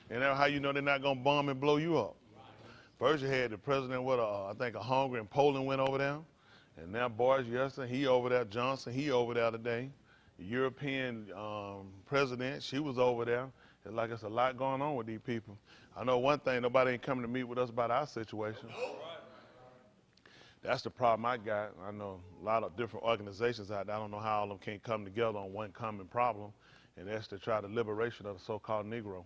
And that's how you know they're not going to bomb and blow you up. First you had the president with, I think, a Hungary and Poland went over there. And now Boris Johnson, he over there. Johnson, he over there today. The European president, she was over there. It's like it's a lot going on with these people. I know one thing, nobody ain't coming to meet with us about our situation. That's the problem I got. I know a lot of different organizations out there. I don't know how all of them can't come together on one common problem, and that's to try the liberation of the so-called Negro.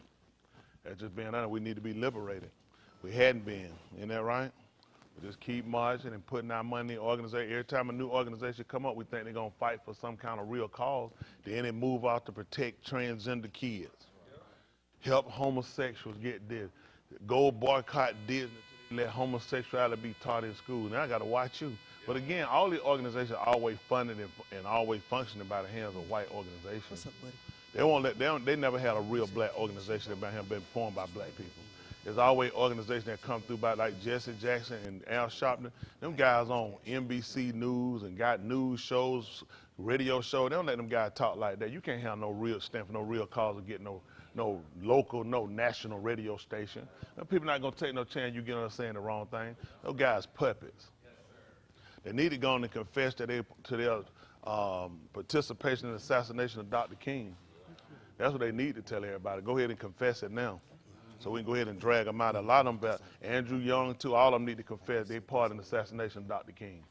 That's just being honest, we need to be liberated. We hadn't been, isn't that right? We just keep marching and putting our money in the organization. Every time a new organization come up, we think they're gonna fight for some kind of real cause. Then they move out to protect transgender kids. Help homosexuals get this. Go boycott Disney. Let homosexuality be taught in school. Now I got to watch you. But again, all these organizations are always funded and always functioning by the hands of white organizations. What's up, buddy? They won't let. They never had a real black organization that been formed by black people. There's always organizations that come through by like Jesse Jackson and Al Sharpton. Them guys on NBC News and got news shows, radio shows. They don't let them guys talk like that. You can't have no real stand for no real cause or get no local, no national radio station. Them people not gonna take no chance you get on saying the wrong thing. Those guys puppets. They need to go on and confess to their participation in the assassination of Dr. King. That's what they need to tell everybody. Go ahead and confess it now. So we can go ahead and drag them out. A lot of them, Andrew Young too, all of them need to confess they part in the assassination of Dr. King.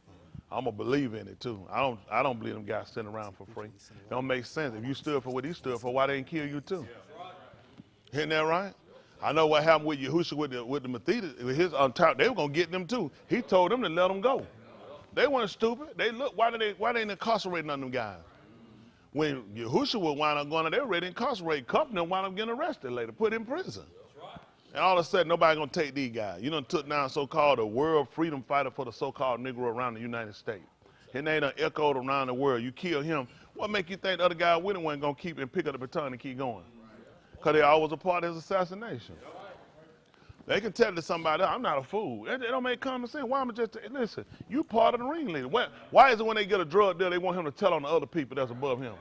I'm gonna believe in it too. I don't believe them guys sitting around for free. It don't make sense. If you stood for what he stood for, why they didn't kill you too? Isn't that right? I know what happened with Yahushua with the Methodist. His on top, they were gonna get them too. He told them to let them go. They weren't stupid. They look. Why they ain't incarcerating none of them guys? When Yahushua would wind up going, they were ready to incarcerate. Couple of them wound up getting arrested later, put in prison. And all of a sudden, nobody gonna take these guys. You done took down so-called a world freedom fighter for the so-called Negro around the United States. His name done echoed around the world. You kill him. What make you think the other guy with him wasn't gonna keep and pick up the baton and keep going? Because they always a part of his assassination. They can tell to somebody, I'm not a fool. It don't make common sense. Why am I just, listen, you part of the ringleader. Why is it when they get a drug deal, they want him to tell on the other people that's above him?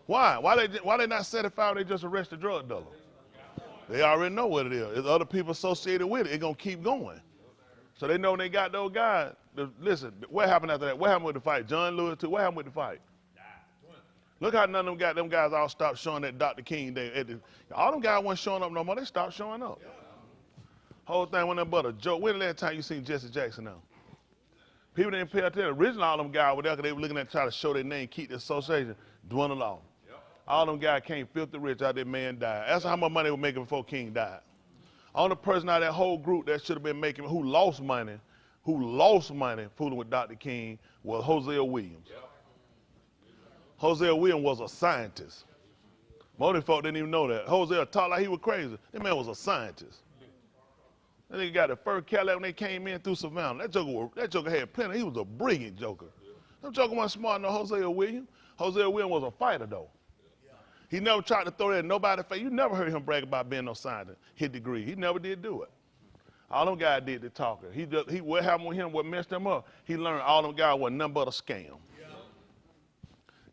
Why? Why they not satisfied when they just arrest the drug dealer? They already know what it is. There's other people associated with it. It's going to keep going. So they know when they got those guys. Listen, what happened after that? What happened with the fight? John Lewis, too. What happened with the fight? Look how none of them guys all stopped showing that Dr. King Day. All them guys weren't showing up no more. They stopped showing up. Whole thing went nothing but a joke. When the last time you seen Jesse Jackson now? People didn't pay attention. Originally, all them guys were there because they were looking at trying to show their name, keep the association, dwindled off. All them guys came filthy rich out there, man died. That's how much money they were making before King died. Only person out of that whole group that should have been making, who lost money fooling with Dr. King was Hosea Williams. Hosea Williams was a scientist. Most of folk didn't even know that. Hosea talked like he was crazy. That man was a scientist. That nigga got the first Cadillac when they came in through Savannah. That joker had plenty. He was a brilliant joker. That joker wasn't smart than Hosea Williams. Hosea Williams was a fighter though. He never tried to throw that in nobody's face. You never heard him brag about being no scientist, his degree. He never did do it. All them guys did the talking. What happened with him, what messed him up, he learned all them guys were nothing but a scam.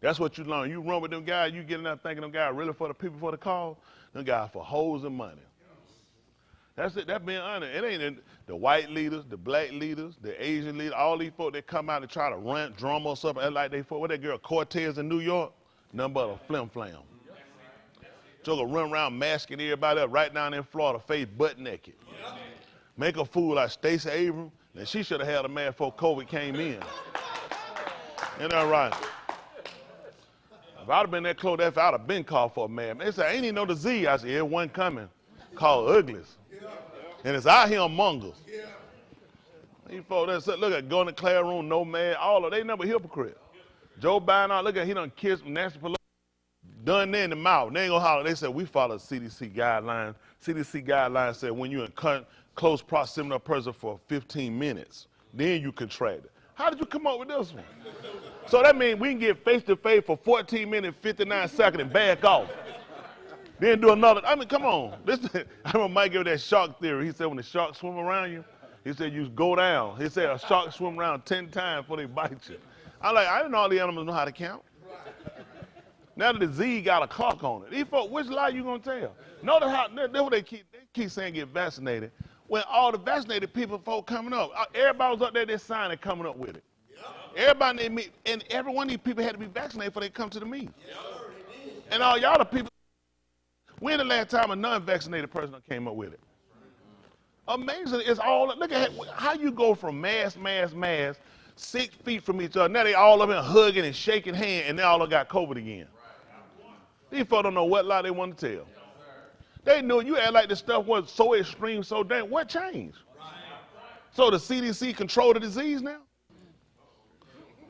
That's what you learn. You run with them guys, you get in there thinking them guys really for the people for the cause, them guys for hoes and money. That's it, that's being honest. It ain't the white leaders, the black leaders, the Asian leaders, all these folks that come out and try to rant, drum or something, like they for what that girl Cortez in New York, nothing but a flim-flam. Joker run around masking everybody up right down in Florida, face butt naked. Make a fool like Stacey Abrams, and she should have had a man before COVID came in. Ain't that right? If I'd have been that close, I'd have been called for a man. They said, I ain't even know the Z. I said, yeah, one coming, called Uglies. And it's out here among us. These folks that said, look at going to classroom, no man, all of they never hypocrite. Joe Biden, look at he done kissed Nancy Pelosi. Done there in the mouth. They ain't gonna holler. They said we follow CDC guidelines. CDC guidelines said when you're in close proximity to a person for 15 minutes, then you contract it. How did you come up with this one? So that means we can get face to face for 14 minutes, 59 seconds and back off. Then do another. I mean, come on. I remember Mike gave that shark theory. He said when the sharks swim around you, he said you go down. He said a shark swim around 10 times before they bite you. I didn't know all the animals know how to count. Now the disease got a clock on it. These folks, which lie you gonna tell? Notice how that's what they keep saying get vaccinated. When all the vaccinated people, folk coming up, everybody was up there, this sign and coming up with it. Everybody they meet, and every one of these people had to be vaccinated before they come to the meeting. And all y'all the people. When the last time a non-vaccinated person came up with it? Amazing. It's all, look at how you go from mass, 6 feet from each other. Now they all up here hugging and shaking hands, and they all got COVID again. These folks don't know what lie they want to tell. They knew you act like this stuff was so extreme, so damn, what changed? So the CDC control the disease now?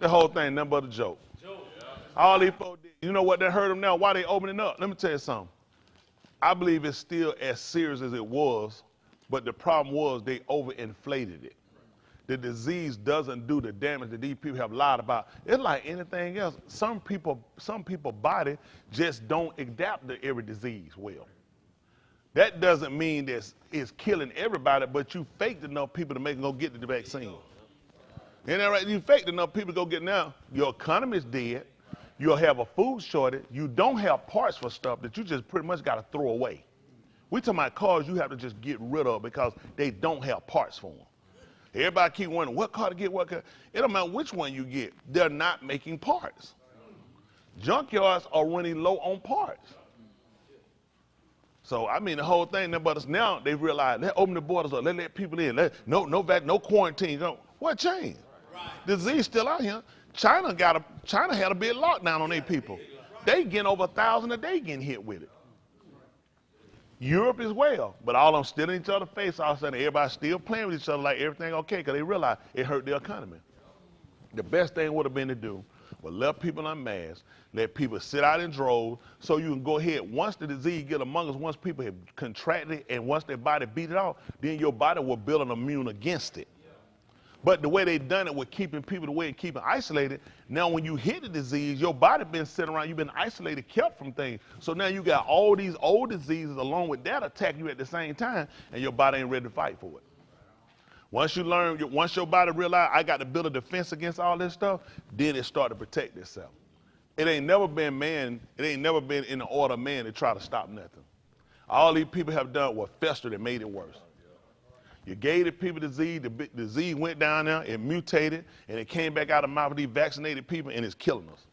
The whole thing, nothing but a joke. All these folks did. You know what they hurt them now? Why they opening up? Let me tell you something. I believe it's still as serious as it was, but the problem was they overinflated it. The disease doesn't do the damage that these people have lied about. It's like anything else. Some people body just don't adapt to every disease well. That doesn't mean that it's killing everybody, but you faked enough people to make them go get the vaccine. Isn't that right? You faked enough people to go get now. Your economy's dead. You'll have a food shortage. You don't have parts for stuff that you just pretty much got to throw away. We talking about cars you have to just get rid of because they don't have parts for them. Everybody keep wondering what car to get, what car. It don't matter which one you get. They're not making parts. Junkyards are running low on parts. So, I mean, the whole thing, but now they realize, let's open the borders up, let's let people in. No quarantine. What changed? Disease still out here. China had a big lockdown on their people. They getting over 1,000 a day getting hit with it. Europe as well, but all of them still in each other's face. All of a sudden, everybody still playing with each other like everything okay, because they realize it hurt their economy. The best thing would have been to do was let people unmask, let people sit out in droves, so you can go ahead. Once the disease get among us, once people have contracted it, and once their body beat it off, then your body will build an immune against it. But the way they done it with keeping people away and keeping isolated, now when you hit the disease, your body been sitting around, you've been isolated, kept from things. So now you got all these old diseases along with that attack you at the same time, and your body ain't ready to fight for it. Once your body realize I got to build a defense against all this stuff, then it start to protect itself. It ain't never been in the order of man to try to stop nothing. All these people have done was festered and made it worse. You gave the people disease, the disease went down there, it mutated, and it came back out of the mouth of these vaccinated people, and it's killing us.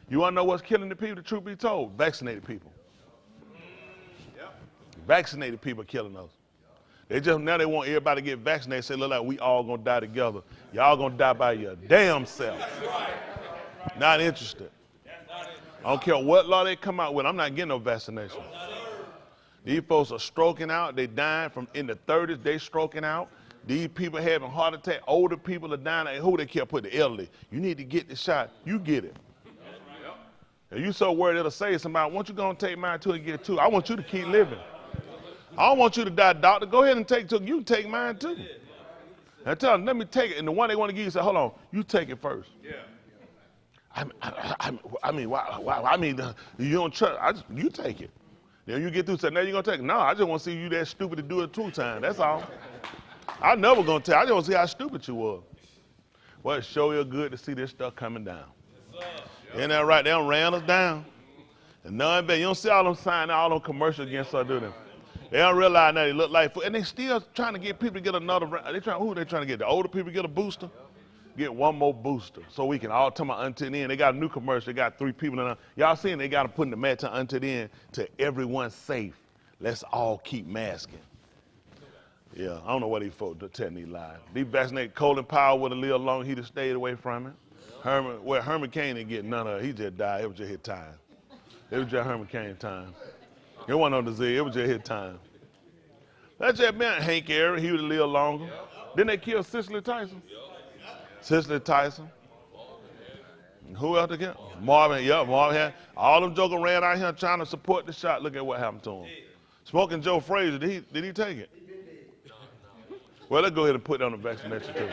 You want to know what's killing the people, the truth be told? Vaccinated people. Vaccinated people killing us. Now they want everybody to get vaccinated, say, look like we all gonna die together. Y'all gonna die by your damn self. Not interested. I don't care what law they come out with, I'm not getting no vaccination. These folks are stroking out. They dying from in the 30s. They stroking out. These people having heart attack. Older people are dying. Who they care put the elderly? You need to get the shot. You get it. If you so worried it'll say somebody, "Won't you go and take mine too and get it too?" I want you to keep living. I don't want you to die, doctor. Go ahead and take it too. You take mine too. And tell them, let me take it. And the one they want to give you say, hold on, you take it first. Yeah. I mean, you don't trust. You take it. Then you get through, say, now you're going to take it. No, I just want to see you that stupid to do it 2 times. That's all. I'm never going to tell you. I just want to see how stupid you was. Well, it's sure good to see this stuff coming down. Isn't that right? They done ran us down. And none you don't see all them signs, all them commercials against us, do them. They don't realize now they look like, and they still trying to get people to get another, who are they trying to get? The older people get a booster? Get one more booster so we can all talk about until then. They got a new commercial. They got 3 people in there. Y'all seen they got to put in the match until then to everyone's safe. Let's all keep masking. Yeah, I don't know what these folks are telling these lies. These vaccinated Colin Powell would have lived long. He'd have stayed away from it. Herman Cain didn't get none of it. He just died. It was just his time. It was just Herman Cain's time. It wasn't no disease. It was just his time. That's just been Hank Aaron. He would have lived longer. Didn't they kill Cicely Tyson? Cicely Tyson. Who else again? Marvin, Marvin. All them jokers ran out here trying to support the shot. Look at what happened to him. Smoking Joe Frazier, did he take it? Well, let's go ahead and put that on the vaccination too.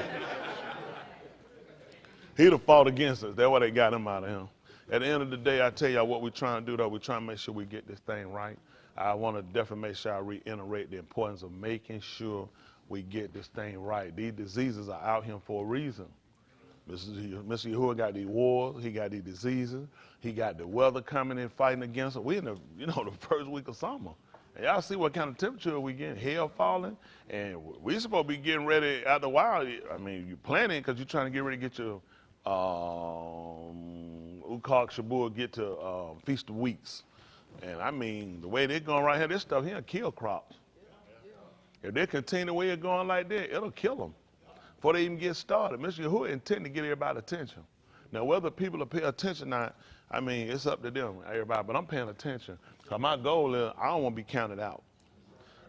He'd have fought against us. That's why they got him out of him. At the end of the day, I tell y'all what we're trying to do, though. We're trying to make sure we get this thing right. I want to definitely make sure I reiterate the importance of making sure we get this thing right. These diseases are out here for a reason. Mr. Yahuwah got these wars, he got these diseases, he got the weather coming in fighting against us. We in the, the first week of summer. And y'all see what kind of temperature we getting, hail falling, and we supposed to be getting ready after a while. I mean, you're planning because you're trying to get ready to get your Ukak Shabur, get to Feast of Weeks. And I mean, the way they're going right here, this stuff here kill crops. If they continue the way it's going like that, it'll kill them before they even get started. Mr. Yahuwah intended to get everybody's attention. Now, whether people will pay attention or not, I mean, it's up to them, everybody, but I'm paying attention. Because my goal is I don't want to be counted out.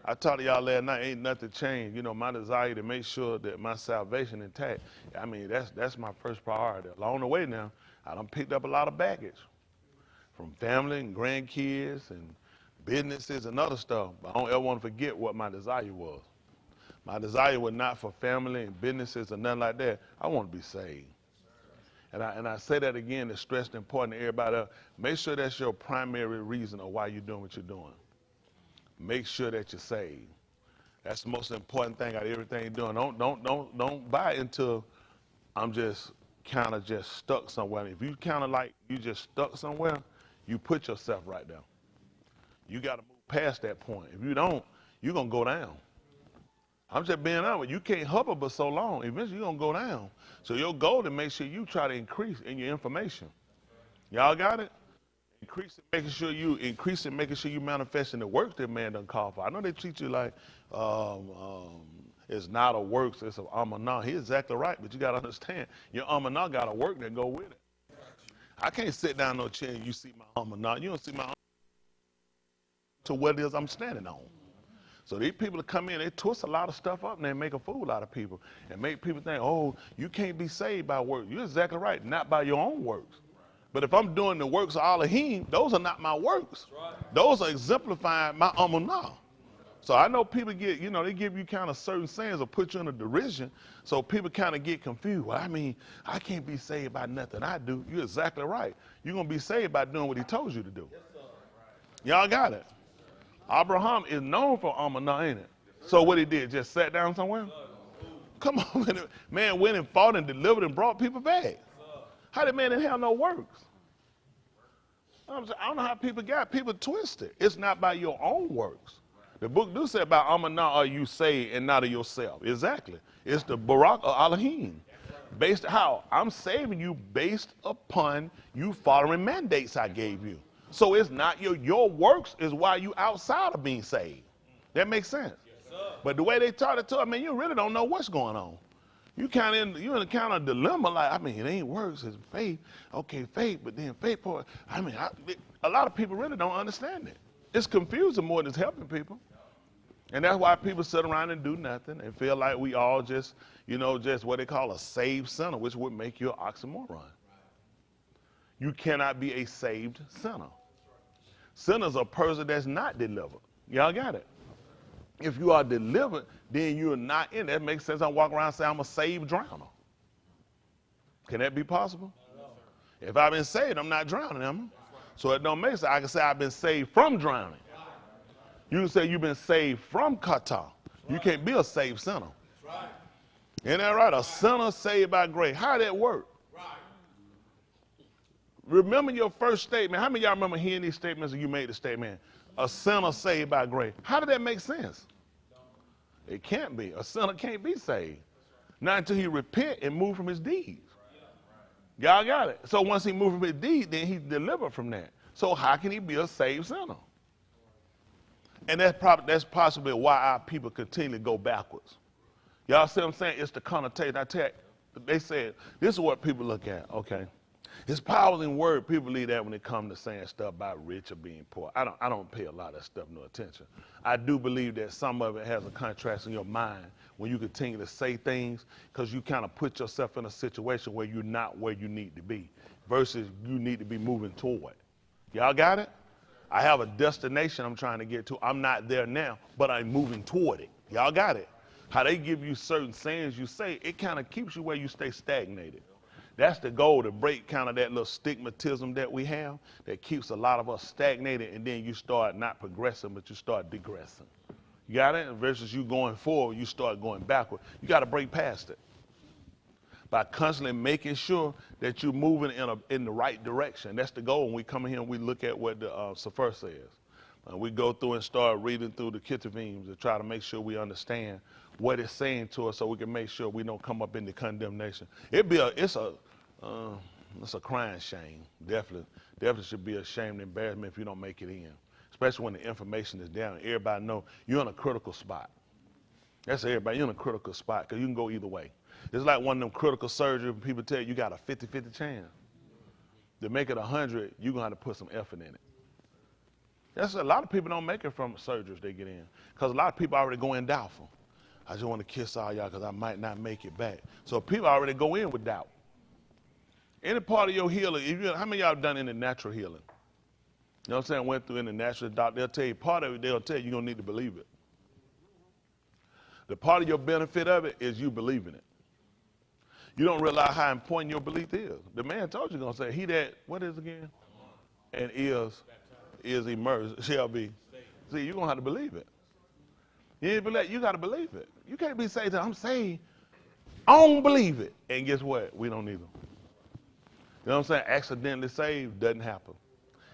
I talked to y'all last night, ain't nothing changed. My desire to make sure that my salvation intact. I mean, that's my first priority. Along the way now, I done picked up a lot of baggage from family and grandkids and businesses and other stuff. But I don't ever want to forget what my desire was. My desire was not for family and businesses or nothing like that. I want to be saved. And I say that again to stress the importance to everybody else. Make sure that's your primary reason of why you're doing what you're doing. Make sure that you're saved. That's the most important thing out of everything you're doing. Don't buy into I'm just kind of just stuck somewhere. If you kind of like you just stuck somewhere, you put yourself right there. You got to move past that point. If you don't, you're going to go down. I'm just being honest. You can't hover but so long. Eventually, you're going to go down. So your goal is to make sure you try to increase in your information. Y'all got it? Increase it, making sure you manifest in the works that man done call for. I know they treat you like it's not a works, it's an amanah. He's exactly right, but you got to understand, your amanah got a work that go with it. I can't sit down no chair and you see my amanah. You don't see my amanah to what it is I'm standing on. So these people that come in, they twist a lot of stuff up and they make a fool out of people and make people think, oh, you can't be saved by works. You're exactly right, not by your own works. But if I'm doing the works of Elohim, those are not my works. Those are exemplifying my amunah. So I know people get, they give you kind of certain sayings or put you in a derision, so people kind of get confused. Well, I mean, I can't be saved by nothing I do. You're exactly right. You're going to be saved by doing what he told you to do. Y'all got it? Abraham is known for amunah, ain't it? So what he did, just sat down somewhere? Come on, man went and fought and delivered and brought people back. How did man didn't have no works? I don't know how people twisted. It's not by your own works. The book do say about amunah are you saved and not of yourself. Exactly. It's the barak of Elohim. Based how? I'm saving you based upon you following mandates I gave you. So it's not your works is why you outside of being saved. That makes sense. Yes, but the way they taught it to us, man, you really don't know what's going on. You're in a kind of dilemma, like, I mean, it ain't works, it's faith. Okay, faith, but then faith part. A lot of people really don't understand it. It's confusing more than it's helping people. And that's why people sit around and do nothing and feel like we all just, just what they call a saved sinner, which would make you an oxymoron. You cannot be a saved sinner. Sinner's a person that's not delivered. Y'all got it? If you are delivered, then you're not in it. That makes sense. I walk around and say I'm a saved drowner. Can that be possible? If I've been saved, I'm not drowning, am I? So it don't make sense. I can say I've been saved from drowning. You can say you've been saved from kata. You can't be a saved sinner. Isn't that right? A sinner saved by grace. How did that work? Remember your first statement. How many of y'all remember hearing these statements and you made the statement? A sinner saved by grace. How did that make sense? It can't be. A sinner can't be saved. Not until he repent and move from his deeds. Y'all got it? So once he moved from his deeds, then he's delivered from that. So how can he be a saved sinner? And that's possibly why our people continue to go backwards. Y'all see what I'm saying? It's the connotation. I tell you, they said, this is what people look at. Okay. It's power in word. People believe that when it comes to saying stuff about rich or being poor. I don't pay a lot of that stuff no attention. I do believe that some of it has a contrast in your mind when you continue to say things because you kind of put yourself in a situation where you're not where you need to be versus you need to be moving toward. Y'all got it? I have a destination I'm trying to get to. I'm not there now, but I'm moving toward it. Y'all got it? How they give you certain sayings you say, it kind of keeps you where you stay stagnated. That's the goal, to break kind of that little stigmatism that we have that keeps a lot of us stagnated, and then you start not progressing, but you start digressing. You got it? Versus you going forward, you start going backward. You got to break past it. by constantly making sure that you're moving in the right direction. That's the goal. When we come in here and we look at what the first says. We go through and start reading through the Captivity to try to make sure we understand what it's saying to us so we can make sure we don't come up into condemnation. It's a crying shame. Definitely should be a shame and embarrassment if you don't make it in, especially when the information is down. Everybody know you're in a critical spot. That's everybody. You're in a critical spot because you can go either way. It's like one of them critical surgeries. People tell you got a 50-50 chance. To make it 100, you're going to have to put some effort in it. That's a lot of people don't make it from surgeries they get in because a lot of people already go in doubtful. I just want to kiss all y'all because I might not make it back. So people already go in with doubt. Any part of your healing, how many of y'all have done any natural healing? You know what I'm saying? Went through any natural doctor, they'll tell you part of it, they'll tell you you're going to need to believe it. The part of your benefit of it is you believing it. You don't realize how important your belief is. The man told you going to say, he that, what is again? And is immersed, shall be. See, you're going to have to believe it. You got to believe it. You can't be saying, I'm saved. I don't believe it. And guess what? We don't either. You know what I'm saying? Accidentally saved doesn't happen.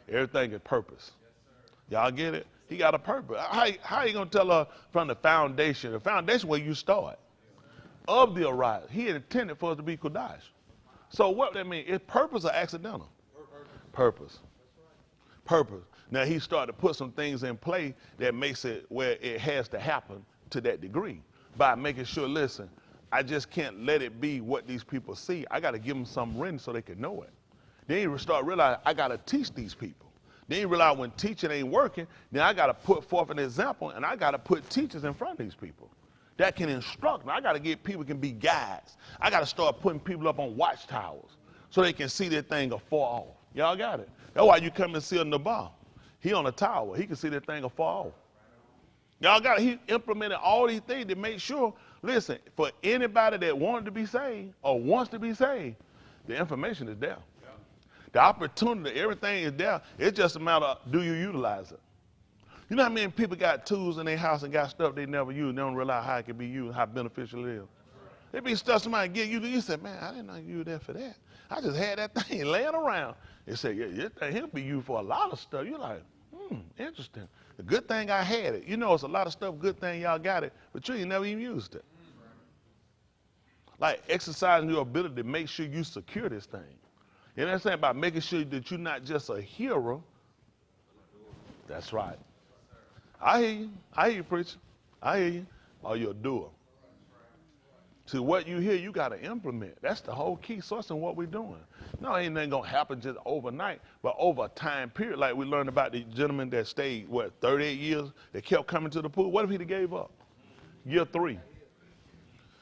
Everything is purpose. Y'all get it? He got a purpose. How you going to tell her from the foundation? The foundation where you start. Of the arise. He intended for us to be Kodash. So what that mean? Is purpose or accidental? Purpose. Purpose. Now he started to put some things in play that makes it where it has to happen to that degree. By making sure, listen, I just can't let it be what these people see. I got to give them something written so they can know it. Then you start realizing I got to teach these people. Then you realize when teaching ain't working, then I got to put forth an example and I got to put teachers in front of these people that can instruct. Now I got to get people who can be guides. I got to start putting people up on watchtowers so they can see that thing afar off. Y'all got it? That's why you come and see a Nabal. He on a tower. He can see that thing afar off. Y'all got it? He implemented all these things to make sure, listen, for anybody that wanted to be saved or wants to be saved, the information is there. Yeah. The opportunity, everything is there. It's just a matter of, do you utilize it? You know how many people got tools in their house and got stuff they never use and they don't realize how it can be used, how beneficial it is. It be stuff somebody get you, you say, man, I didn't know you used that for that. I just had that thing laying around. They say, yeah, he'll be used for a lot of stuff. You're like, interesting. The good thing I had it. You know, it's a lot of stuff, good thing y'all got it, but you ain't never even used it. Like exercising your ability to make sure you secure this thing. You know what I'm saying? By making sure that you're not just a hearer. That's right. I hear you, preacher. I hear you. Or you're a doer. See, what you hear, you got to implement. That's the whole key source in what we're doing. No, ain't nothing going to happen just overnight, but over a time period, like we learned about the gentleman that stayed, 38 years, that kept coming to the pool. What if he gave up? Year 3.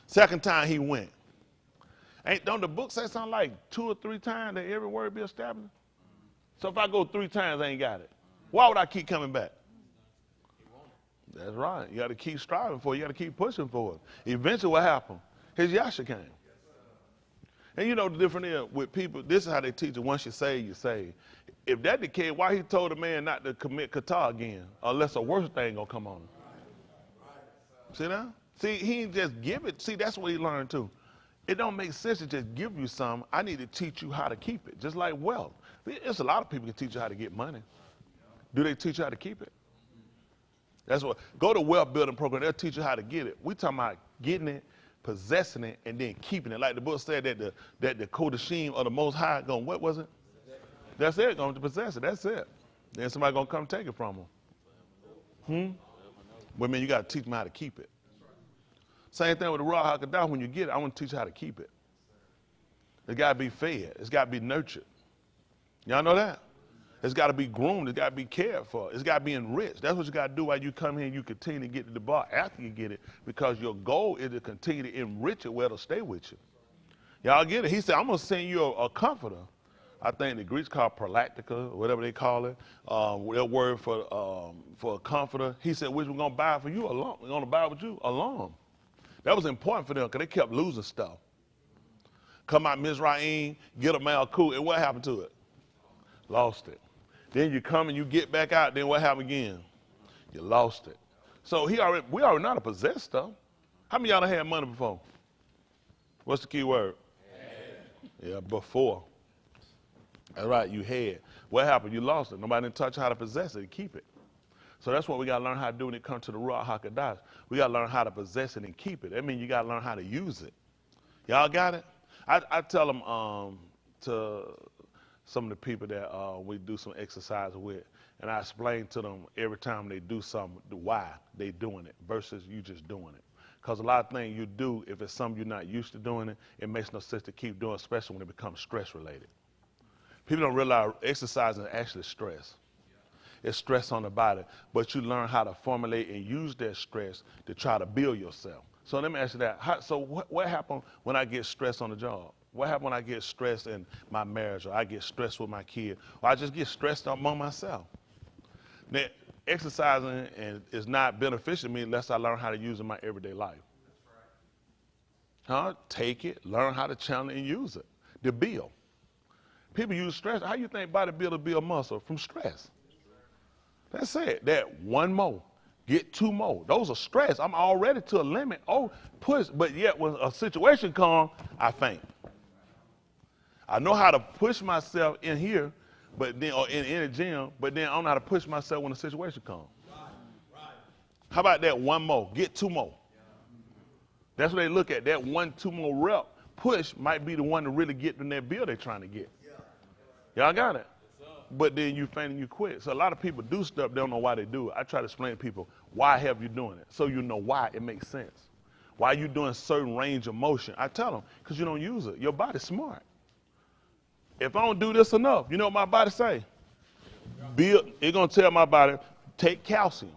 Second time he went. Don't the book say something like 2 or 3 times that every word be established? So if I go 3 times, I ain't got it. Why would I keep coming back? That's right. You got to keep striving for it. You got to keep pushing for it. Eventually what happened? His Yasha came. And you know the difference is with people, this is how they teach it. Once you say, you say. If that the case, why he told the man not to commit kata again unless a worse thing going to come on him? See that? See, he didn't just give it. See, that's what he learned too. It don't make sense to just give you some. I need to teach you how to keep it. Just like wealth. There's a lot of people can teach you how to get money. Do they teach you how to keep it? That's what. Go to wealth building program. They'll teach you how to get it. We talking about getting it, possessing it, and then keeping it. Like the book said that the Kodashim of the Most High going, what was it? That's it, going to possess it. That's it. Then somebody going to come take it from them. Well, man, you got to teach them how to keep it. Same thing with the Raw Hakadah. When you get it, I want to teach you how to keep it. It's got to be fed. It's got to be nurtured. Y'all know that? It's got to be groomed. It's got to be cared for. It's got to be enriched. That's what you got to do while you come here and you continue to get to the bar after you get it, because your goal is to continue to enrich it where it'll stay with you. Y'all get it? He said, I'm going to send you a comforter. I think the Greeks call it prolactica, or whatever they call it, their word for a comforter. He said, which we're going to buy for you alone. We're going to buy with you alone. That was important for them because they kept losing stuff. Come out Mizraim, get a Malkut, and what happened to it? Lost it. Then you come and you get back out, then what happened again? You lost it. So we already not a possessed stuff. How many of y'all done had money before? What's the key word? Yeah, before. That's right, you had. What happened? You lost it. Nobody didn't touch how to possess it and keep it. So that's what we got to learn how to do when it comes to the Ruach HaKodesh. We got to learn how to possess it and keep it. That means you got to learn how to use it. Y'all got it? I tell them to some of the people that we do some exercise with, and I explain to them every time they do something, why they doing it versus you just doing it. Because a lot of things you do, if it's something you're not used to doing it makes no sense to keep doing, especially when it becomes stress related. People don't realize exercising is actually stress. It's stress on the body, but you learn how to formulate and use that stress to try to build yourself. So let me ask you that. What happens when I get stressed on the job? What happens when I get stressed in my marriage, or I get stressed with my kid, or I just get stressed among myself? Now, exercising is not beneficial to me unless I learn how to use it in my everyday life. Take it, learn how to channel it and use it to build. People use stress. How you think bodybuilders build muscle? From stress. That's it. That one more, get two more. Those are stress. I'm already to a limit. Oh, push. But yet when a situation comes, I faint. I know how to push myself in here, but then or in the gym, but then I don't know how to push myself when a situation comes. Right. How about that one more? Get two more. That's what they look at. That 1-2 more rep push might be the one to really get them that build they're trying to get. Y'all got it? But then you faint and you quit. So a lot of people do stuff, they don't know why they do it. I try to explain to people, why have you doing it? So you know why it makes sense. Why you doing certain range of motion? I tell them, because you don't use it. Your body's smart. If I don't do this enough, you know what my body say? It's going to tell my body, take calcium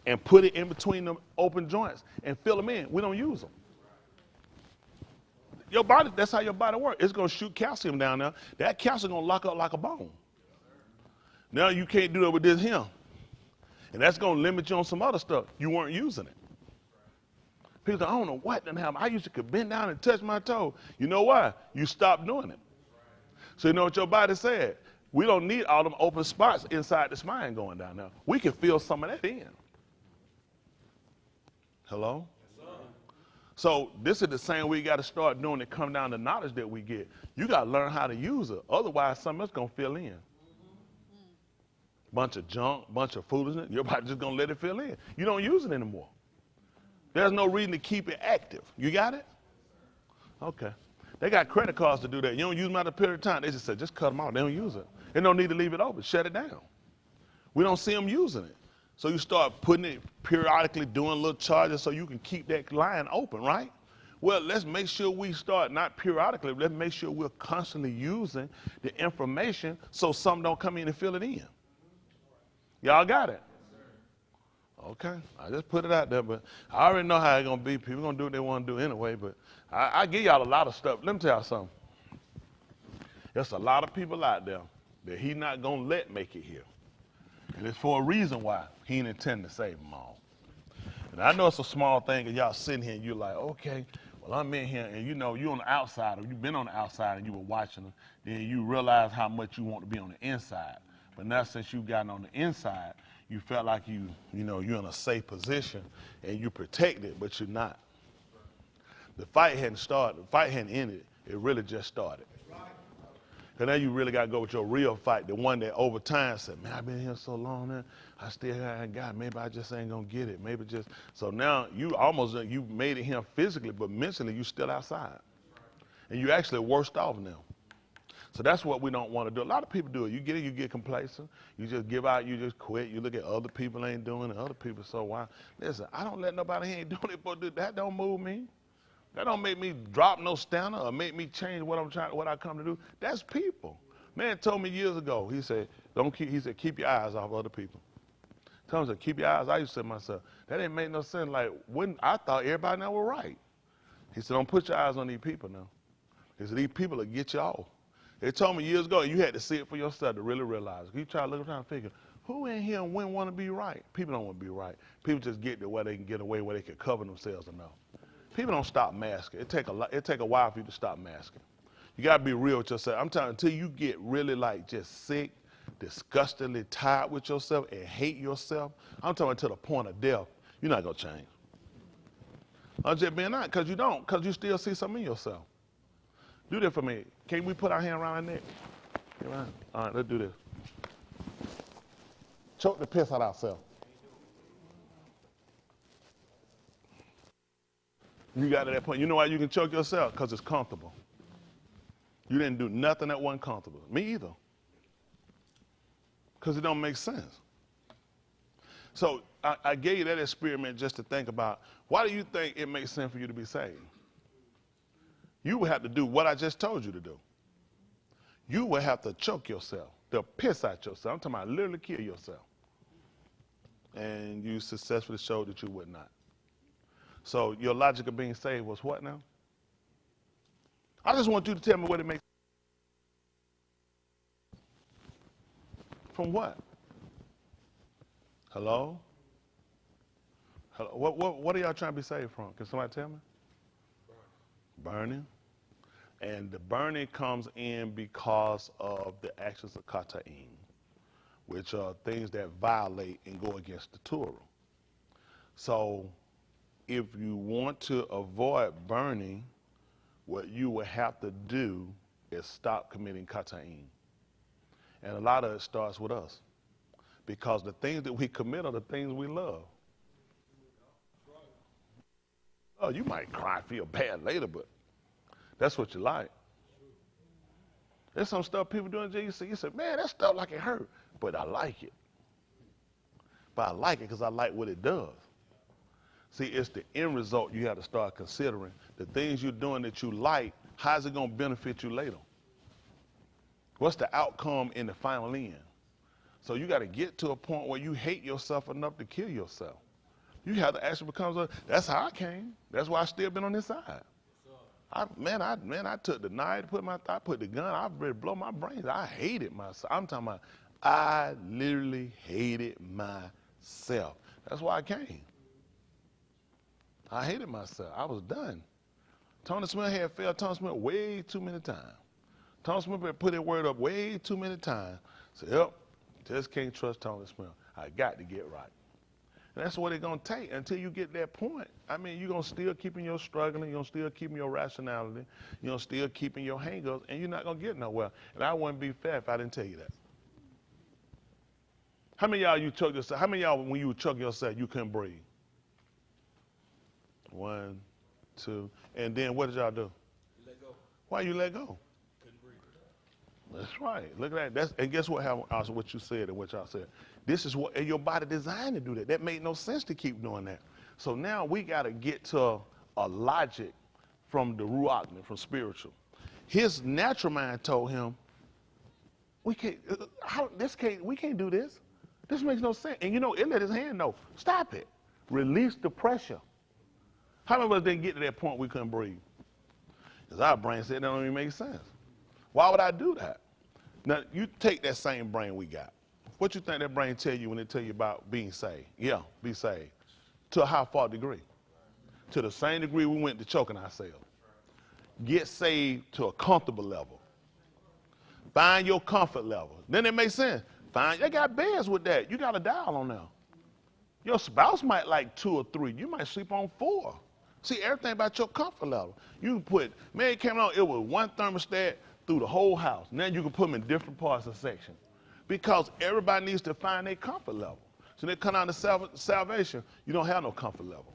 and put it in between the open joints and fill them in. We don't use them. Your body, that's how your body works. It's going to shoot calcium down there. That calcium going to lock up like a bone. Now you can't do that with this here. And that's going to limit you on some other stuff. You weren't using it. People say, I don't know what done happened. I used to could bend down and touch my toe. You know why? You stopped doing it. So you know what your body said? We don't need all them open spots inside the spine going down there. We can feel some of that in. Hello? Yes, so this is the same we got to start doing to come down to knowledge that we get. You got to learn how to use it. Otherwise, something else going to fill in. Bunch of junk, bunch of foolishness. Your body just going to let it fill in. You don't use it anymore. There's no reason to keep it active. You got it? Okay. They got credit cards to do that. You don't use them at a period of time. They just say, just cut them out. They don't use it. They don't need to leave it open. Shut it down. We don't see them using it. So you start putting it periodically, doing little charges so you can keep that line open, right? Well, let's make sure we start not periodically. Let's make sure we're constantly using the information so something don't come in and fill it in. Y'all got it? Okay, I just put it out there, but I already know how it's going to be. People going to do what they want to do anyway, but I give y'all a lot of stuff. Let me tell y'all something. There's a lot of people out there that he not going to let make it here. And it's for a reason why. He didn't intend to save them all. And I know it's a small thing, and y'all sitting here and you're like, okay, well, I'm in here, and you know, you're on the outside, or you've been on the outside and you were watching them, then you realize how much you want to be on the inside. But now since you've gotten on the inside, you felt like you know, you're in a safe position and you're protected, but you're not. The fight hadn't started. The fight hadn't ended. It really just started. Because now you really got to go with your real fight, the one that over time said, man, I've been here so long now, I still haven't got it. Maybe I just ain't going to get it. Maybe just. So now you made it here physically, but mentally you still outside. And you actually worse off now. So that's what we don't want to do. A lot of people do it. You get it, you get complacent. You just give out, you just quit. You look at other people ain't doing it, other people so why? Listen, I don't let nobody here ain't doing it, but that don't move me. That don't make me drop no standard or make me change what I come to do. That's people. Man told me years ago, he said, keep your eyes off other people. Tell me, keep your eyes. I used to say to myself, that didn't make no sense. Like, when I thought everybody now were right. He said, don't put your eyes on these people now. He said, these people will get you off. They told me years ago, you had to see it for yourself to really realize. You try to look around and figure, who in here and when want to be right? People don't want to be right. People just get to where they can get away, where they can cover themselves enough. People don't stop masking. It take a while for you to stop masking. You got to be real with yourself. I'm telling you, until you get really like just sick, disgustingly tired with yourself and hate yourself, I'm talking to the point of death, you're not going to change. I'm just being honest, because you don't, because you still see something in yourself. Do that for me. Can we put our hand around our neck? All right, let's do this. Choke the piss out of ourselves. You got to that point. You know why you can choke yourself? Because it's comfortable. You didn't do nothing that wasn't comfortable. Me either. Because it don't make sense. So I gave you that experiment just to think about, why do you think it makes sense for you to be saved? You would have to do what I just told you to do. You would have to choke yourself, to piss out yourself. I'm talking about literally kill yourself. And you successfully showed that you would not. So your logic of being saved was what now? I just want you to tell me what it makes. From what? Hello? Hello? What are y'all trying to be saved from? Can somebody tell me? Burning. And the burning comes in because of the actions of Captivity, which are things that violate and go against the Torah. So if you want to avoid burning, what you will have to do is stop committing Captivity. And a lot of it starts with us, because the things that we commit are the things we love. Oh, you might cry, feel bad later, but that's what you like. There's some stuff people do in jail, you say, man, that stuff like it hurt, but I like it. But I like it because I like what it does. See, it's the end result you have to start considering. The things you're doing that you like, how's it going to benefit you later? What's the outcome in the final end? So you got to get to a point where you hate yourself enough to kill yourself. You have to actually become, that's how I came. That's why I still been on this side. I took the knife, I put the gun, I ready to blow my brains. I hated myself. I'm talking about, I literally hated myself. That's why I came. I hated myself. I was done. Tony Smith had failed Tony Smith way too many times. Tony Smith had put that word up way too many times. Said, yep, just can't trust Tony Smith. I got to get right. And that's what it's going to take until you get that point. I mean, you're going to still keeping your struggling, you're going to still keeping your rationality, you're going to still keeping your hang-ups, and you're not going to get nowhere. And I wouldn't be fair if I didn't tell you that. How many of y'all you choke yourself? How many of y'all, when you choke yourself, you couldn't breathe? 1, 2, and then what did y'all do? Let go. Why you let go? Couldn't breathe. That's right. Look at that. And guess what? What you said and what y'all said. This is what your body designed to do that. That made no sense to keep doing that. So now we got to get to a logic from the Ruach, from spiritual. His natural mind told him, we can't do this. This makes no sense. And it let his hand know, stop it. Release the pressure. How many of us didn't get to that point we couldn't breathe? Because our brain said that don't even make sense. Why would I do that? Now, you take that same brain we got. What you think that brain tell you when it tell you about being saved? Yeah, be saved. To a how far degree? To the same degree we went to choking ourselves. Get saved to a comfortable level. Find your comfort level. Then it makes sense. They got beds with that. You got a dial on there. Your spouse might like 2 or 3. You might sleep on 4. See, everything about your comfort level. You can put, man, it came along, it was one thermostat through the whole house. Now you can put them in different parts of the section. Because everybody needs to find their comfort level. So they come down to salvation, you don't have no comfort level.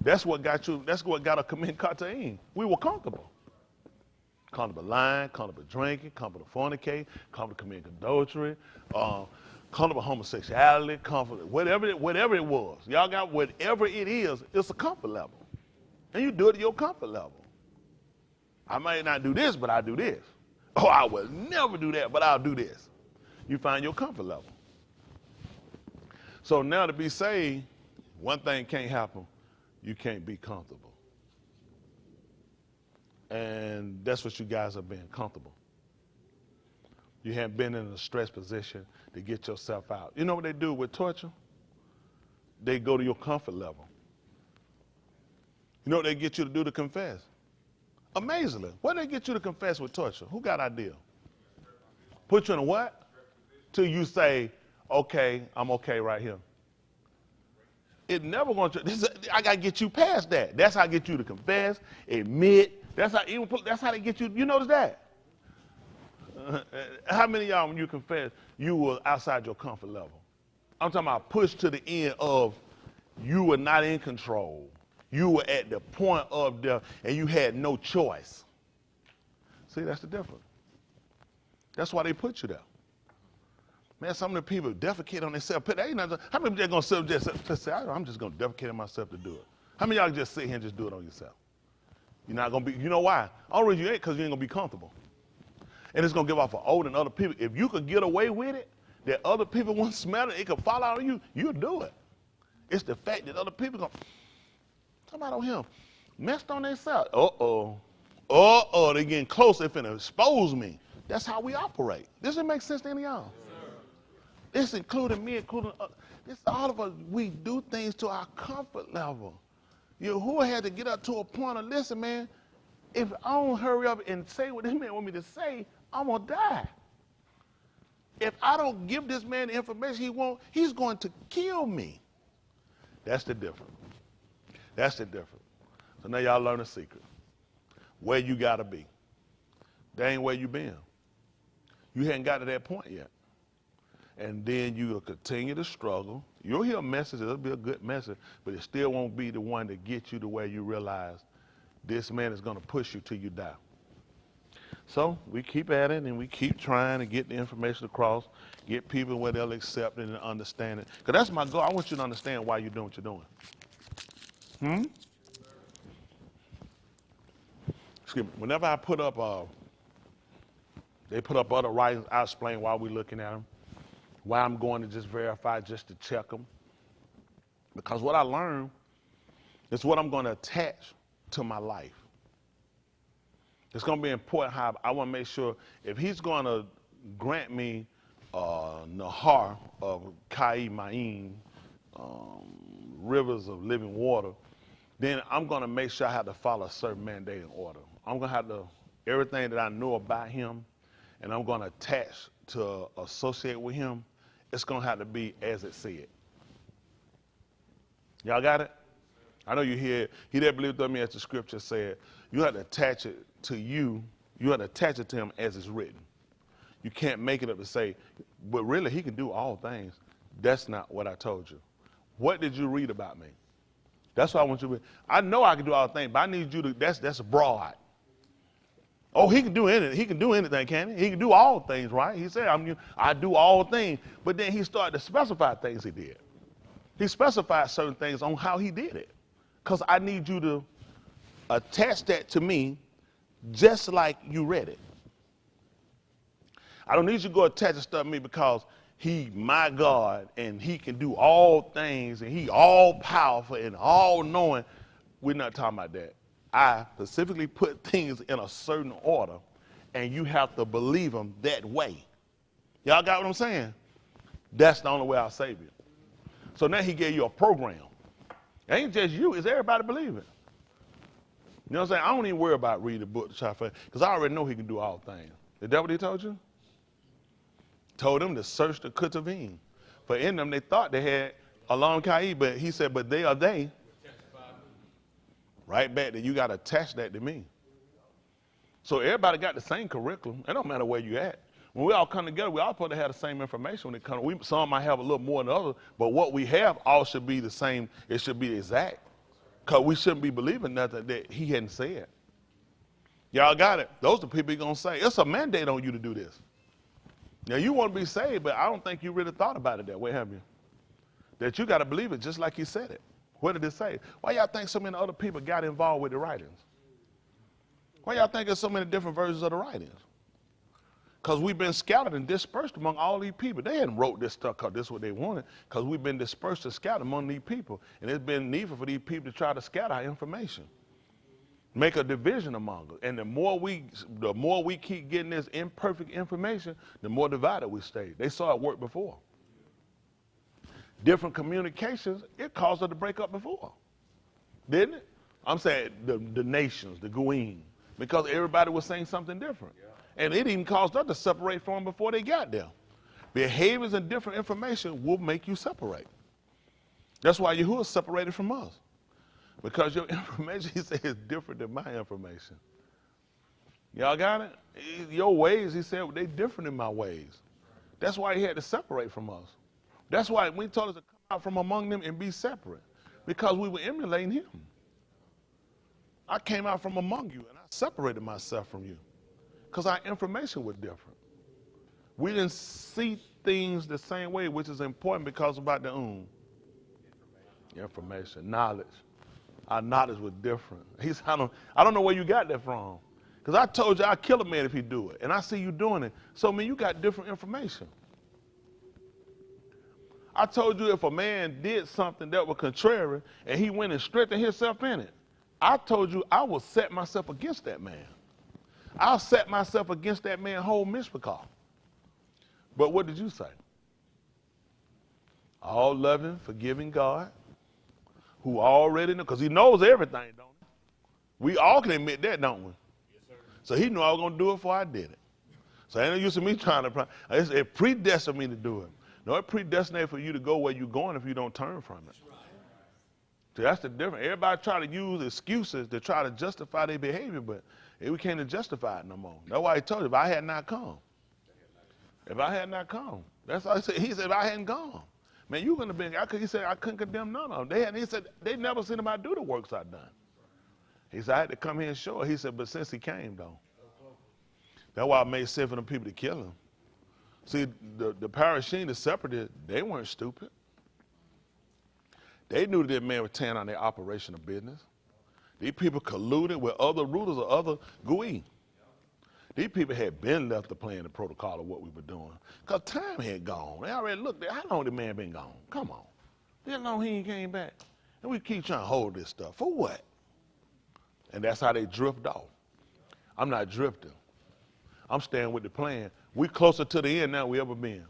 That's what got us commit Captivity. We were comfortable. Comfortable lying, comfortable drinking, comfortable fornicating, comfortable committing adultery, comfortable homosexuality, comfortable, whatever it was. Y'all got whatever it is, it's a comfort level. And you do it at your comfort level. I might not do this, but I'll do this. Oh, I will never do that, but I'll do this. You find your comfort level. So now to be saved, one thing can't happen. You can't be comfortable. And that's what you guys have been, comfortable. You haven't been in a stress position to get yourself out. You know what they do with torture? They go to your comfort level. You know what they get you to do to confess? Amazingly. What do they get you to confess with torture? Who got idea? Put you in a what? Till you say, okay, I'm okay right here. It never going to, I got to get you past that. That's how I get you to confess, admit. That's how they get you. You notice that? How many of y'all, when you confess, you were outside your comfort level? I'm talking about pushed to the end of you were not in control. You were at the point of death, and you had no choice. See, that's the difference. That's why they put you there. Man, some of the people defecate on themselves. How many of you going to say, I'm just going to defecate on myself to do it? How many of y'all just sit here and just do it on yourself? You're not going to be, you know why? Only reason you ain't because you ain't going to be comfortable. And it's going to give off an odor and other people. If you could get away with it, that other people won't smell it, it could fall out on you, you'll do it. It's the fact that other people going, somebody on him, messed on themselves. They getting close, they finna expose me. That's how we operate. Does it make sense to any of y'all? This including me, including this all of us, we do things to our comfort level. Who had to get up to a point of, listen, man, if I don't hurry up and say what this man want me to say, I'm going to die. If I don't give this man the information he wants, he's going to kill me. That's the difference. That's the difference. So now y'all learn a secret. Where you got to be. That ain't where you been. You hadn't got to that point yet. And then you will continue to struggle. You'll hear a message, it'll be a good message, but it still won't be the one to get you to where you realize this man is going to push you till you die. So we keep at it and we keep trying to get the information across, get people where they'll accept it and understand it. Because that's my goal. I want you to understand why you're doing what you're doing. Excuse me. Whenever I put up, they put up other writings, I explain why we're looking at them, why I'm going to just verify just to check them. Because what I learned is what I'm going to attach to my life. It's going to be important how I want to make sure if he's going to grant me Nahar of Kai Ma'in, rivers of living water, then I'm going to make sure I have to follow a certain mandate and order. I'm going to have to, everything that I know about him, and I'm going to attach to associate with him, it's going to have to be as it said. Y'all got it? I know you hear, he that believeth on me, as the scripture said, you have to attach it to you. You have to attach it to him as it's written. You can't make it up to say, but really he can do all things. That's not what I told you. What did you read about me? That's what I want you to read. I know I can do all things, but I need you to, that's broad. Oh, he can do anything. He can do anything, can he? He can do all things, right? He said, I do all things. But then he started to specify things he did. He specified certain things on how he did it. Because I need you to attach that to me just like you read it. I don't need you to go attach the stuff to me because he my God and he can do all things and he all powerful and all knowing. We're not talking about that. I specifically put things in a certain order and you have to believe them that way. Y'all got what I'm saying? That's the only way I'll save you. So now he gave you a program. It ain't just you, it's everybody believing. You know what I'm saying? I don't even worry about reading the book to try to, because I already know he can do all things. Is that what he told you? Told them to search the Cultivating. For in them they thought they had a long Kai, but he said, but they are they. Right back that you got to attach that to me. So everybody got the same curriculum. It don't matter where you at. When we all come together, we all supposed to have the same information when it comes. Some might have a little more than others, but what we have all should be the same. It should be exact. Because we shouldn't be believing nothing that he hadn't said. Y'all got it? Those are the people you're going to say. It's a mandate on you to do this. Now, you want to be saved, but I don't think you really thought about it that way, have you? That you got to believe it just like he said it. What did it say? Why y'all think so many other people got involved with the writings? Why y'all think there's so many different versions of the writings? Because we've been scattered and dispersed among all these people. They hadn't wrote this stuff because this is what they wanted, because we've been dispersed and scattered among these people. And it's been needful for these people to try to scatter our information. Make a division among us. And the more we keep getting this imperfect information, the more divided we stay. They saw it work before. Different communications, it caused us to break up before. Didn't it? I'm saying the nations, the Guile, because everybody was saying something different. Yeah. And it even caused us to separate from them before they got there. Behaviors and different information will make you separate. That's why Yahuwah separated from us. Because your information, he said, is different than my information. Y'all got it? Your ways, he said, they different than my ways. That's why he had to separate from us. That's why when he told us to come out from among them and be separate, because we were emulating him. I came out from among you and I separated myself from you because our information was different. We didn't see things the same way, which is important because about the information, knowledge. Our knowledge was different. I don't know where you got that from. Because I told you I'd kill a man if he do it. And I see you doing it. So, man, you got different information. I told you if a man did something that was contrary and he went and strengthened himself in it, I told you I will set myself against that man. I'll set myself against that man whole mishpachah. But what did you say? All loving, forgiving God, who already know, because he knows everything, don't he? We all can admit that, don't we? Yes, sir. So he knew I was going to do it before I did it. So ain't no use of me trying to, it predestined me to do it. No, it predestinated for you to go where you're going if you don't turn from it. That's right. So that's the difference. Everybody try to use excuses to try to justify their behavior, but we can't justify it no more. That's why he told you, if I had not come. If I had not come. That's all he said. He said, if I hadn't gone. Man, you wouldn't have been, he said, I couldn't condemn none of them. He said, they never seen anybody do the works I done. He said, I had to come here and show it. He said, but since he came, though, that's why it made sense for them people to kill him. See, the Parashim, the separatists, they weren't stupid. They knew that man was tearing on their operation of business. These people colluded with other rulers of other Guile. These people had been left to plan the protocol of what we were doing. Because time had gone. They already looked at how long the man been gone. Come on. How long he ain't came back? And we keep trying to hold this stuff. For what? And that's how they drift off. I'm not drifting. I'm staying with the plan. We closer to the end now than we ever been.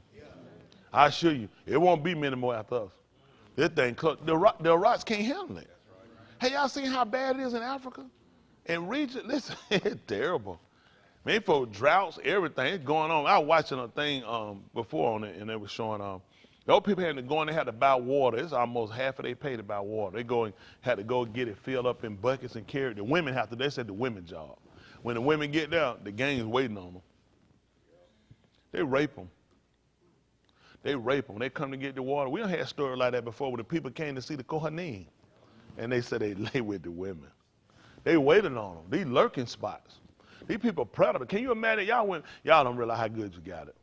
I assure you, it won't be many more after us. This thing, the rocks can't handle it. Hey, y'all seen how bad it is in Africa? And region, listen, it's terrible. Man, for droughts, everything, it's going on. I was watching a thing before on it, and they were showing those people had to go and they had to buy water. It's almost half of their pay to buy water. They had to go get it filled up in buckets and carry it. The women have to, they said the women's job. When the women get there, the gang's waiting on them. They rape them. They rape them. They come to get the water. We done had stories like that before where the people came to see the Kohanim. And they said they lay with the women. They waited on them. These lurking spots. These people are predators. Can you imagine? Y'all don't realize how good you got it.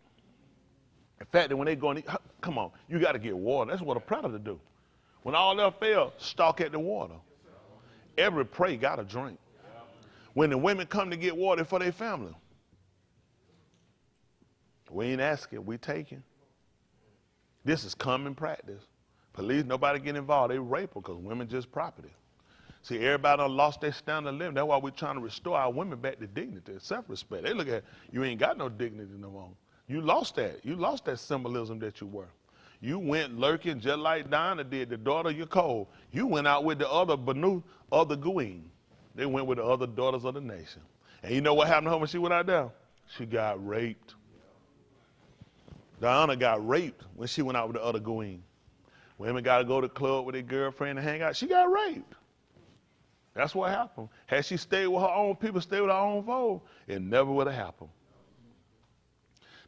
In fact, that when they go and eat, come on, you got to get water. That's what a predator do. When all else fails, stalk at the water. Every prey got a drink. When the women come to get water for their family, we ain't asking, we taking. This is common practice. Police, nobody get involved. They rape them because women just property. See, everybody done lost their standard of living. That's why we're trying to restore our women back to dignity and self-respect. They look at you ain't got no dignity no more. You lost that. You lost that symbolism that you were. You went lurking just like Dinah did, the daughter of Yaakov. You went out with the other Banu, other Guile. They went with the other daughters of the nation. And you know what happened to her when she went out there? She got raped. Diana got raped when she went out with the other Guile. Women got to go to the club with their girlfriend and hang out. She got raped. That's what happened. Had she stayed with her own people, stayed with her own fold, it never would have happened.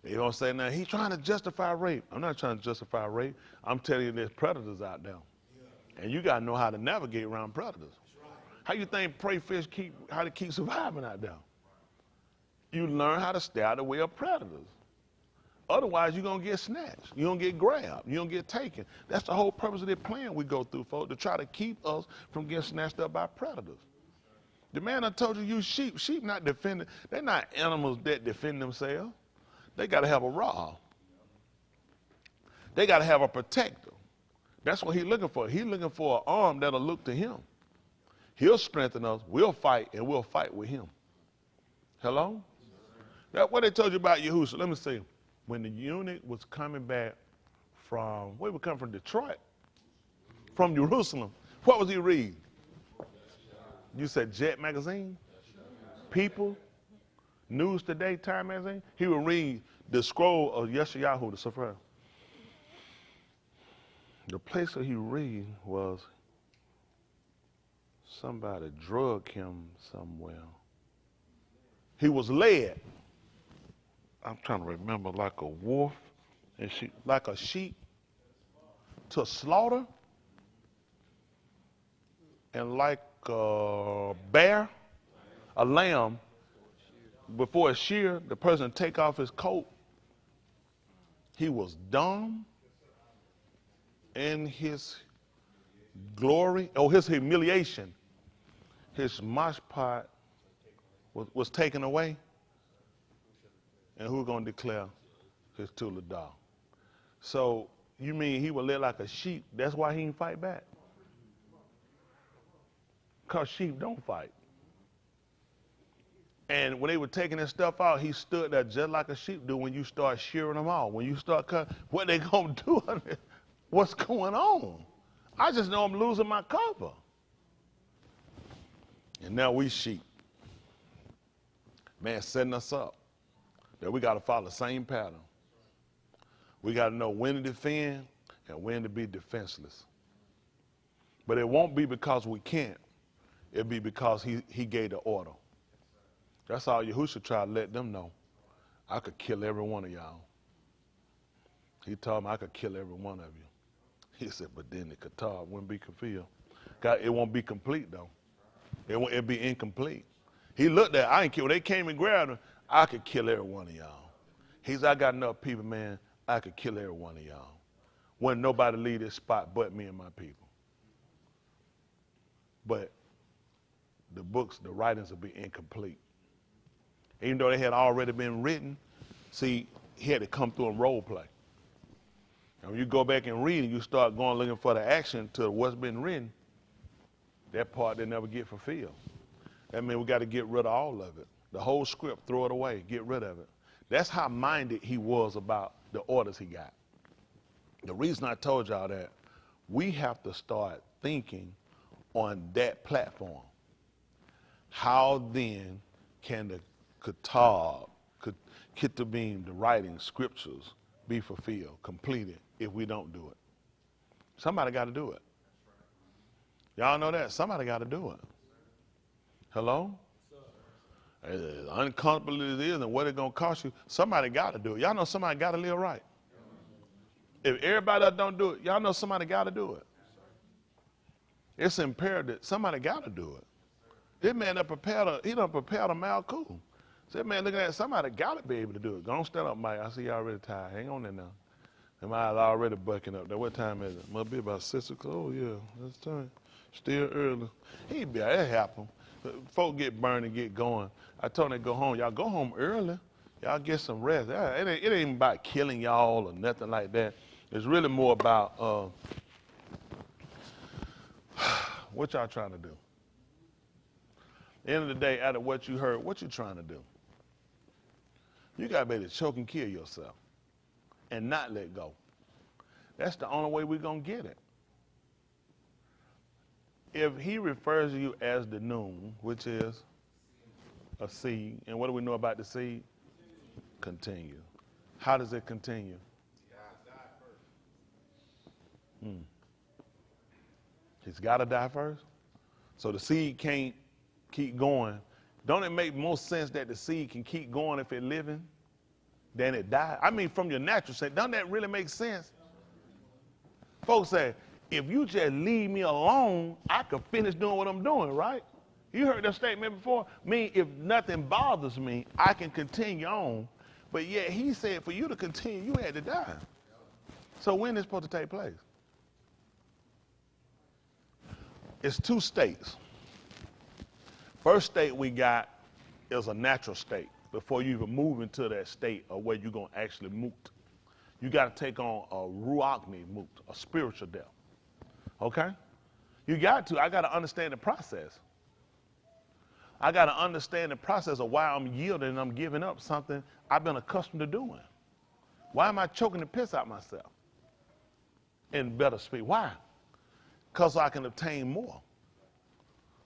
They don't say, now, he's trying to justify rape. I'm not trying to justify rape. I'm telling you there's predators out there. Yeah. And you got to know how to navigate around predators. Right. How you think prey fish how to keep surviving out there? You learn how to stay out of the way of predators. Otherwise, you're going to get snatched. You're going to get grabbed. You're going to get taken. That's the whole purpose of the plan we go through, folks, to try to keep us from getting snatched up by predators. The man I told you, use sheep. Sheep not defending. They're not animals that defend themselves. They got to have a rod. They got to have a protector. That's what he's looking for. He's looking for an arm that'll look to him. He'll strengthen us. We'll fight, and we'll fight with him. Hello? That's what they told you about Yahushua. Let me see. When the eunuch was coming back from, where we come from, Detroit, from Jerusalem, what was he reading? You said Jet magazine? People? News Today, Time magazine? He would read the scroll of Yeshayahu, the Sefer. The place that he read was somebody drug him somewhere. He was led, I'm trying to remember, like a wolf and sheep, like a sheep to slaughter, and like a bear, a lamb, before a shear, the person take off his coat. He was dumb in his glory, or his humiliation. His mosh pot was taken away. And who's going to declare his Tuladah? So you mean he was led like a sheep? That's why he didn't fight back? Because sheep don't fight. And when they were taking this stuff out, he stood there just like a sheep do when you start shearing them out. When you start cutting, what they going to do? What's going on? I just know I'm losing my cover. And now we sheep. Man, setting us up that we got to follow the same pattern. We got to know when to defend and when to be defenseless. But it won't be because we can't. It'll be because he gave the order. That's all Yahushua tried to let them know. I could kill every one of y'all. He told me I could kill every one of you. He said, but then the Qatar wouldn't be fulfilled. God, it won't be complete, though. It'll be incomplete. He looked at, I ain't kill. They came and grabbed him. I could kill every one of y'all. He said, I got enough people, man. I could kill every one of y'all. Wouldn't nobody leave this spot but me and my people. But the books, the writings will be incomplete. Even though they had already been written, see, he had to come through and role play. And when you go back and read and you start going looking for the action to what's been written, that part they never get fulfilled. That means we got to get rid of all of it. The whole script, throw it away, get rid of it. That's how minded he was about the orders he got. The reason I told y'all that, we have to start thinking on that platform. How then can the Kitab, Kitabim, the writings, scriptures, be fulfilled, completed, if we don't do it? Somebody got to do it. Y'all know that? Somebody got to do it. Hello? As uncomfortable as it is and what it's going to cost you, somebody got to do it. Y'all know somebody got to live right. If everybody else don't do it, y'all know somebody got to do it. It's imperative. Somebody got to do it. This man done prepared a Malcool. So that man looking at it, somebody got to be able to do it. Go on, stand up, Mike. I see you already tired. Hang on there now. And my eyes already bucking up there. What time is it? Must be about 6 o'clock. Oh, yeah, that's time. Still early. He'd be, that happen. Folk get burned and get going. I told them to go home. Y'all go home early. Y'all get some rest. It ain't even about killing y'all or nothing like that. It's really more about what y'all trying to do. At the end of the day, out of what you heard, what you trying to do? You got to be able to choke and kill yourself and not let go. That's the only way we're going to get it. If he refers to you as the noon, which is a seed, and what do we know about the seed? Continue. How does it continue? He's got to die first. So the seed can't keep going. Don't it make more sense that the seed can keep going if it's living than it dies? I mean, from your natural sense, doesn't that really make sense? Folks say, if you just leave me alone, I could finish doing what I'm doing, right? You heard that statement before? Me, if nothing bothers me, I can continue on. But yet he said for you to continue, you had to die. So when is it supposed to take place? It's two states. First state we got is a natural state before you even move into that state of where you're going to actually move. You got to take on a ruachni mut, a spiritual death. Okay? You got to. I got to understand the process. I got to understand the process of why I'm yielding and I'm giving up something I've been accustomed to doing. Why am I choking the piss out myself? In better speak. Why? Because I can obtain more.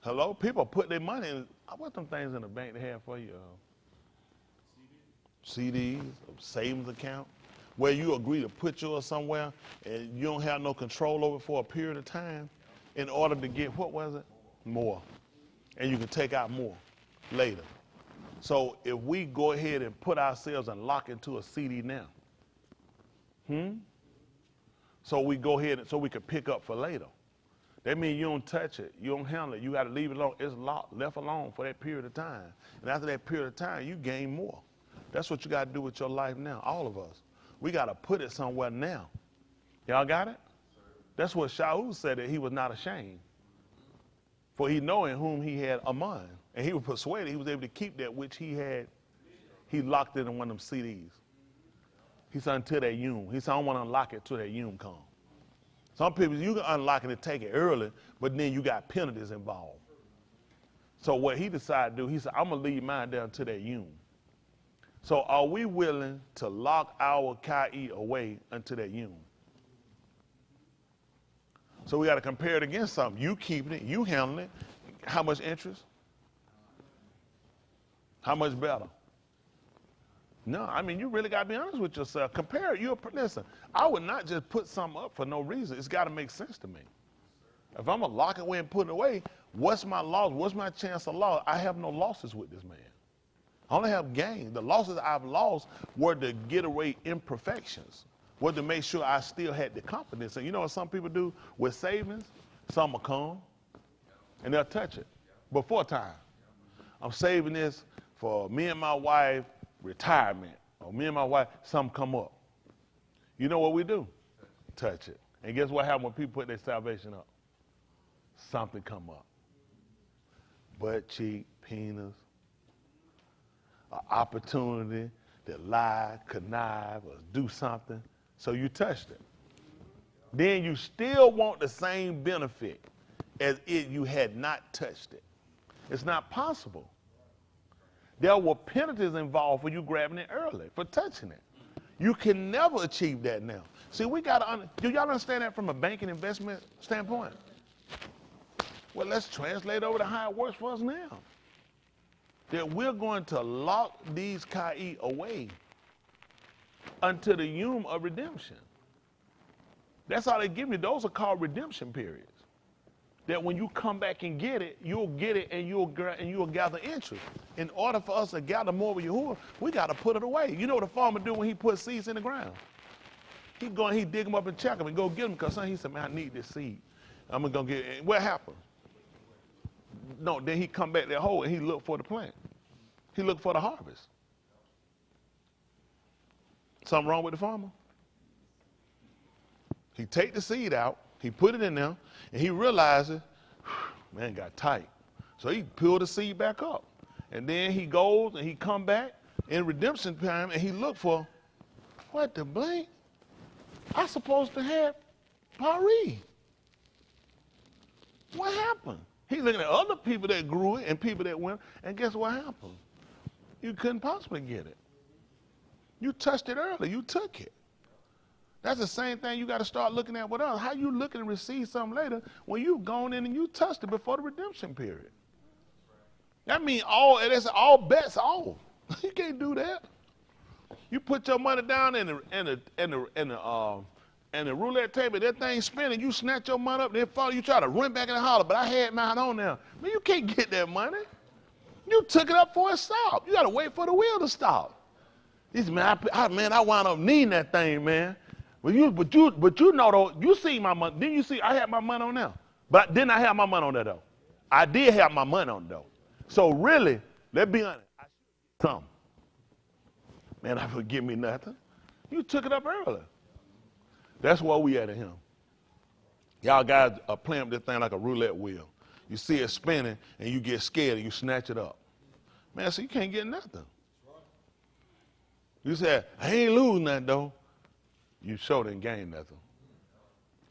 Hello? People put their money in. I want them things in the bank they have for you. CDs, a savings account, where you agree to put yours somewhere and you don't have no control over it for a period of time in order to get, what was it? More. And you can take out more later. So if we go ahead and put ourselves and lock into a CD now, so we go ahead and so we can pick up for later. That means you don't touch it, you don't handle it, you got to leave it alone. It's locked, left alone for that period of time. And after that period of time, you gain more. That's what you got to do with your life now, all of us. We got to put it somewhere now. Y'all got it? That's what Shaul said, that he was not ashamed. For he know in whom he had a mind. And he was persuaded he was able to keep that which he had. He locked it in one of them CDs. He said, until that Yom. He said, I don't want to unlock it till that Yom comes. Some people, you can unlock it and take it early, but then you got penalties involved. So what he decided to do, he said, I'm going to leave mine down to that Yom. So are we willing to lock our Kai away until that Yom? So we got to compare it against something. You keeping it, you handling it. How much interest? How much better? No, I mean, you really got to be honest with yourself. Compare it. Listen, I would not just put something up for no reason. It's got to make sense to me. If I'm going to lock it away and put it away, what's my loss? What's my chance of loss? I have no losses with this man. I only have gains. The losses I've lost were to get away imperfections, were to make sure I still had the confidence. And you know what some people do with savings? Some will come and they'll touch it before time. I'm saving this for me and my wife retirement, or me and my wife, something come up. You know what we do? Touch it. And guess what happens when people put their salvation up? Something come up. Butt cheek, penis, an opportunity to lie, connive, or do something. So you touched it. Then you still want the same benefit as if you had not touched it. It's not possible. There were penalties involved for you grabbing it early, for touching it. You can never achieve that now. See, we got to, do y'all understand that from a banking investment standpoint? Well, let's translate over to how it works for us now. That we're going to lock these Kai away until the Yom of redemption. That's how they give you. Those are called redemption periods. That when you come back and get it and you'll gather interest. In order for us to gather more with Yahuwah, we got to put it away. You know what a farmer do when he puts seeds in the ground? He dig them up and check them and go get them because he said, man, I need this seed. I'm going to go get it. What happened? No, then he come back that hole and he look for the plant. He look for the harvest. Something wrong with the farmer? He take the seed out, he put it in there, and he realizes, man, it got tight. So he pulled the seed back up. And then he goes and he come back in redemption time and he look for, what the blank? I supposed to have pari. What happened? He looking at other people that grew it and people that went, and guess what happened? You couldn't possibly get it. You touched it early, you took it. That's the same thing you got to start looking at with us. How you looking to receive something later when you've gone in and you touched it before the redemption period? That means that's all bets off. You can't do that. You put your money down in the roulette table, that thing spinning, you snatch your money up, then fall, you try to run back in the holler, but I had mine on there. Man, you can't get that money. You took it up for a stop. You got to wait for the wheel to stop. This man, I wound up needing that thing, man. But you know though, you see my money. Didn't you see I had my money on there? But didn't I have my money on there though? I did have my money on though. So really, let's be honest. I should get something. Man, I would give me nothing. You took it up early. That's where we at in him. Y'all guys are playing with this thing like a roulette wheel. You see it spinning and you get scared and you snatch it up. Man, so you can't get nothing. You said, I ain't losing nothing though. You sure didn't gain nothing.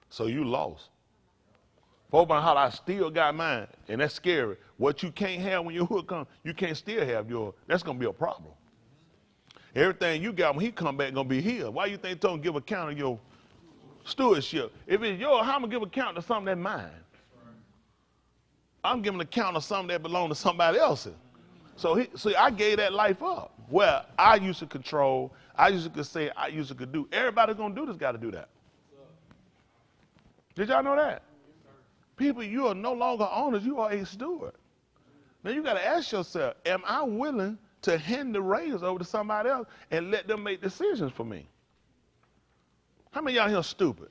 So you lost. Folk about how I still got mine, and that's scary. What you can't have when your hood comes, you can't still have yours. That's going to be a problem. Everything you got when he come back going to be his. Why you think don't give account of your stewardship? If it's yours, how am I going to give account to something that's mine? I'm giving account of something that belongs to somebody else's. So I gave that life up. Well, I used to control, I used to say, I used to do. Everybody going to do this got to do that. Did y'all know that? People, you are no longer owners, you are a steward. Now you got to ask yourself, am I willing to hand the reins over to somebody else and let them make decisions for me. How many of y'all here stupid,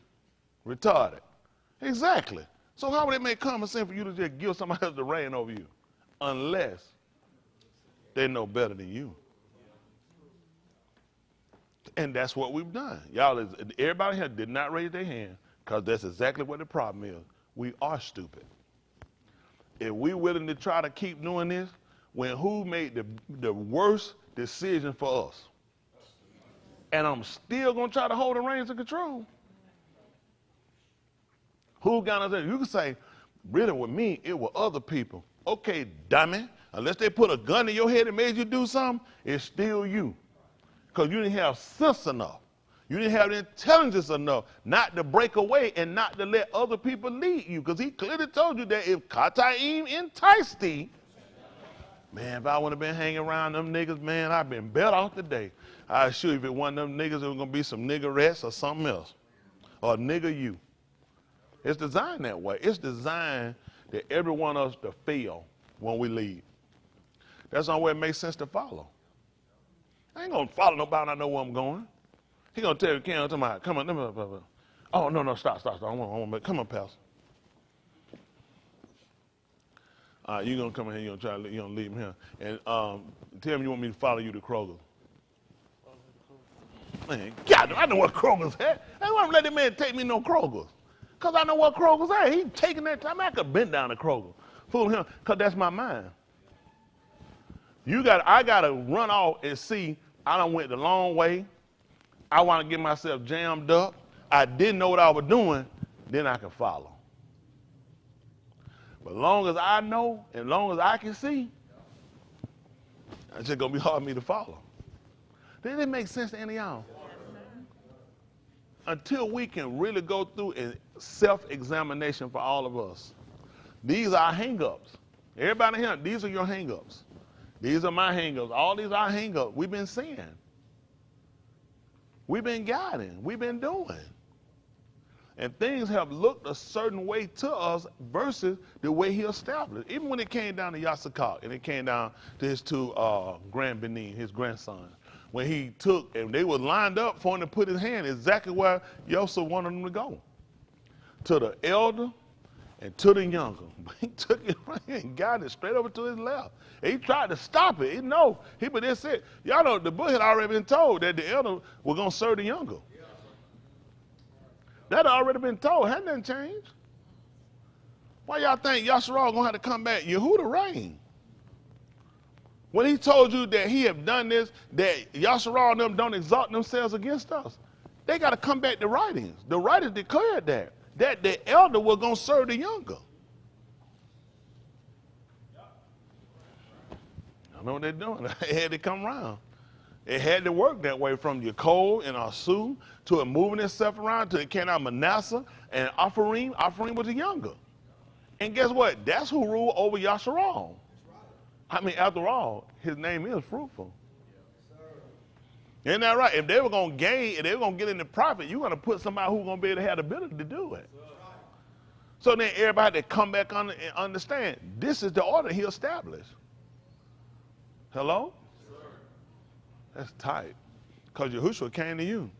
retarded? Exactly. So how would it make common sense for you to just give somebody else the reign over you? Unless they know better than you. And that's what we've done. Y'all, everybody here did not raise their hand because that's exactly what the problem is. We are stupid. If we're willing to try to keep doing this, when who made the worst decision for us? And I'm still going to try to hold the reins of control. Who got us there? You can say, really with me, it were other people. Okay, dummy. Unless they put a gun in your head and made you do something, it's still you. Because you didn't have sense enough. You didn't have the intelligence enough not to break away and not to let other people lead you. Because he clearly told you that if Kataim enticed thee, man, if I would have been hanging around them niggas, man, I'd been better off today. I assure you, if it wasn't them niggas, it was going to be some niggerettes or something else. Or nigger you. It's designed that way. It's designed that every one of us to fail when we leave. That's the only way it makes sense to follow. I ain't going to follow nobody I know where I'm going. He going to tell you, come on. Oh, no, stop. I want come on, Pastor. You're going to come in here, you're going to leave him here. And tell me you want me to follow you to Kroger. Man, God, I know what Kroger's at. I don't want to let that man take me no Kroger's. Because I know what Kroger's at. He taking that time. I could have been down to Kroger. Fool him, because that's my mind. I got to run off and see I done went the long way. I want to get myself jammed up. I didn't know what I was doing. Then I can follow. But as long as I know and as long as I can see, it's just going to be hard for me to follow. Does it make sense to any of y'all? Until we can really go through a self-examination for all of us. These are hang-ups. Everybody here, these are your hang-ups. These are my hang-ups. All these are hang-ups. We've been seeing. We've been guiding. We've been doing. And things have looked a certain way to us versus the way he established. Even when it came down to Yasakak and it came down to his two grand Benin, his grandson. When he took, and they were lined up for him to put his hand exactly where Yosef wanted them to go. To the elder and to the younger. But he took it right and got it straight over to his left. And he tried to stop it. But they said, y'all know the book had already been told that the elder was going to serve the younger. That had already been told. Hadn't nothing changed. Why y'all think Yasharal going to have to come back? Yehuda reign. When he told you that he had done this, that Yasharal and them don't exalt themselves against us, they got to come back to writings. The writers declared that the elder was going to serve the younger. I know what they're doing. It had to come around. It had to work that way from Yaakov and Asu to it moving itself around to it came out Manasseh and Ephraim. Ephraim was the younger. And guess what? That's who ruled over Yasharal. I mean, after all, his name is fruitful. Isn't that right? If they were going to gain, if they were going to get in the profit, you're going to put somebody who's going to be able to have the ability to do it. So then everybody that come back on and understand, this is the order he established. Hello? That's tight. Because Yahushua came to you.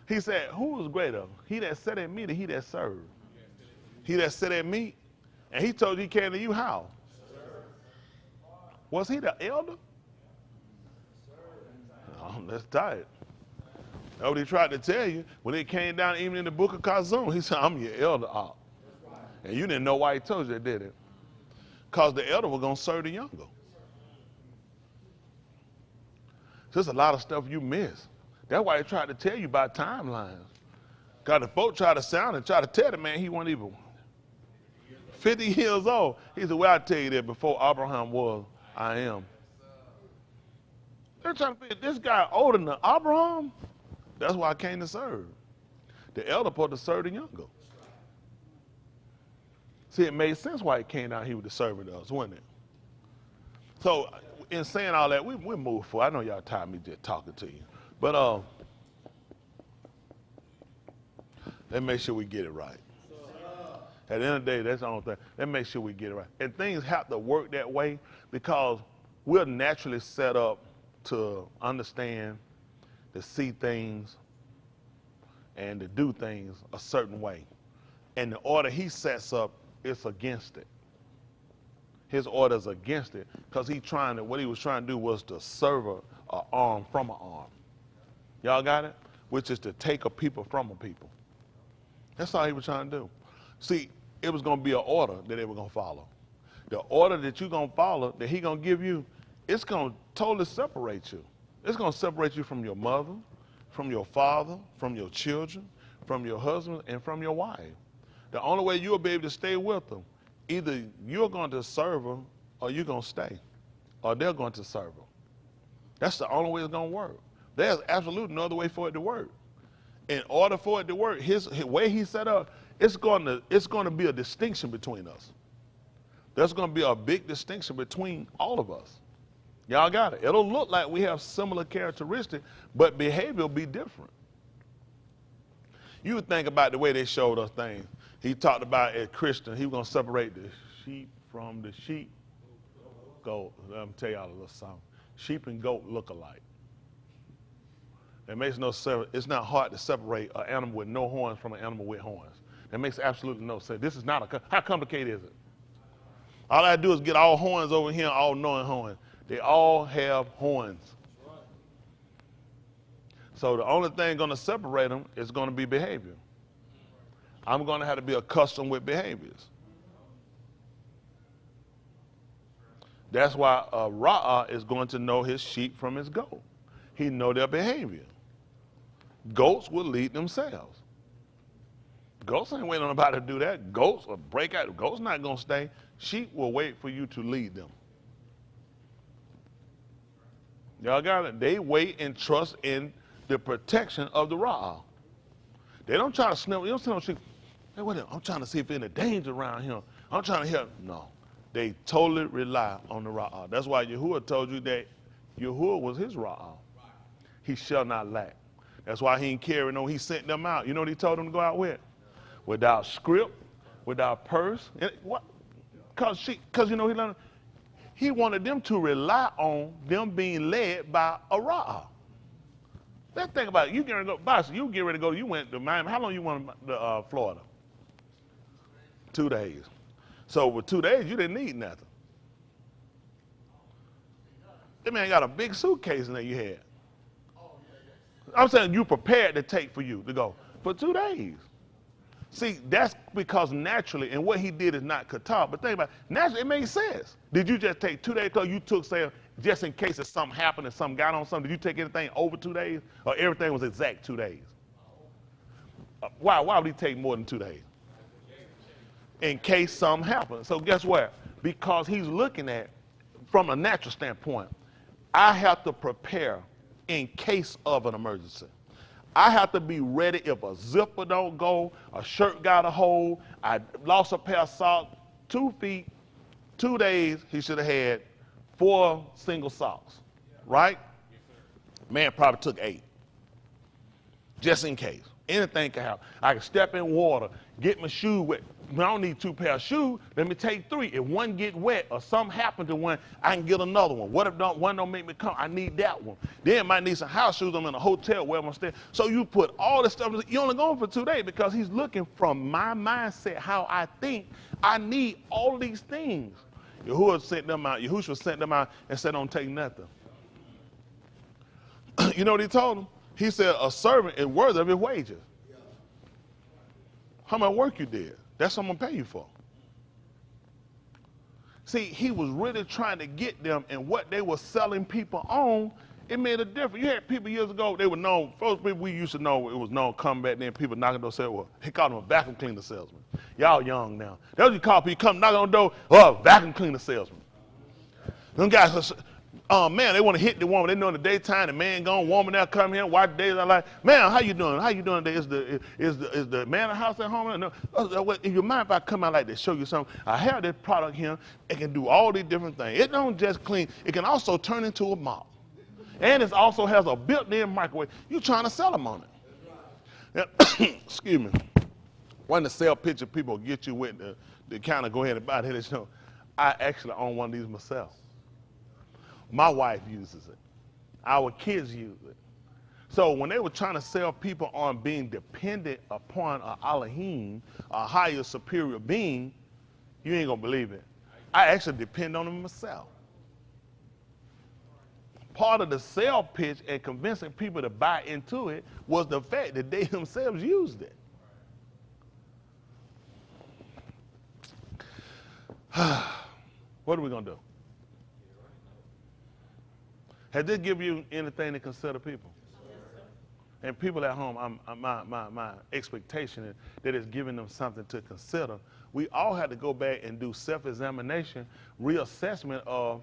He said, who was greater? He that sat at meat or he that served? He that sat at meat. And he told you he came to you how? Was he the elder? Oh, that's tight. That's what he tried to tell you when it came down even in the book of Kazum. He said, I'm your elder. And you didn't know why he told you that, did it? Because the elder was going to serve the younger. There's a lot of stuff you miss. That's why he tried to tell you about timelines. Because the folk tried to sound and try to tell the man he wasn't even 50 years old. He said, well, I'll tell you that before Abraham was, I am. They're trying to figure this guy older than Abraham. That's why I came to serve. The elder supposed to serve the younger. See, it made sense why he came down here with the servant of us, wasn't it? So, in saying all that, we move forward. I know y'all tired of me just talking to you. But let's make sure we get it right. At the end of the day, that's the only thing. Let's make sure we get it right. And things have to work that way because we're naturally set up to understand, to see things, and to do things a certain way. And the order he sets up is against it. His order is against it because what he was trying to do was to sever an arm from an arm. Y'all got it? Which is to take a people from a people. That's all he was trying to do. See, it was going to be an order that they were going to follow. The order that you're going to follow, that he's going to give you, it's going to totally separate you. It's going to separate you from your mother, from your father, from your children, from your husband, and from your wife. The only way you'll be able to stay with them, either you're going to serve them or you're going to stay, or they're going to serve them. That's the only way it's going to work. There's absolutely no other way for it to work. In order for it to work, his way he set up, it's going to be a distinction between us. There's going to be a big distinction between all of us. Y'all got it. It'll look like we have similar characteristics, but behavior will be different. You would think about the way they showed us things. He talked about as Christian, he was going to separate the sheep from the sheep. Goat. Let me tell y'all a little something. Sheep and goat look alike. It makes no sense. It's not hard to separate an animal with no horns from an animal with horns. That makes absolutely no sense. This is not how complicated is it? All I do is get all horns over here, all knowing horns. They all have horns. So the only thing going to separate them is going to be behavior. I'm going to have to be accustomed with behaviors. That's why a ra'ah is going to know his sheep from his goat. He know their behavior. Goats will lead themselves. Goats ain't waiting on nobody to do that. Goats will break out. Goats not going to stay. Sheep will wait for you to lead them. Y'all got it? They wait and trust in the protection of the ra'ah. They don't try to sniff. You don't see no sheep. Hey, wait a minute. I'm trying to see if there's any danger around here. I'm trying to help. No. They totally rely on the ra'ah. That's why Yahuwah told you that Yahuwah was his ra'ah. He shall not lack. That's why he ain't carrying on. He sent them out. You know what he told them to go out with? Without script, without purse. And what? Because you know he wanted them to rely on them being led by a ra'ah. Let's think about it. You get ready to go, boss, you get ready to go, you went to Miami. How long you went to Florida? 2 days. So with 2 days, you didn't need nothing. That man got a big suitcase in there you had. I'm saying you prepared to take for you to go for 2 days. See, that's because naturally, and what he did is not katar, but think about it, naturally it makes sense. Did you just take 2 days because you took, say, just in case if something happened and something got on something, did you take anything over 2 days or everything was exact 2 days? Why would he take more than 2 days? In case something happened. So guess what? Because he's looking at, from a natural standpoint, I have to prepare in case of an emergency. I have to be ready if a zipper don't go, a shirt got a hole, I lost a pair of socks, 2 feet, 2 days, he should have had 4 single socks, right? Man probably took 8, just in case. Anything can happen. I can step in water, get my shoe wet. I don't need 2 pairs of shoes. Let me take 3. If one get wet or something happened to one, I can get another one. What if one don't make me come? I need that one. Then might need some house shoes. I'm in a hotel where I'm staying. So you put all this stuff. You're only going for 2 days because he's looking from my mindset, how I think. I need all these things. Yahuwah sent them out. Yahushua sent them out and said, don't take nothing. You know what he told them? He said, a servant is worthy of his wages. How much work you did? That's what I'm going to pay you for. See, he was really trying to get them, and what they were selling people on, it made a difference. You had people years ago, they were known, first people we used to know, it was known come back then, people knocking on the door, say, well, he called them a vacuum cleaner salesman. Y'all young now. That's what you call people, come knocking on the door, oh, vacuum cleaner salesman. Them guys, man, they want to hit the woman. They know in the daytime, the man gone, woman now come here, watch days. I'm like, man, how you doing? How you doing today? Is the man in the house at home? No. If you mind if I come out like to show you something? I have this product here. It can do all these different things. It don't just clean. It can also turn into a mop. And it also has a built-in microwave. You trying to sell them on it. Now, excuse me. One of the sell picture people get you with the kind of go ahead and buy it. I actually own one of these myself. My wife uses it. Our kids use it. So when they were trying to sell people on being dependent upon a Elohim, a higher superior being, you ain't gonna believe it. I actually depend on them myself. Part of the sale pitch and convincing people to buy into it was the fact that they themselves used it. What are we gonna do? Has this given you anything to consider, people? And people at home, my expectation is that it's giving them something to consider. We all have to go back and do self-examination, reassessment of,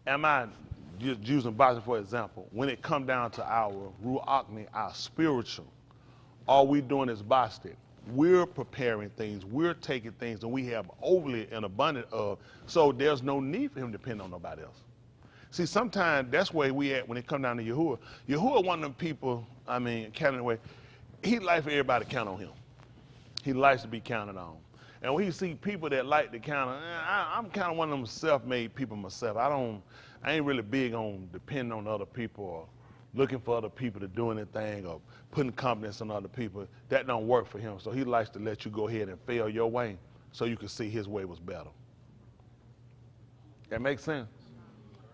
am I, just using Bible for example, when it comes down to our ruach, our spiritual, all we doing is bostic. We're preparing things, we're taking things, and we have overly and abundant of, so there's no need for him to depend on nobody else. See, sometimes that's where we at when it comes down to Yahuwah. Yahuwah, one of them people, counting away, he likes for everybody to count on him. He likes to be counted on. And when you see people that like to count on, I'm kind of one of them self-made people myself. I ain't really big on depending on other people or looking for other people to do anything or putting confidence in other people. That don't work for him. So he likes to let you go ahead and fail your way so you can see his way was better. That makes sense?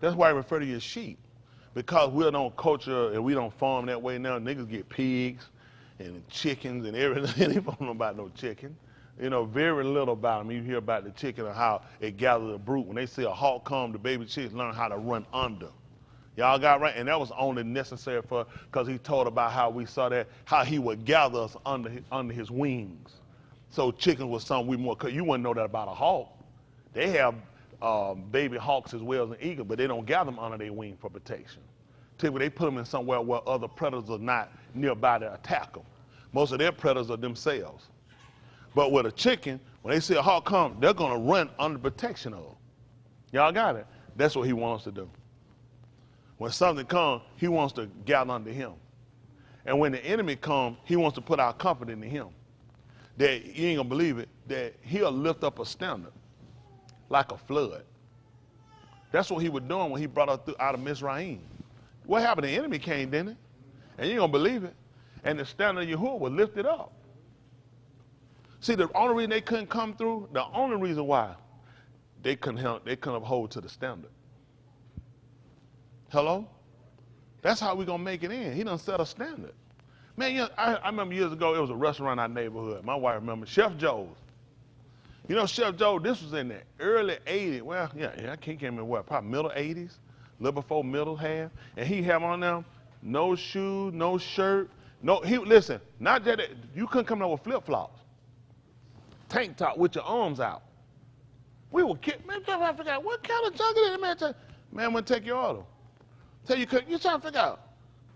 That's why I refer to you as sheep. Because we don't culture and we don't farm that way now, niggas get pigs and chickens and everything. They don't know about no chicken. You know, very little about them. You hear about the chicken and how it gathers a brood. When they see a hawk come, the baby chicks learn how to run under. Y'all got right? And that was only necessary for, because he told about how we saw that, how he would gather us under his wings. So chicken was something we more, because you wouldn't know that about a hawk. They have baby hawks as well as an eagle, but they don't gather them under their wing for protection. Typically, they put them in somewhere where other predators are not nearby to attack them. Most of their predators are themselves. But with a chicken, when they see a hawk come, they're going to run under protection of them. Y'all got it? That's what he wants to do. When something comes, he wants to gather under him. And when the enemy comes, he wants to put our comfort into him. That, you ain't going to believe it, that he'll lift up a standard like a flood. That's what he was doing when he brought us out of Mizraim. What happened? The enemy came, didn't it? And you ain't going to believe it. And the standard of Yahuwah was lifted up. See, the only reason they couldn't come through, the only reason why, they couldn't uphold to the standard. Hello? That's how we going to make it in. He done set a standard. Man, you know, I remember years ago, it was a restaurant in our neighborhood. My wife remembers, Chef Joe's. You know, Chef Joe, this was in the early 80s. Well, yeah, I can't remember what, probably middle 80s, a little before middle half. And he had on them no shoes, no shirt. No, listen, not that, you couldn't come out with flip-flops. Tank top with your arms out. We were kidding. Man, trying to figure out what kind of junk is it, man. Man wouldn't take your order. Tell you, you're trying to figure out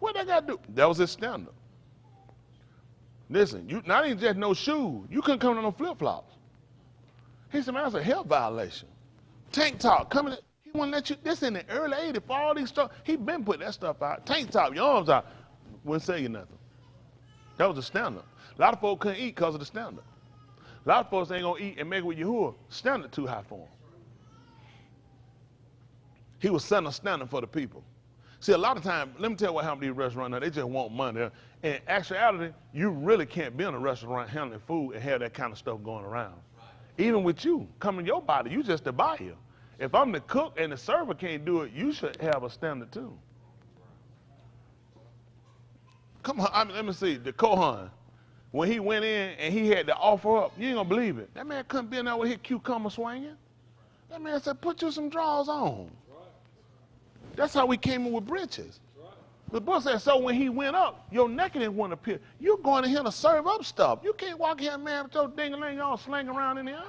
what they got to do. That was his standard. Listen, you not even just no shoes. You couldn't come in no flip-flops. He said, man, that's a health violation. Tank top, coming. He wouldn't let you. This in the early 80s for all these stuff. He been putting that stuff out. Tank top, your arms out. Wouldn't say you nothing. That was the standard. A lot of folks couldn't eat because of the standard. A lot of folks ain't going to eat and make it with Yahuwah. Standard too high for him. He was setting a standard for the people. See, a lot of times, let me tell you what happened to these restaurants now. They just want money. In actuality, you really can't be in a restaurant handling food and have that kind of stuff going around. Even with you, coming your body, you just the buyer. If I'm the cook and the server can't do it, you should have a standard too. Come on, let me see, the Kohan. When he went in and he had to offer up, you ain't gonna believe it. That man couldn't be in there with his cucumber swinging. That man said, put you some drawers on. That's how we came in with breeches. The book said, so when he went up, your nakedness wouldn't appear. You're going to him to serve up stuff. You can't walk here, man, with your ding-a-ling all slinging around in here.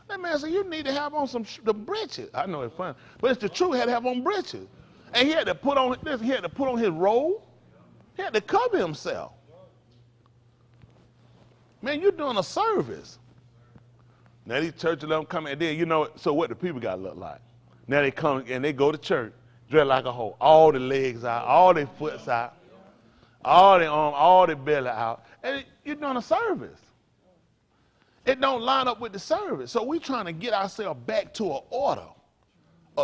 That man said, you need to have on the breeches. I know it's funny, but it's the truth. He had to have on breeches. And he had to put on this, he had to put on his robe. He had to cover himself. Man, you're doing a service. Now these churches let them come in, and then, you know, so what the people got to look like? Now they come and they go to church, dressed like a hoe. All the legs out, all their foots out, all their arms, all their belly out. And you're doing a service. It don't line up with the service. So we're trying to get ourselves back to an order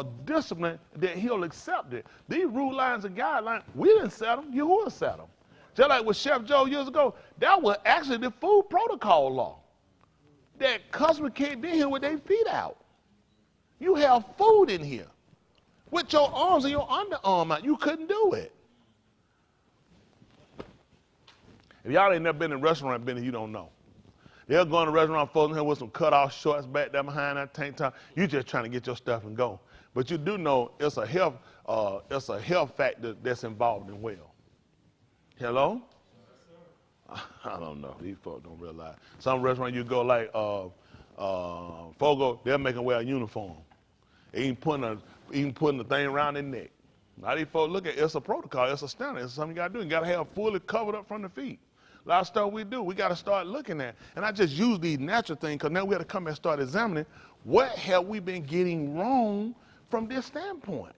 a discipline that he'll accept it. These rule lines and guidelines, we didn't set them, Yahuwah set them. Just like with Chef Joe years ago, that was actually the food protocol law. That customer can't be here with their feet out. You have food in here. With your arms and your underarm out, you couldn't do it. If y'all ain't never been in a restaurant, you don't know. They'll go in a restaurant, folks in here with some cut-off shorts back there behind that tank top. You just trying to get your stuff and go. But you do know it's a health factor that's involved in well. Hello? I don't know. These folks don't realize. Some restaurants you go like Fogo, they'll make them wear a uniform. They ain't putting the thing around their neck. Now these folks look at it, it's a protocol, it's a standard, it's something you got to do. You got to have fully covered up from the feet. A lot of stuff we do, we got to start looking at. And I just use these natural things because now we have to come and start examining what have we been getting wrong from this standpoint.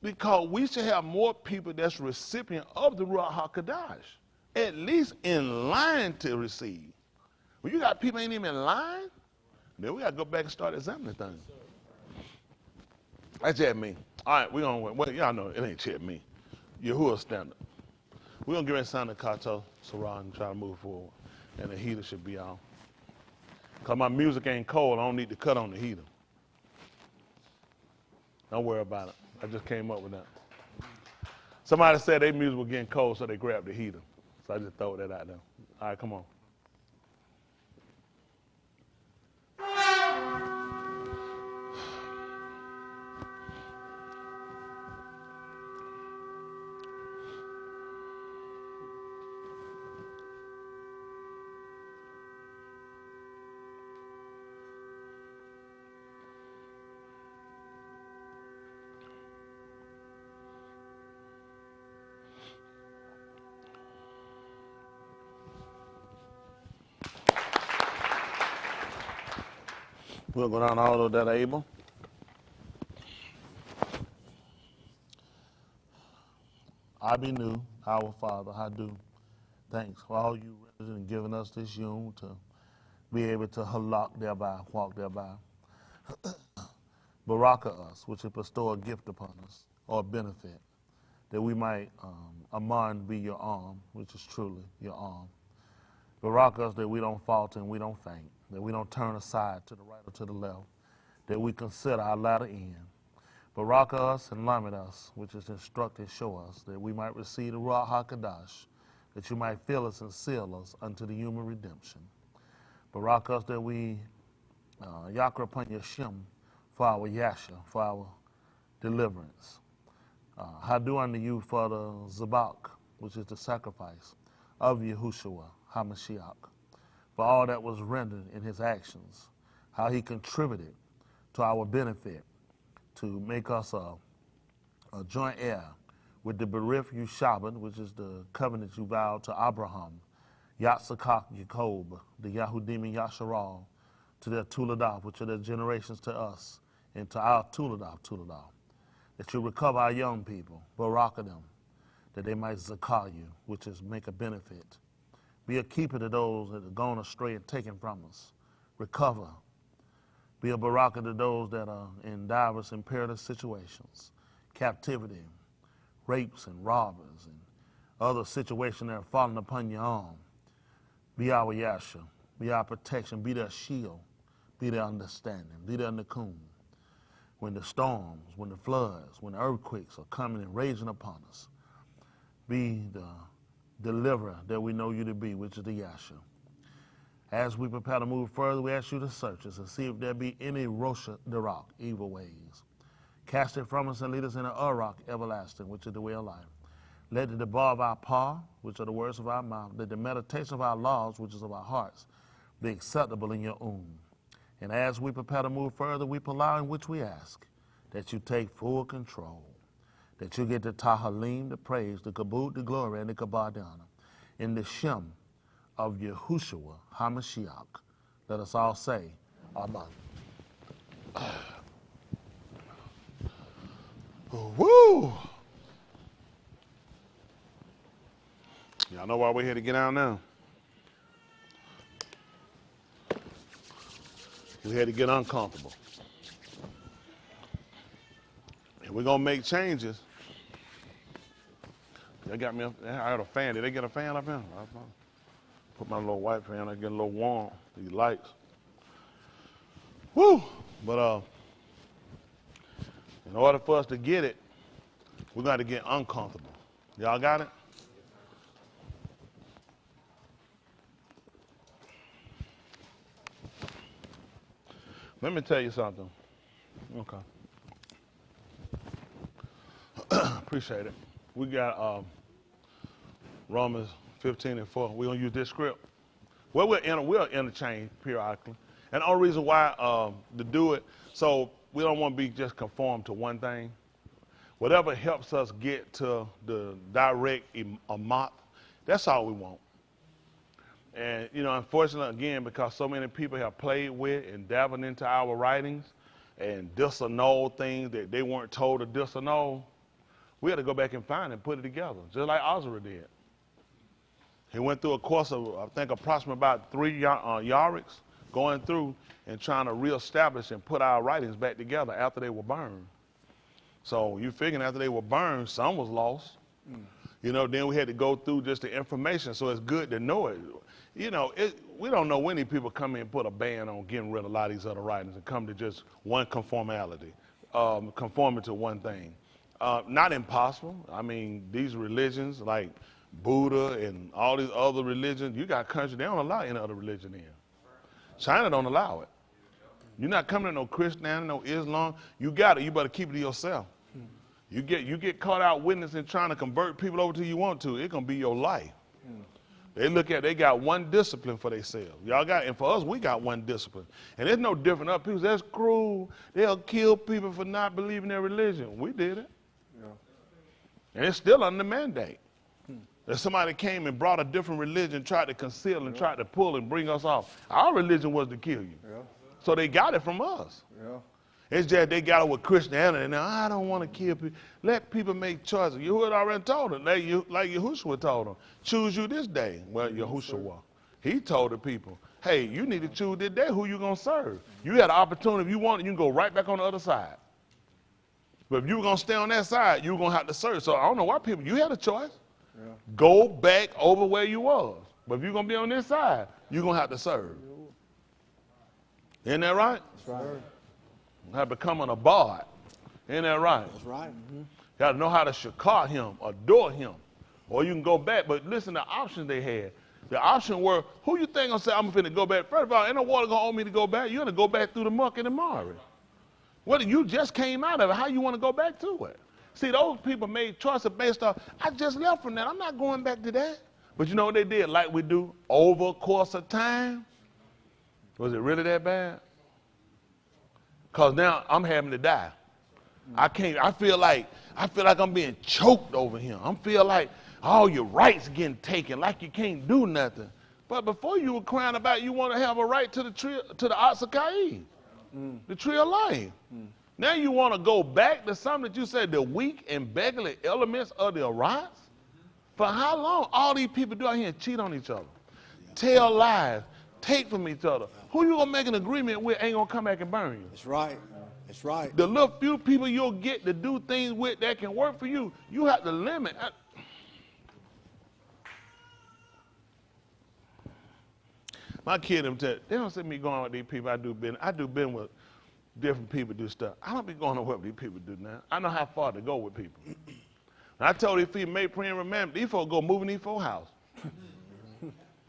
Because we should have more people that's recipient of the Ruach HaKodesh, at least in line to receive. When you got people ain't even in line, then we got to go back and start examining things. That's just me. All right, we're going to, well, y'all know it ain't just me. Yahuwah standard. We're going to get ready to sign the Kato Sarah and try to move forward. And the heater should be on. Because my music ain't cold, I don't need to cut on the heater. Don't worry about it. I just came up with that. Somebody said their music was getting cold, so they grabbed the heater. So I just throw that out there. All right, come on. We'll go down all of that, Abel. I be new, our Father, I do. Thanks for all you rendered and giving us this yom to be able to halak thereby, walk thereby. Baraka us, which will bestow a gift upon us, or a benefit, that we might, Aman be your arm, which is truly your arm. Baraka us that we don't falter and we don't faint, that we don't turn aside to the right or to the left, that we consider our latter end. Baraka us and limit us, which is instruct and show us, that we might receive the Ruach HaKodesh, that you might fill us and seal us unto the human redemption. Baraka us that we yakra upon Yeshem for our yasha, for our deliverance. Hadu unto you for the zabak, which is the sacrifice of Yahushua HaMashiach, for all that was rendered in his actions, how he contributed to our benefit to make us a joint heir with the Berith Yushaban, which is the covenant you vowed to Abraham, Yatsakak Yacob, the Yahudim and Yasharal, to their Tuledah, which are their generations to us, and to our Tuledah, that you recover our young people, baraka them, that they might zakah you, which is make a benefit. Be a keeper to those that are gone astray and taken from us. Recover. Be a baraka to those that are in diverse and perilous situations. Captivity, rapes and robbers, and other situations that are falling upon your arm. Be our yasha. Be our protection. Be their shield. Be their understanding. Be their nakum. When the storms, when the floods, when the earthquakes are coming and raging upon us, be the deliverer that we know you to be, which is the Yasha. As we prepare to move further, we ask you to search us and see if there be any Rosha Darak, evil ways. Cast it from us and lead us in an Arak everlasting, which is the way of life. Let the bar of our paw, which are the words of our mouth, let the meditation of our laws, which is of our hearts, be acceptable in your own. And as we prepare to move further, we allow in which we ask that you take full control, that you get the tahalim, the praise, the kabut, the glory, and the kabad, the honor. In the shem of Yahushua HaMashiach, let us all say, Amen. Woo! Y'all know why we're here to get out now. We're here to get uncomfortable. we're going to make changes. They got me, I had a fan. Did they get a fan up here? Put my little white fan, I get a little warm, these lights. Woo! But in order for us to get it, we got to get uncomfortable. Y'all got it? Let me tell you something. Okay. Appreciate it. We got Romans 15:4. We're going to use this script. Well, we'll interchange periodically. And the only reason why to do it, so we don't want to be just conformed to one thing. Whatever helps us get to the direct amat, that's all we want. And, you know, unfortunately, again, because so many people have played with and dabbled into our writings and disannulled things that they weren't told to disannul, we had to go back and find and put it together, just like Ozra did. He went through a course of, I think, approximately about 3 yariks, going through and trying to reestablish and put our writings back together after they were burned. So you figuring after they were burned, some was lost. You know, then we had to go through just the information, so it's good to know it. You know, we don't know when these people come in and put a ban on getting rid of a lot of these other writings and come to just one conformity, conforming to one thing. Not impossible. I mean, these religions like Buddha and all these other religions, you got countries, they don't allow any other religion in. China don't allow it. You're not coming to no Christianity, no Islam. You got it. You better keep it to yourself. You get caught out witnessing trying to convert people over to you want to, it's going to be your life. They got one discipline for themselves. Y'all got, and for us, we got one discipline. And it's no different. Other people, that's cruel. They'll kill people for not believing their religion. We did it. Yeah. And it's still under mandate. If somebody came and brought a different religion, tried to conceal and tried to pull and bring us off, our religion was to kill you. Yeah. So they got it from us. Yeah. It's just they got it with Christianity. Now, I don't want to kill people. Let people make choices. Yahuwah already told them, like Yahushua told them, choose you this day. Well, Yahushua, he told the people, hey, you need to choose this day who you going to serve. You had an opportunity. If you want it, you can go right back on the other side. But if you were going to stay on that side, you were going to have to serve. So I don't know why people, you had a choice. Yeah. Go back over where you was. But if you're going to be on this side, you're going to have to serve. Isn't that right? That's right. Have becoming a bard. Isn't that right? That's right. Mm-hmm. You got to know how to shakar him, adore him. Or you can go back. But listen to the options they had. The option were, who you think going to say, I'm going to go back? First of all, ain't no water going to owe me to go back. You're going to go back through the muck and the mire. What, you just came out of it. How you want to go back to it? See, those people made choices based off, I just left from that. I'm not going back to that. But you know what they did, like we do, over a course of time? Was it really that bad? Because now I'm having to die. I feel like I'm being choked over here. I feel like all your rights getting taken, like you can't do nothing. But before you were crying about you want to have a right to the Atsakai, the tree of life. Now you want to go back to something that you said the weak and beggarly elements of the Arats? For how long? All these people do out here and cheat on each other, tell lies, take from each other. Who you going to make an agreement with ain't going to come back and burn you? That's right. That's right. The little few people you'll get to do things with that can work for you, you have to limit. My kid, they don't see me going with these people. I do business with different people do stuff. I don't be going to what these people do now. I know how far to go with people. And I told these people, make prayer and remember, these folks go moving these folks' house.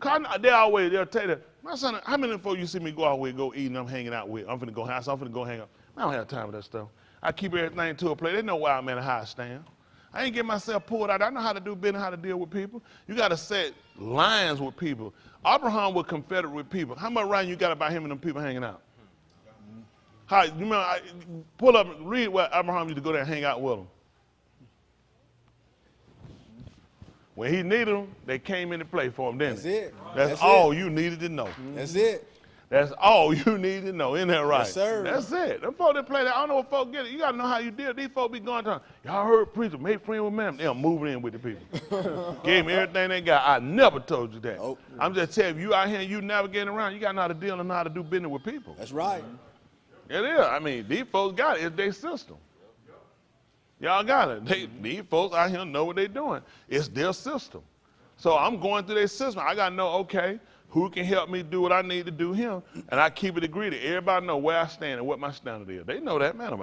They'll tell you, my son, how many folks you see me go out with, go eating, I'm hanging out with, I'm finna go house, I'm finna go hang out. I don't have time for that stuff. I keep everything to a plate. They know where I'm at and how I stand. I ain't get myself pulled out. I know how to do business, how to deal with people. You got to set lines with people. Abraham was confederate with people. How much right you got about him and them people hanging out? How, you remember, pull up and read where Abraham used to go there and hang out with them. When he needed them, they came into play for him, didn't they? That's all you needed to know. That's it. That's all you need to know. Isn't that right? Yes, sir. That's it. Them folks that play that, I don't know what folks get it. You got to know how you deal. These folks be going down. Y'all heard preacher, make friends with men. They're moving in with the people. Gave me everything they got. I never told you that. Oh. I'm just telling you, out here and you navigating around, you got to know how to deal and know how to do business with people. That's right. It is. I mean, these folks got it. It's their system. Y'all got it. These folks out here know what they're doing. It's their system. So I'm going through their system. I got to know, okay, who can help me do what I need to do here? And I keep it agreed that everybody know where I stand and what my standard is. They know that, man.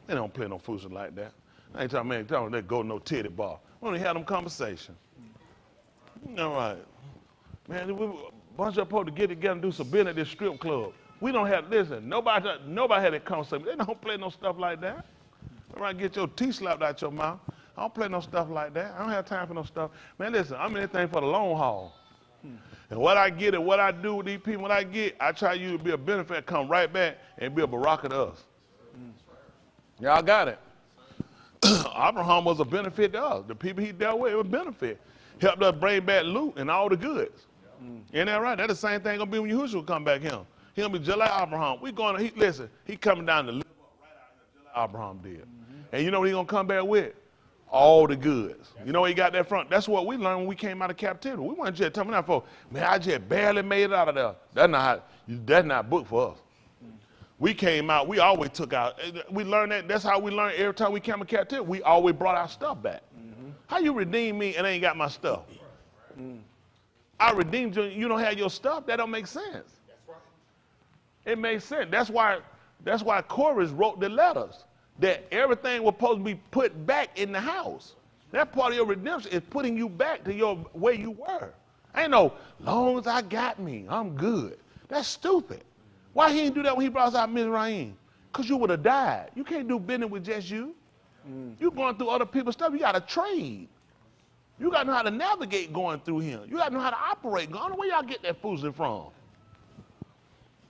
They don't play no fools like that. I ain't talking, man, they go to no titty bar. We only have them conversations. All right. Man, we a bunch of folks to get together and do some business at this strip club. We don't have, listen, nobody had that conversation. They don't play no stuff like that. All right, get your teeth slapped out your mouth. I don't play no stuff like that. I don't have time for no stuff. Man, listen, I'm in this thing for the long haul. And what I get and what I do with these people, what I get, I try you to be a benefit, come right back and be a baraka to us. Y'all got it. Abraham was a benefit to us. The people he dealt with, it was a benefit. Helped us bring back loot and all the goods. Ain't that right? That's the same thing gonna be when Yahushua come back here. He gonna be just like Abraham. Listen, he coming down to live up right out here just like Abraham did. And you know what he gonna come back with? All the goods. You know where he got that from? That's what we learned when we came out of captivity. We weren't just telling that folks, man, I just barely made it out of there. That's not booked for us. We came out, we always took out. We learned that. That's how we learned every time we came to captivity. We always brought our stuff back. How you redeem me and ain't got my stuff? I redeemed you, you don't have your stuff. That don't make sense. It makes sense. That's why Chorus wrote the letters, that everything was supposed to be put back in the house. That part of your redemption is putting you back to your way you were. Ain't no, long as I got me, I'm good. That's stupid. Why he didn't do that when he brought us out of Mizraim? Because you would have died. You can't do business with just you. You going through other people's stuff. You got to trade. You got to know how to navigate going through him. You got to know how to operate. I don't know where y'all get that foolishness from.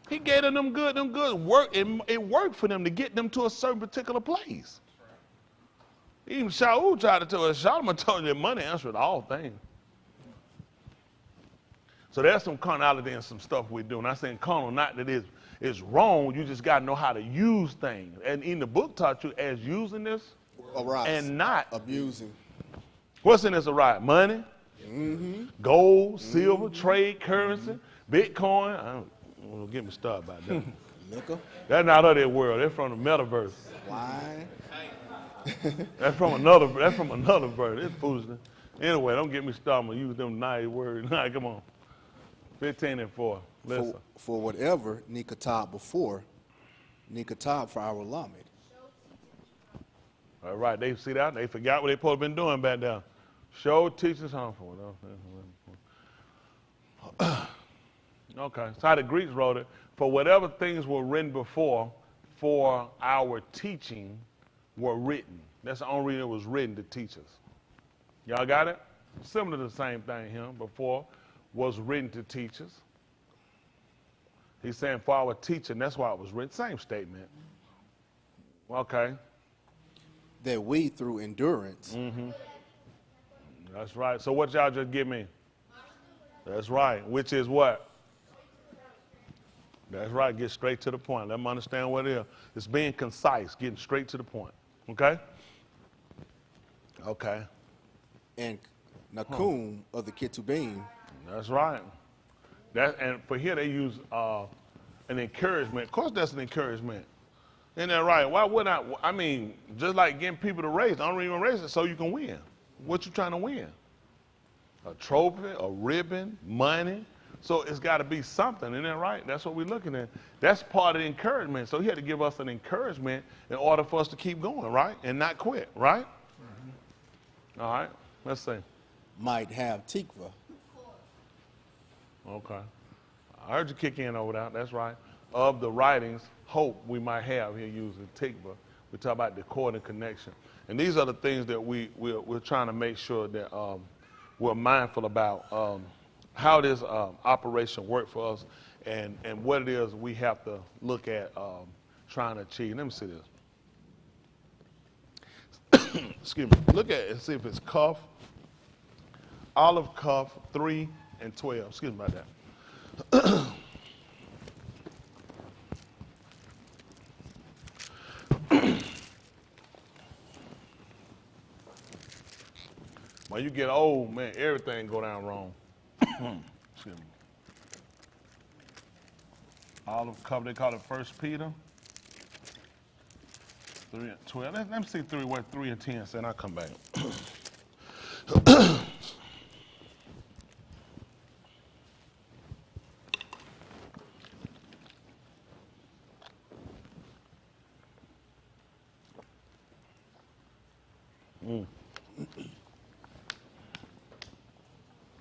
He gave them good work. It worked for them to get them to a certain particular place. Even Shaul tried to tell us, Solomon told you that money answered all things. So there's some carnality and some stuff we're doing. I'm saying carnal, not that it's wrong. You just got to know how to use things. And in the book taught you as using this and not abusing. What's in this right? Money, gold, silver, trade, currency, Bitcoin. Don't get me started about that. Liquor. That's not of that world. That's from the metaverse. Why? That's from another verse. It's foolishness. Anyway, don't get me started. I'm gonna use them nice words. Nah, come on. 15:4. Listen. For whatever Nikatab before, Nikatab for our Lamed. All right, they see that? They forgot what they supposed to been doing back there. Show teachers harmful. Okay, so how the Greeks wrote it, for whatever things were written before, for our teaching were written. That's the only reason it was written, to teach us. Y'all got it? Similar to the same thing here. Before was written to teach us. He's saying for our teaching, that's why it was written. Same statement. Okay. That we, through endurance. That's right. So what y'all just give me? That's right. Which is what? That's right. Get straight to the point. Let them understand what it is. It's being concise, getting straight to the point. Okay? Okay. And Nakum of the Ketubim. That's right. And for here they use an encouragement. Of course that's an encouragement. Isn't that right? Why would I mean, just like getting people to race. I don't even race it so you can win. What you trying to win? A trophy, a ribbon, money. So it's got to be something, isn't that right? That's what we're looking at. That's part of the encouragement. So he had to give us an encouragement in order for us to keep going, right? And not quit, right? All right, let's see. Might have tikva. Okay. I heard you kick in over that. That's right. Of the writings, hope we might have here using tikva. We talk about the cord and connection. And these are the things that we're trying to make sure that we're mindful about. How this operation worked for us and what it is we have to look at trying to achieve. Let me see this. Excuse me. Look at it and see if it's cuff, olive cuff 3 and 12. Excuse me about that. When you get old, man, everything go down wrong. Excuse me. Olive cup, they call it 1 Peter 3 and 12. Let me see what 3 and 10 said. I'll come back.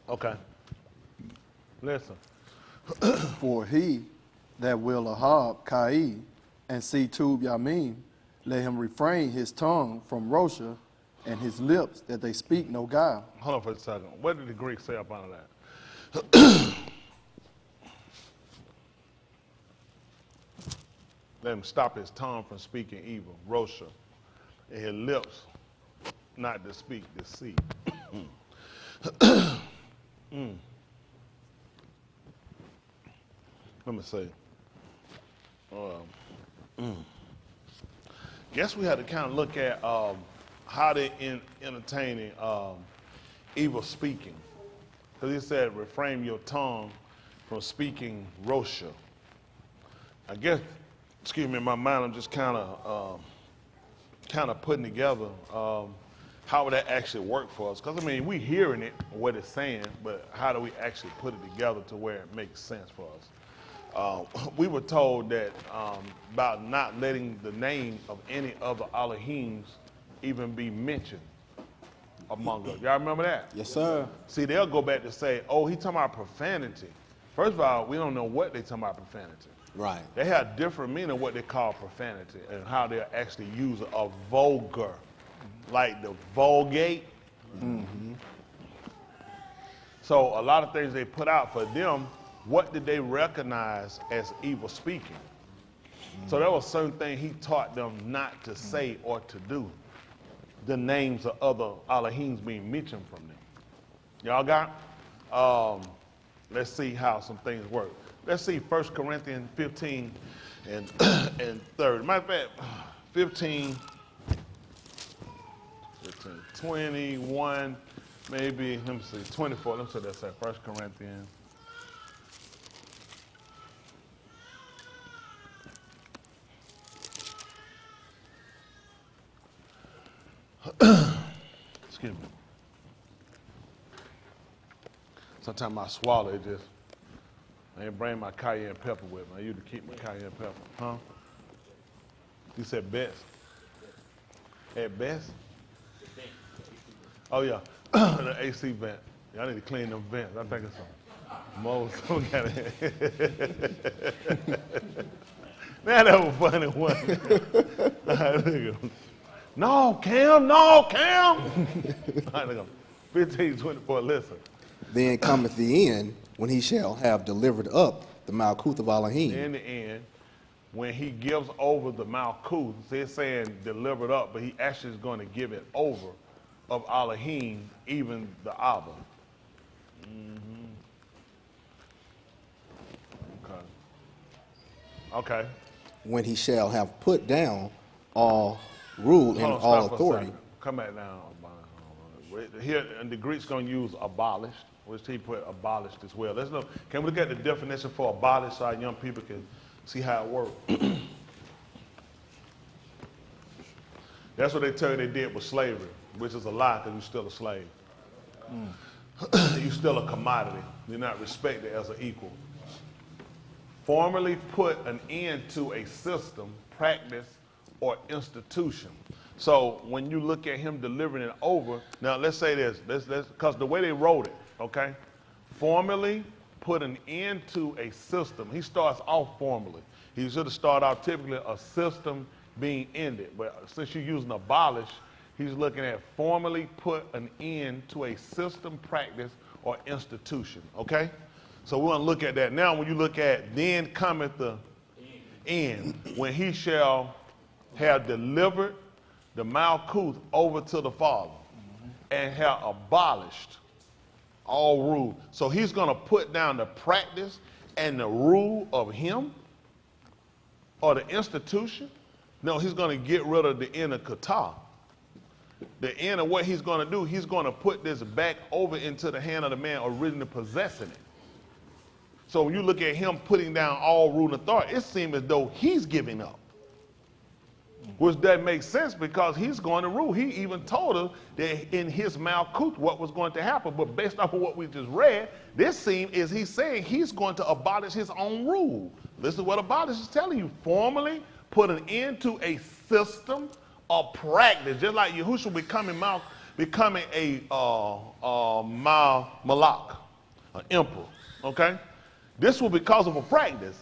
Okay. Listen. For he that will ahab Kai and see Tub Yamin, let him refrain his tongue from Rosha and his lips that they speak no guile. Hold on for a second. What did the Greek say about that? Let him stop his tongue from speaking evil, Rosha, and his lips not to speak deceit. Let me see. Guess we had to kind of look at how they entertaining evil speaking. Because he said, refrain your tongue from speaking Rosha. I guess, excuse me, in my mind, I'm just kind of putting together how would that actually work for us? Because, I mean, we hearing it, what it's saying, but how do we actually put it together to where it makes sense for us? We were told that about not letting the name of any other Elohims even be mentioned among us. Y'all remember that? Yes, sir. See, they'll go back to say, oh, he talking about profanity. First of all, we don't know what they talking about profanity. Right. They have different meaning of what they call profanity and how they actually use a vulgar, like the Vulgate. So a lot of things they put out for them, what did they recognize as evil speaking? So there was certain things he taught them not to say or to do. The names of other Elohims being mentioned from them. Y'all got? Let's see how some things work. Let's see 1 Corinthians 15 and 30. Matter of fact, 15, 21, maybe, let me see, 24. Let me see that say 1 Corinthians. Excuse me. Sometimes I swallow it just. I ain't bring my cayenne pepper with me. I used to keep my cayenne pepper. Huh? You said best. At best? Oh yeah, the AC vent. Y'all need to clean them vents. I think it's some mold. Man, that was funny one. No, Cam, no, Cam. 15, 24, listen. Then cometh the end, when he shall have delivered up the Malkuth of Elohim. In the end, when he gives over the Malkuth, it's saying delivered up, but he actually is going to give it over of Elohim, even the Abba. Okay. When he shall have put down all rule and Hold on, all stop for a authority. second. Come back down. Here, and the Greek's going to use abolished, which he put abolished as well. Let's look. Can we look at the definition for abolished so our young people can see how it works? That's what they tell you they did with slavery, which is a lie because you're still a slave. You're still a commodity. You're not respected as an equal. Formally put an end to a system, practice, or institution. So when you look at him delivering it over, now let's say this, because the way they wrote it, okay? Formally put an end to a system. He starts off formally. He should have started out typically a system being ended. But since you're using abolish, he's looking at formally put an end to a system, practice, or institution, okay? So we're gonna look at that. Now when you look at then cometh the end, when he shall have delivered the Malkuth over to the Father and have abolished all rule. So he's going to put down the practice and the rule of him or the institution. No, he's going to get rid of the inner kata. The end of what he's going to do, he's going to put this back over into the hand of the man originally possessing it. So when you look at him putting down all rule and authority, it seems as though he's giving up. which doesn't make sense because he's going to rule. He even told us that in his Malkuth what was going to happen. But based off of what we just read, this scene is he's saying he's going to abolish his own rule. This is what abolish is telling you. Formally put an end to a system of practice, just like Yahushua becoming a Malak, an emperor. Okay, this was because of a practice.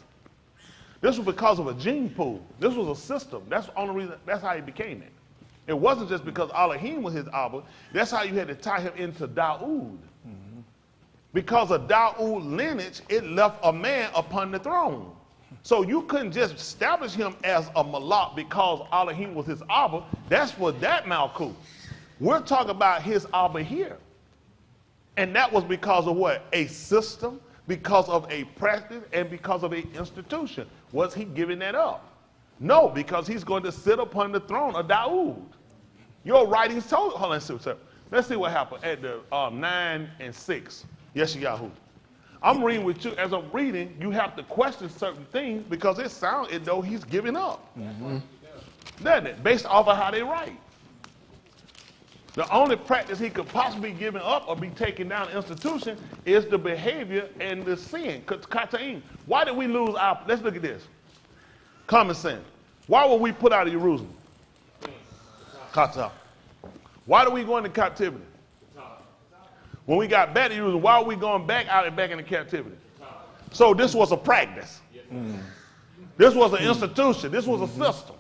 This was because of a gene pool. This was a system. That's the only reason. That's how he became it. It wasn't just because Elohim was his Abba. That's how you had to tie him into Daoud. Because of Daoud lineage, it left a man upon the throne. So you couldn't just establish him as a Malak because Elohim was his Abba. That's for that Malkuth. We're talking about his Abba here. And that was because of what? A system, because of a practice, and because of an institution. Was he giving that up? No, because he's going to sit upon the throne of Daoud. Your writings told, hold on, let's see what happened at the 9 and 6. Yes, Yahoo. I'm reading with you. As I'm reading, you have to question certain things because it sounds as though he's giving up. Doesn't it? Based off of how they write. The only practice he could possibly be giving up or be taking down the institution is the behavior and the sin. Kataim. Why did we lose our, let's look at this. Common sense. Why were we put out of Jerusalem? Kata. Why did we go into captivity? When we got back to Jerusalem, why are we going back out and back into captivity? So this was a practice. This was an institution. This was a system.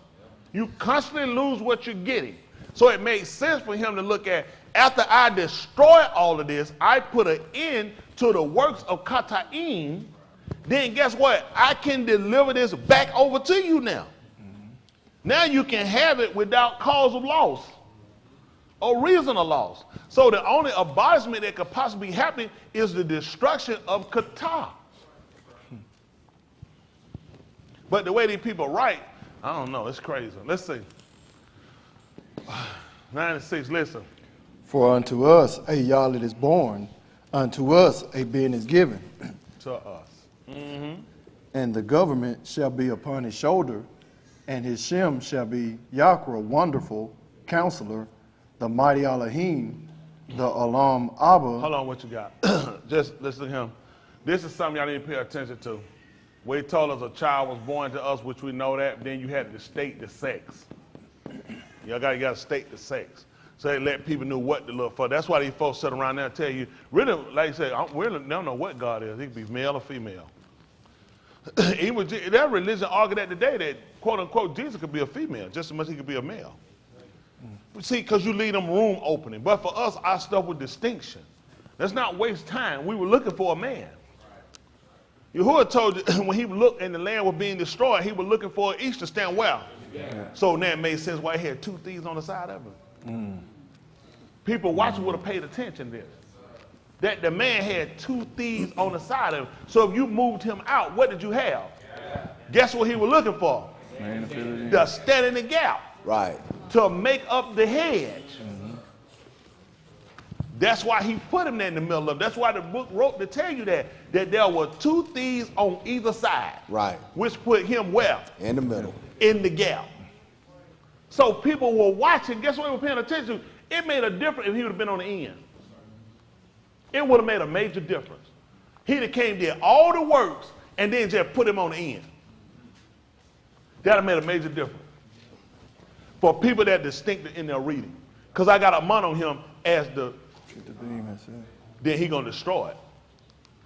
You constantly lose what you're getting. So it makes sense for him to look at, after I destroy all of this, I put an end to the works of Kataim, then guess what? I can deliver this back over to you now. Now you can have it without cause of loss or reason of loss. So the only abolishment that could possibly happen is the destruction of Kata. But the way these people write, I don't know, it's crazy. Let's see. 9 and 6, listen. For unto us a Yalit is born, unto us a being is given. To us. And the government shall be upon his shoulder, and his Shem shall be Yakra, wonderful, counselor, the mighty Elohim, the Alam Abba. Hold on, what you got? Just listen to him. This is something y'all need to pay attention to. Where he told us a child was born to us, which we know that, then you had to state the sex. You got to state the sex. So they let people know what to look for. That's why these folks sit around there and tell you, really, like you say, we don't know what God is. He could be male or female. That religion argued that today that, quote unquote, Jesus could be a female just as much as he could be a male. See, because you leave them room opening. But for us, our stuff with distinction. Let's not waste time. We were looking for a man. Yahuwah told you when he looked and the land was being destroyed, he was looking for each to stand well. Yeah. So now it made sense why he had 2 thieves on the side of him. People watching would have paid attention to this. That the man had 2 thieves on the side of him. So if you moved him out, what did you have? Yeah. Guess what he was looking for? To stand in the gap. Right. To make up the hedge. That's why he put him there in the middle of it. That's why the book wrote to tell you that there were 2 thieves on either side. Right. Which put him where? In the middle. In the gap. So people were watching. Guess what they were paying attention to? It made a difference if he would have been on the end. It would have made a major difference. He'd have came there all the works and then just put him on the end. That would have made a major difference. For people that are distinctive in their reading. Because I got a man on him as the then he gonna destroy it.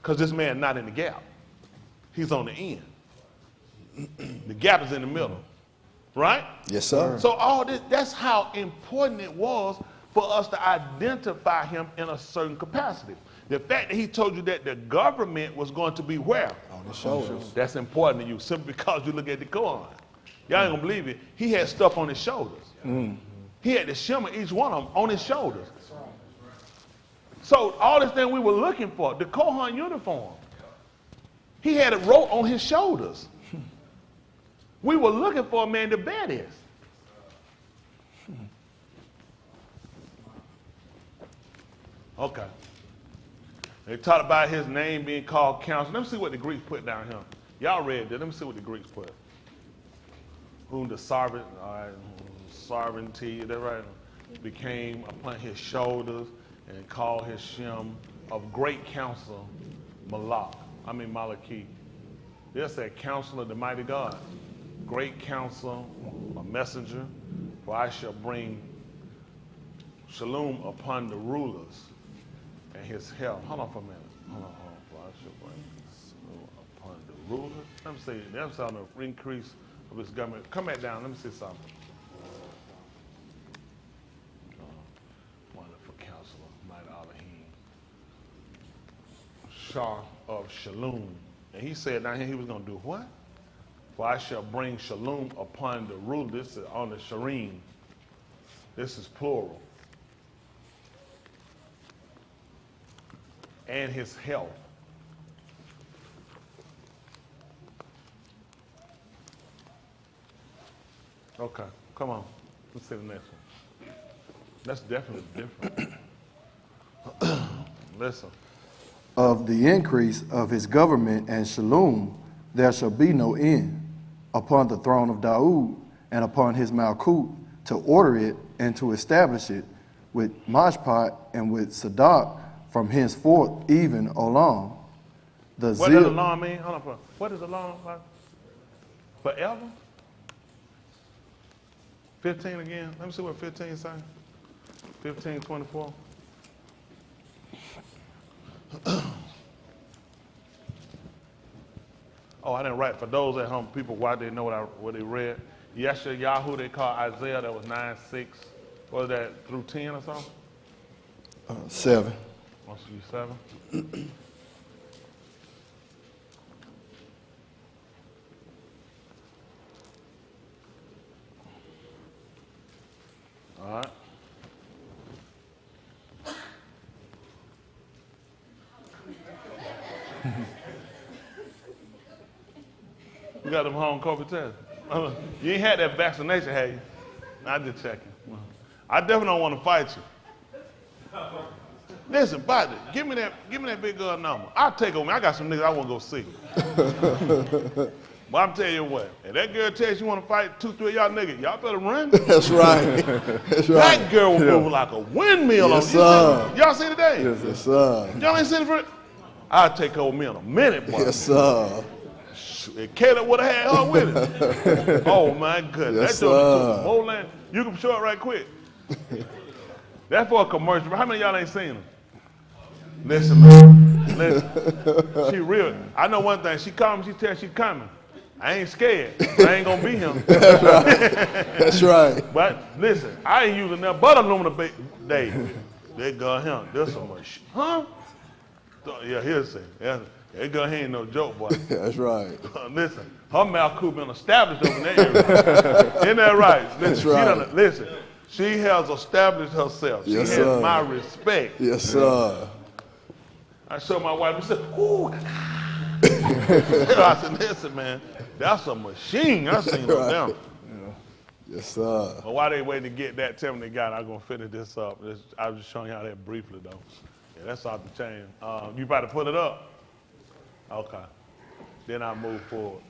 Because this man not in the gap. He's on the end. The gap is in the middle. Right? Yes, sir. So all this, that's how important it was for us to identify him in a certain capacity. The fact that he told you that the government was going to be where? On his shoulders. That's important to you, simply because you look at the Kohan. Y'all ain't gonna believe it. He had stuff on his shoulders. He had the shimmer, each one of them, on his shoulders. So all this thing we were looking for, the Kohan uniform, he had it wrote on his shoulders. We were looking for a man to bear this. Okay. They talked about his name being called Counsel. Let me see what the Greeks put down here. Y'all read that. Let me see what the Greeks put. whom the sovereignty, is that right? Became upon his shoulders and called his Shem of great counsel, Malachi. There's that counselor, the mighty God. Great counsel, a messenger, for I shall bring shalom upon the rulers and his health. Hold on for a minute. Hold on. For I shall bring shalom upon the rulers. Let me see. That's on the increase of his government. Come back down. Let me see something. Wonderful counselor, mighty Elohim. Shah of Shalom. And he said down here he was going to do what? For I shall bring shalom upon the ruler. This is on the Sharim. This is plural. And his health. Okay, come on. Let's see the next one. That's definitely different. Listen. Of the increase of his government and shalom, there shall be no end upon the throne of Daud and upon his Malkut, to order it and to establish it with Mashpat and with Sadak from henceforth even Olam. What does Olam mean? Hold on. What is Olam? Forever? 15 again. Let me see what 15 is saying. 15:24. Oh, I didn't write. For those at home, people, why they know what they read. Yeshayahu, they call Isaiah, that was 9:6. What was that, through 10 or something? 7. Must be 7. All right. You got them home COVID tests. You ain't had that vaccination, have you? I just checking. I definitely don't want to fight you. Listen, body, give me that big girl number. I'll take over. I got some niggas I want to go see. But I'm telling you what, if that girl tells you want to fight 2, 3 of y'all niggas, y'all better run. That's right. That's right. That girl was moving like a windmill. Yes, sir. Y'all see today? Yes, sir. Y'all ain't seen it for it? I'll take her with me in a minute, boy. Yes, sir. If Caleb would have had her with him. Oh, my goodness. Yes, that joint sir. took the whole land. You can show it right quick. That's for a commercial. How many of y'all ain't seen them? Listen, man. Listen. She real. I know one thing. She called me. She tell she coming. I ain't scared. I ain't going to be him. That's right. That's right. But listen, I ain't using that but aluminum day. They got him. There's so much. Huh? Yeah, here's it. Yeah. That girl ain't no joke, boy. That's right. Listen, her mouth could been established over in that area. Isn't that right? Listen, That's right. Listen, she has established herself. She Yes, has sir. my respect. Yes, sir. I showed my wife, she said, ooh. I said, listen, man, that's a machine. I seen her down. Yes, sir. But while they waiting to get that, tell me they got it. I'm going to finish this up. I was just showing y'all that briefly, though. Yeah, that's off the chain. You about to put it up? Okay. Then I'll move forward.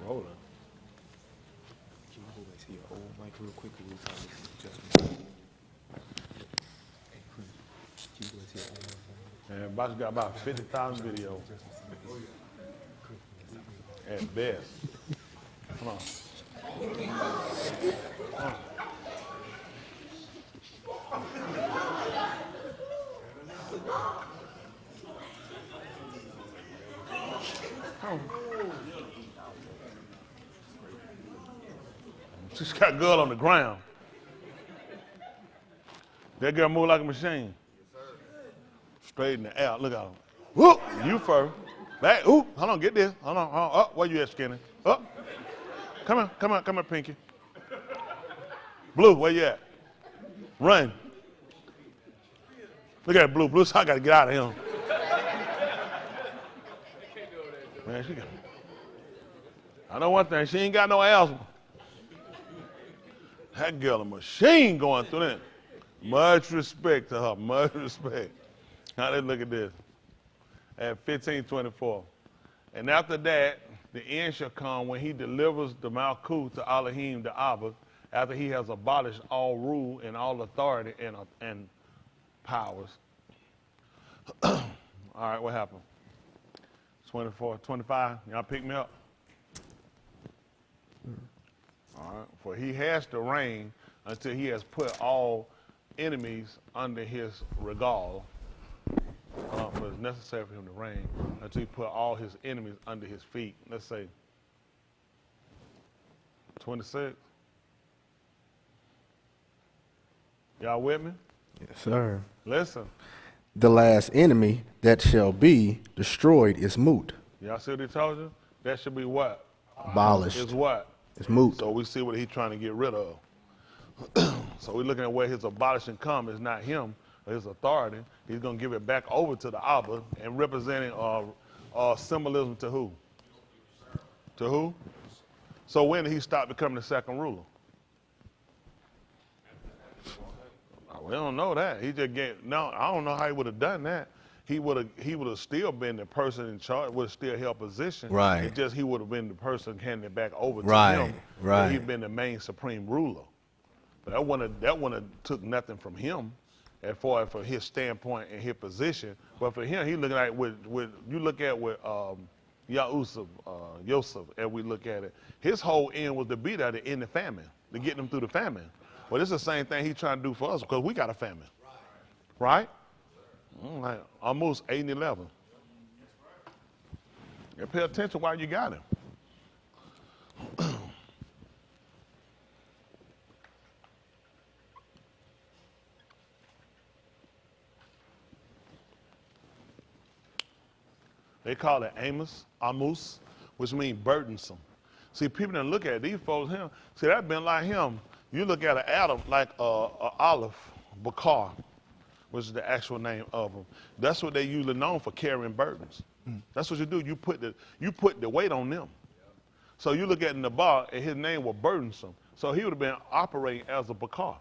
Rolling. Can you hold this here old mic real quick? We'll talk And Box got about 50,000 videos. At best. Come on. Come on. She's got girl on the ground. That girl move like a machine. Straight in the air. Look at her. Whoop! You first. Back. Ooh! Hold on. Get this. Hold on. Up. Where you at, Skinny? Up. Come on. Come on. Come on, Pinky. Blue. Where you at? Run. Look at Blue. Blue. So I got to get out of him. Man, she got. I know one thing. She ain't got no asthma. That girl a machine going through that. Much respect to her, much respect. Now let's look at this. At 15:24. And after that, the end shall come when he delivers the Malkuth to Elohim the Abba, after he has abolished all rule and all authority and powers. All right, what happened? 24, 25, y'all pick me up? All right, for he has to reign until he has put all enemies under his regal. But it's necessary for him to reign until he put all his enemies under his feet. Let's say 26. Y'all with me? Yes, sir. Listen. The last enemy that shall be destroyed is moot. Y'all see what he told you? That should be what? Abolished. Is what? It's moot. So we see what he's trying to get rid of. So we're looking at where his abolishing come is not him or his authority. He's going to give it back over to the Abba and representing symbolism to who? To who? So when did he stop becoming the second ruler? We don't know that. He just no, I don't know how he would have done that. He would have still been the person in charge, would have still held position. Right. It's just he would have been the person handing it back over to Right, him. right. He'd been the main supreme ruler. But that one took nothing from him as far as for his standpoint and his position. But for him, he looking at with you look at with Yosef, and we look at it. His whole end was to be there to end the famine, to get them through the famine. Well, it's the same thing he's trying to do for us because we got a famine. Right? Like almost 8 and 11. You pay attention while you got him. They call it Amos, which means burdensome. See, people didn't look at these folks. Him, see, that been like him. You look at an Adam like a olive, bakar, which is the actual name of them. That's what they usually known for, carrying burdens. That's what you do. You put the weight on them. So you look at Nabal, and his name was Burdensome. So he would have been operating as a bakar,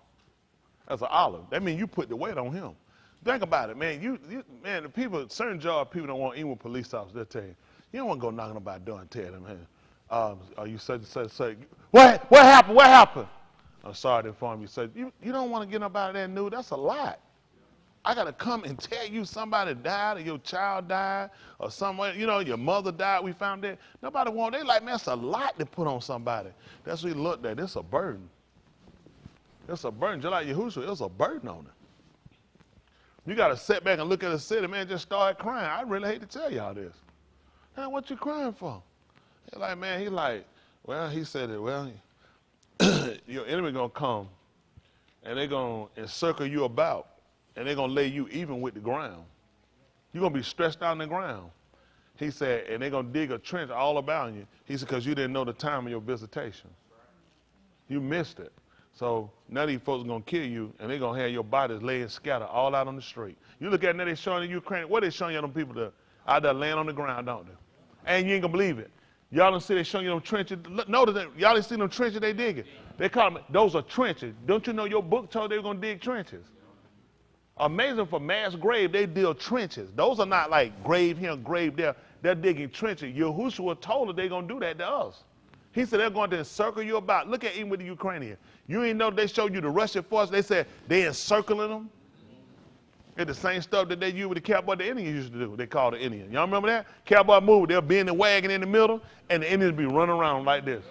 as an olive. That means you put the weight on him. Think about it, man. Man, the people, certain job people don't want, even with police officers, they'll tell you, you don't want to go knocking about door and tell them, hey, are you such and such? What happened? What happened? I'm sorry to inform you. So you don't want to get up out of that news. That's a lot. I got to come and tell you somebody died or your child died or someone, your mother died, we found that. Nobody want, they like, man, that's a lot to put on somebody. That's what he looked at. It's a burden. It's a burden. Just like Yahushua, it's a burden on him. You got to sit back and look at the city, man, just start crying. I really hate to tell y'all this. Man, what you crying for? He's like, man, he said it, your enemy going to come and they're going to encircle you about and they're going to lay you even with the ground. You're going to be stretched out on the ground. He said, and they're going to dig a trench all about you. He said, because you didn't know the time of your visitation. You missed it. So now these folks are going to kill you, and they're going to have your bodies laying scattered all out on the street. You look at it now, they're showing you Ukraine. What are they showing you them people out there laying on the ground, don't they? And you ain't going to believe it. Y'all don't see they showing you them trenches. Notice that y'all didn't see them trenches they digging. They call them, those are trenches. Don't you know your book told they were going to dig trenches? Amazing for mass grave, they dig trenches. Those are not like grave here, grave there. They're digging trenches. Yahushua told us they're going to do that to us. He said they're going to encircle you about. Look at even with the Ukrainian. You ain't know they showed you the Russian force. They said they encircling them. It's the same stuff that they used with the cowboy the Indians used to do. They called the Indian. Y'all remember that? Cowboy move, they'll be in the wagon in the middle, and the Indians be running around like this.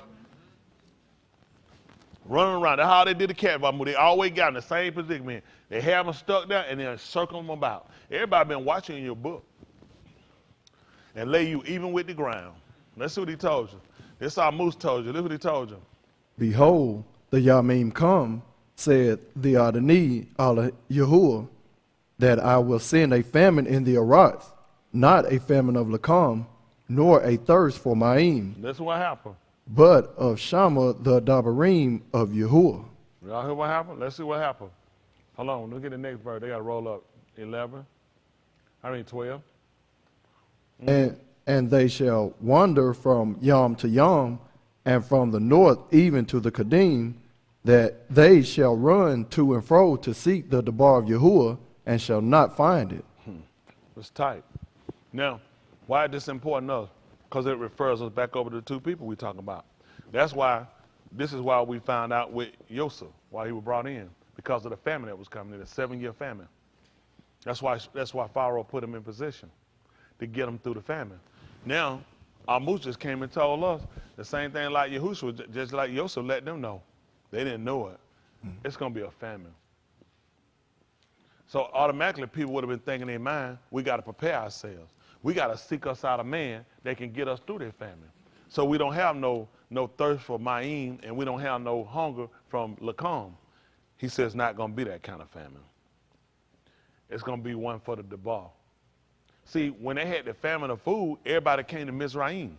Running around. That's how they did the cowboy move. They always got in the same position, man. They have them stuck there, and they'll circle them about. Everybody been watching in your book. And lay you even with the ground. Let's see what he told you. This is how Moose told you. Look what he told you. Behold, the Yamim come, said the Adonai, Allah Yahuwah, that I will send a famine in the Arats, not a famine of Lakam, nor a thirst for Ma'im, This is what happened. but of Shama the Dabarim of Yahuwah. Y'all hear what happened? Let's see what happened. Hold on. Look at the next verse. They got to roll up. 11. 12. And they shall wander from Yom to Yom, and from the north even to the Kadim, that they shall run to and fro to seek the Debar of Yahuwah, and shall not find it. It's tight. Now, why is this important to us? Because it refers us back over to the two people we're talking about. That's why, this is why we found out with Yosef, why he was brought in, because of the famine that was coming, the 7-year famine. That's why Pharaoh put him in position to get him through the famine. Now, our Moose just came and told us the same thing like Yahushua, just like Yosef let them know. They didn't know it. It's going to be a famine. So automatically people would have been thinking in their mind, we got to prepare ourselves. We got to seek us out a man that can get us through their famine. So we don't have no thirst for Ma'im, and we don't have no hunger from Lakam. He says it's not going to be that kind of famine. It's going to be one for the Debar. See, when they had the famine of food, everybody came to Mizraim.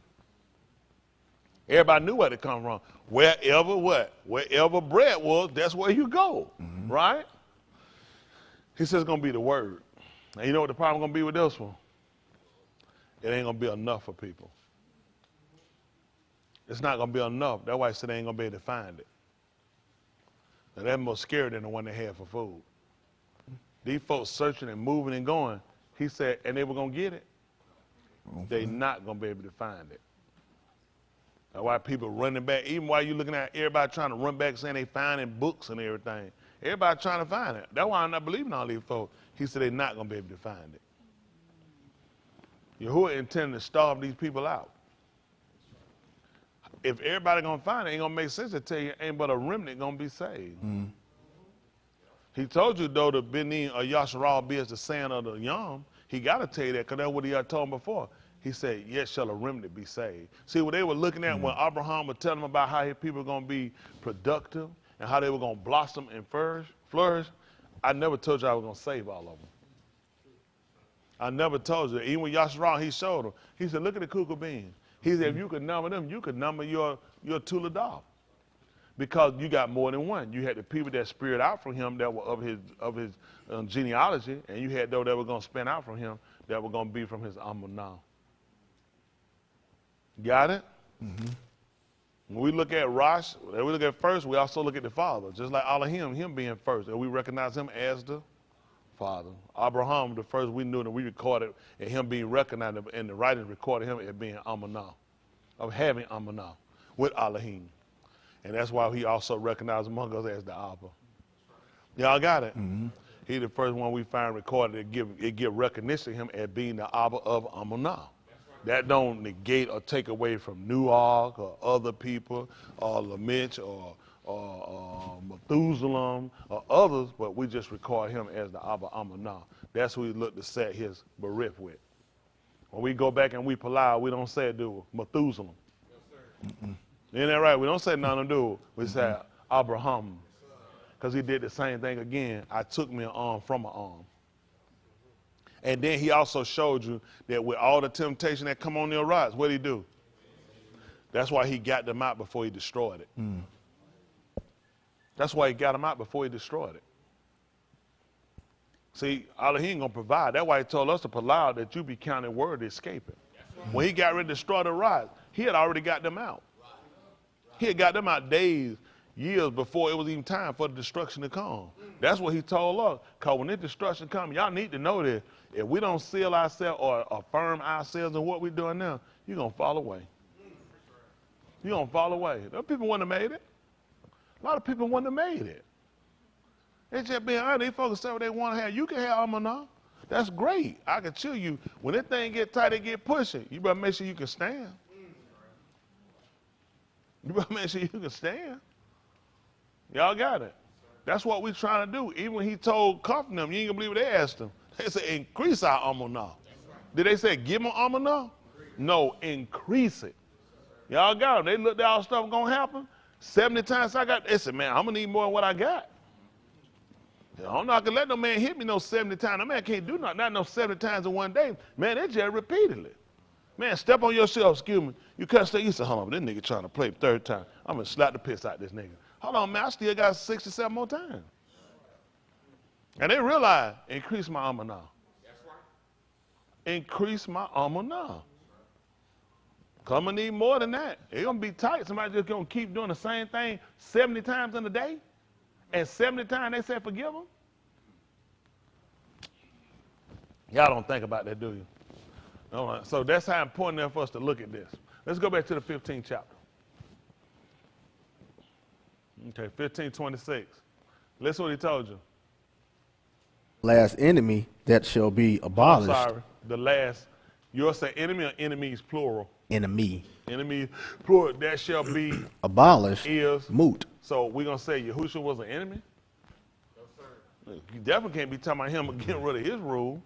Everybody knew where to come from. Wherever what? Wherever bread was, that's where you go, right? He says it's going to be the word. And you know what the problem going to be with this one? It ain't going to be enough for people. It's not going to be enough. That's why he said they ain't going to be able to find it. Now, that's more scary than the one they had for food. These folks searching and moving and going, he said, and they were going to get it. They not going to be able to find it. That's why people running back, even while you're looking at everybody trying to run back saying they finding books and everything. Everybody trying to find it. That's why I'm not believing all these folks. He said they're not going to be able to find it. Yahuwah intended to starve these people out. If everybody going to find it, it ain't going to make sense to tell you ain't but a remnant going to be saved. He told you, though, the Benin or Yasharal be as the sand of the Yom. He got to tell you that because that's what he had told him before. He said, yet shall a remnant be saved. See, what they were looking at when Abraham was telling them about how his people were going to be productive and how they were going to blossom and flourish, I never told you I was going to save all of them. I never told you. Even with Yasharal, he showed them. He said, look at the cuckoo beans. He said, if you could number them, you could number your Tuladar. Because you got more than one. You had the people that speared out from him that were of his genealogy, and you had those that were going to spin out from him that were going to be from his Amunah. Got it? When we look at Rosh, when we look at first, we also look at the father. Just like Elohim, him being first, and we recognize him as the father. Abraham, the first we knew that we recorded, and him being recognized, and the writers recorded him as being Amunah, of having Amunah with Elohim. And that's why he also recognized among us as the Abba. Y'all got it? He the first one we find recorded that give recognition to him as being the Abba of Amunah. That don't negate or take away from Nuach or other people or Lamech or Methuselah or others, but we just record him as the Abba Amunah. That's who we look to set his Barith with. When we go back and we Palau, we don't say do Methuselah. Isn't that right? We don't say none of do. We say Abraham. Because he did the same thing again. I took me an arm from an arm. And then he also showed you that with all the temptation that come on their rise, what did he do? That's why he got them out before he destroyed it. That's why he got them out before he destroyed it. See, Elohim gonna provide. That's why he told us to allow that you be counted worthy escaping. When he got ready to destroy the rise, he had already got them out. He had got them out days, years before it was even time for the destruction to come. That's what he told us. Because when the destruction comes, y'all need to know this. If we don't seal ourselves or affirm ourselves in what we're doing now, you're going to fall away. You're going to fall away. Those people wouldn't have made it. A lot of people wouldn't have made it. They just being honest. They folks say what they want to have. You can have Amunah. That's great. I can tell you, when this thing get tight, it get pushing. You better make sure you can stand. You better make sure you can stand. Y'all got it. That's what we're trying to do. Even when he told comfort them, you ain't gonna believe what they asked him. They said, increase our Amunah. Did they say give them Amunah? No, increase it. Y'all got them. They looked at all the stuff going to happen. 70 times I got, they said, man, I'm going to need more than what I got. I'm not going to let no man hit me no 70 times. No man can't do nothing, not no 70 times in one day. Man, they just repeatedly. Man, step on yourself, excuse me. You can't stay. You say, hold on, this nigga trying to play third time. I'm going to slap the piss out this nigga. Hold on, man, I still got 67 more times. And they realize, increase my armor now. That's right. Increase my armor now. Because I'm going to need more than that. It's going to be tight. Somebody just going to keep doing the same thing 70 times in a day. And 70 times they say forgive them. Y'all don't think about that, do you? No, so that's how important it is for us to look at this. Let's go back to the 15th chapter. Okay, 15:26. Listen what he told you. Last enemy that shall be abolished. I'm sorry, the last. You'll say enemy or enemies, plural? Enemy. Enemy, plural, that shall be abolished. Is. Moot. So we're going to say Yahushua was an enemy? No, sir. You definitely can't be talking about him getting rid of his rule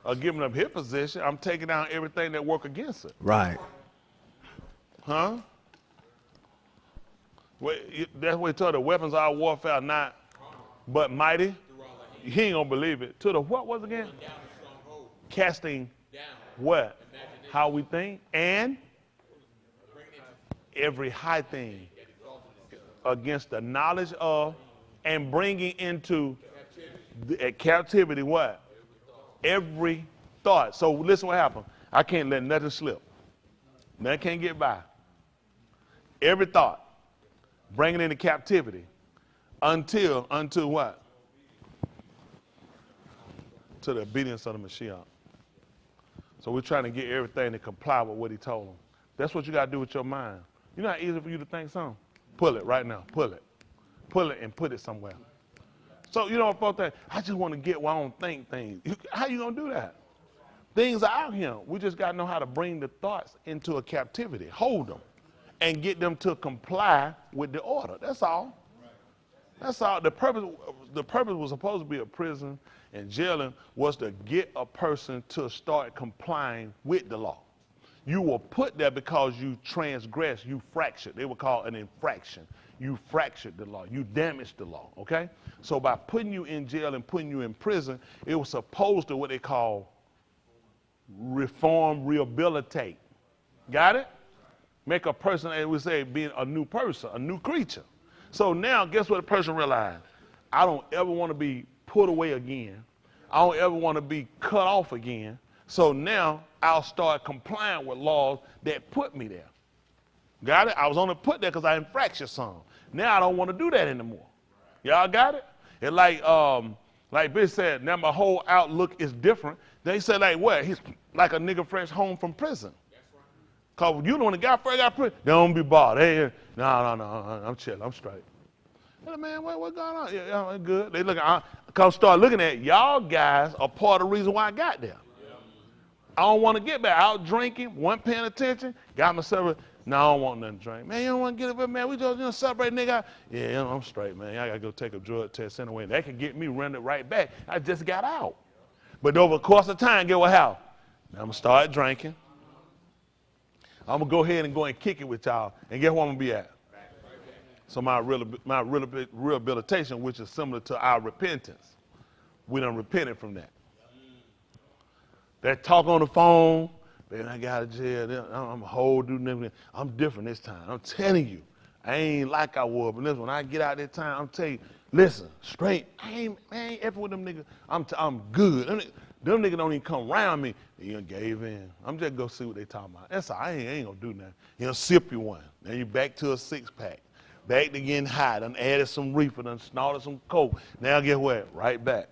or giving up his position. I'm taking down everything that work against it. Right. Huh? That's what he told the weapons of our warfare are not but mighty. He ain't going to believe it. To the what was again? Casting what? How we think and every high thing against the knowledge of and bringing into captivity what? Every thought. So listen what happened. I can't let nothing slip. Nothing can't get by. Every thought. Bring it into captivity. Until what? To the obedience of the Mashiach. So we're trying to get everything to comply with what he told them. That's what you got to do with your mind. You know how easy for you to think something? Pull it right now. Pull it. Pull it and put it somewhere. So, you know what, folks, I just want to get where I don't think things. How you going to do that? Things are out here. We just got to know how to bring the thoughts into a captivity. Hold them. And get them to comply with the order. That's all. That's all. The purpose was supposed to be a prison and jailing was to get a person to start complying with the law. You were put there because you transgressed, you fractured. They would call it an infraction. You fractured the law. You damaged the law, okay? So by putting you in jail and putting you in prison, it was supposed to what they call reform, rehabilitate. Got it? Make a person, as we say, being a new person, a new creature. So now, guess what the person realized? I don't ever want to be put away again. I don't ever want to be cut off again. So now I'll start complying with laws that put me there. Got it? I was only put there because I infracted some. Now I don't want to do that anymore. Y'all got it? It's like Bill said, now my whole outlook is different. They said like what? He's like a nigga fresh home from prison. Because you know when the guy first got prison, they don't be bothered. Hey, no, I'm chilling, I'm straight. Hey, man, what's going on? Yeah, I'm good. They look, come start looking at y'all guys are part of the reason why I got there. I don't want to get back out drinking, wasn't paying attention, got myself, no, I don't want nothing to drink. Man, you don't want to get up, man, we just celebrate, nigga. Yeah, I'm straight, man. I got to go take a drug test anyway. That can get me rendered right back. I just got out. But over the course of time, get what happened? Now I'm going to start drinking. I'm going to go ahead and go and kick it with y'all. And guess where I'm going to be at? So my rehabilitation, which is similar to our repentance. We done repented from that. That talk on the phone, man, I got out of jail. I'm a whole dude. I'm different this time. I'm telling you. I ain't like I was. But listen, when I get out that time, I'm telling you, listen, straight. I ain't effing with them niggas. I'm good. Them niggas don't even come around me. You done gave in. I'm just going to see what they talking about. That's all. I ain't going to do nothing. You know, sip you one. Then you back to a 6-pack. Back to getting high. Done added some reefer. Done snorted some coke. Now get what? Right back.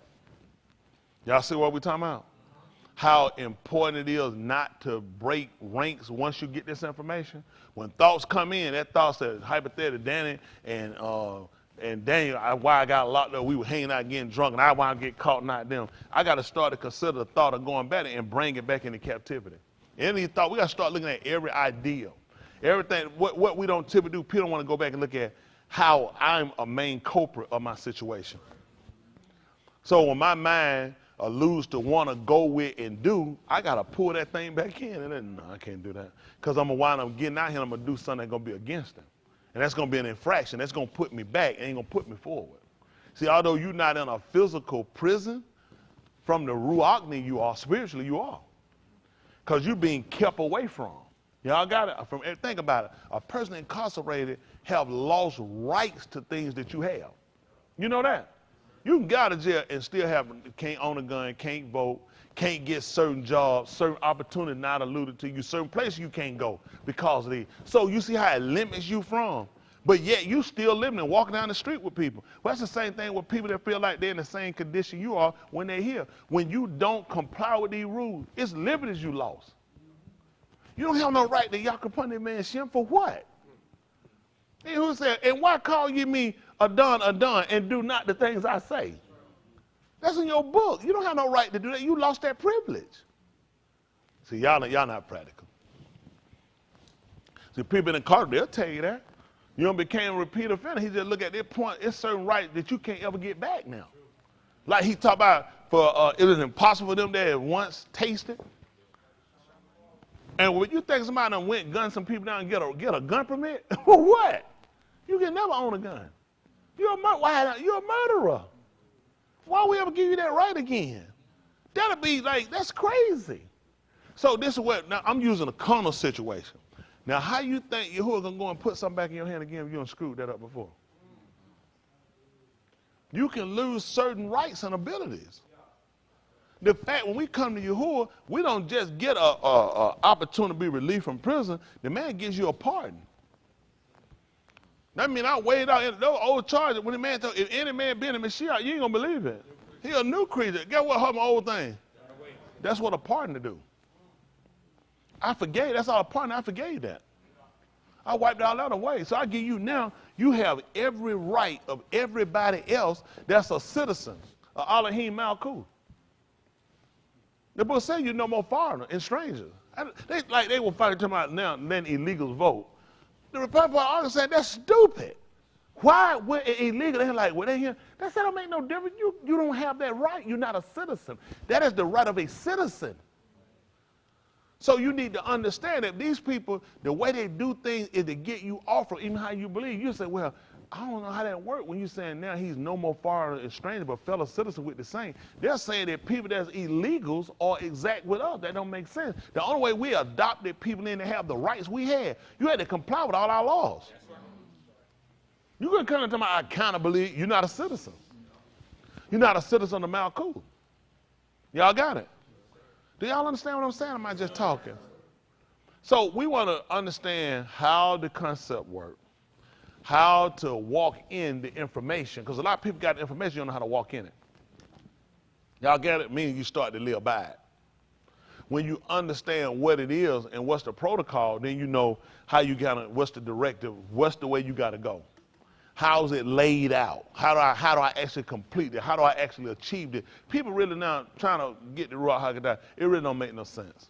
Y'all see what we talking about? How important it is not to break ranks once you get this information. When thoughts come in, that thought says, hypothetically, Danny and Daniel, why I got locked up, we were hanging out getting drunk, and I want to get caught, not them. I got to start to consider the thought of going back and bring it back into captivity. Any thought, we got to start looking at every idea. Everything, what we don't typically do, people don't want to go back and look at how I'm a main culprit of my situation. So when my mind lose to want to go with and do, I got to pull that thing back in. And then, no, I can't do that. Because I'm going to wind up getting out here and I'm going to do something that's going to be against him. And that's going to be an infraction. That's going to put me back. It ain't going to put me forward. See, although you're not in a physical prison, from the ruachni you are, spiritually you are. Because you're being kept away from. Y'all got it? Think about it. A person incarcerated have lost rights to things that you have. You know that? You can go out of jail and still can't own a gun, can't vote, can't get certain jobs, certain opportunities not alluded to you, certain places you can't go because of these. So you see how it limits you from. But yet you still living and walking down the street with people. Well, that's the same thing with people that feel like they're in the same condition you are when they're here. When you don't comply with these rules, it's liberties you lost. You don't have no right to y'all upon that man's shim for what? And who said, and why call you me a done, and do not the things I say? That's in your book. You don't have no right to do that. You lost that privilege. See, y'all not practical. See, people in the car, they'll tell you that. You don't became a repeat offender. He just look at that point. It's certain rights that you can't ever get back now. Like he talked about, it was impossible for them that had once tasted. And when you think somebody done went gun some people down and get a gun permit, for what? You can never own a gun. You're a murderer. Why would we ever give you that right again? That'll be like, that's crazy. So this is what, now I'm using a carnal situation. Now how you think Yahuwah gonna go and put something back in your hand again if you done screwed that up before? You can lose certain rights and abilities. The fact when we come to Yahuwah, we don't just get a opportunity to be relieved from prison. The man gives you a pardon. That means I weighed out those old charges. When the man told, if any man be in the Mashiach, you ain't gonna believe it. He a new creature. Guess what happened to my old thing? That's what a pardon to do. I forgave. That's all a pardon. I forgave that. I wiped all that away. So I give you now, you have every right of everybody else that's a citizen of Elohim Malkuth. The book says you're no more foreigner and stranger. They will fight about now letting illegals vote. The Republican Party said that's stupid. Why would it illegal? They're like, well, that don't make no difference. You don't have that right. You're not a citizen. That is the right of a citizen. So you need to understand that these people, the way they do things is to get you off of even how you believe. You say, well, I don't know how that works when you're saying now he's no more foreigner and stranger, but fellow citizen with the same. They're saying that people that's illegals are exact with us. That don't make sense. The only way we adopted people in to have the rights we had, you had to comply with all our laws. You couldn't come into my accountability. You're not a citizen. You're not a citizen of Malkuth. Y'all got it? Do y'all understand what I'm saying? Or am I just talking? So we want to understand how the concept works. How to walk in the information, because a lot of people got the information, you don't know how to walk in it. Y'all get it? Meaning you start to live by it. When you understand what it is and what's the protocol, then you know how you gotta, what's the directive, what's the way you got to go. How's it laid out? How do I actually complete it? How do I actually achieve it? People really now trying to get the Ruach HaKodesh. It really don't make no sense.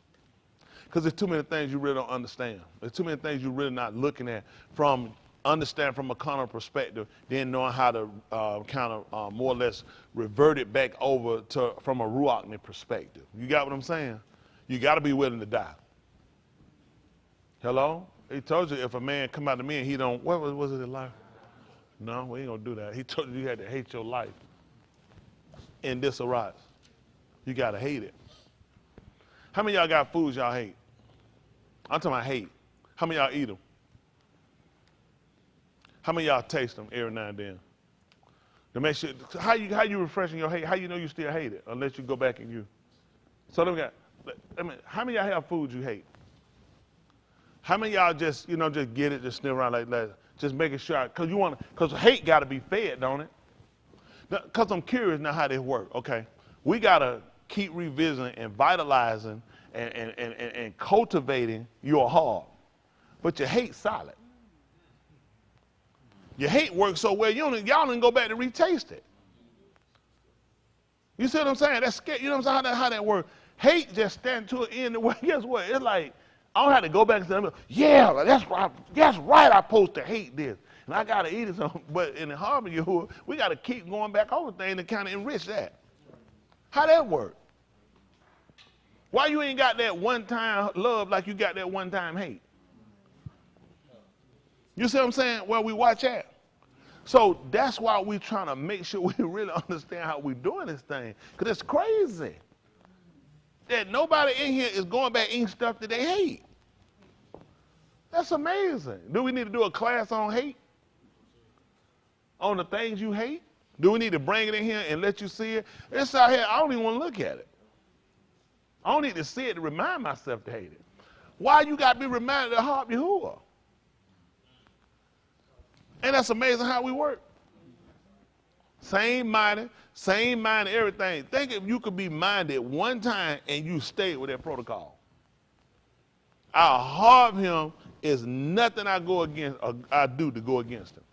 Because there's too many things you really don't understand. There's too many things you're really not looking at from understand from a carnal perspective, then knowing how to more or less revert it back over to from a ruachni perspective. You got what I'm saying? You got to be willing to die. Hello? He told you if a man come out to me and he don't, what was it in life? No, we ain't gonna do that. He told you had to hate your life. And this arise. You got to hate it. How many of y'all got foods y'all hate? I'm talking about hate. How many of y'all eat them? How many of y'all taste them every now and then? To make sure, how you refreshing your hate? How you know you still hate it unless you go back and you? So let me get, how many of y'all have foods you hate? How many of y'all just just get it, just sniff around like that, just making sure because hate got to be fed, don't it? Because I'm curious now how this work. Okay, we gotta keep revisiting and vitalizing and cultivating your heart, but your hate solid. Your hate works so well, y'all didn't go back to retaste it. You see what I'm saying? That's scary. You know what I'm saying? How that works? Hate just stand to an end. Well, guess what? It's like, I don't have to go back and say, yeah, that's right, I'm supposed to hate this. And I got to eat it. But in the harmony, we got to keep going back over things to kind of enrich that. How that work? Why you ain't got that one-time love like you got that one-time hate? You see what I'm saying? Well, we watch out. So that's why we trying to make sure we really understand how we doing this thing. Because it's crazy that nobody in here is going back eating stuff that they hate. That's amazing. Do we need to do a class on hate? On the things you hate? Do we need to bring it in here and let you see it? It's out here, I don't even want to look at it. I don't need to see it to remind myself to hate it. Why you got to be reminded of Harp Yahuwah? And that's amazing how we work. Same minded, everything. Think if you could be minded one time and you stayed with that protocol. I harp him is nothing I go against or I do to go against him.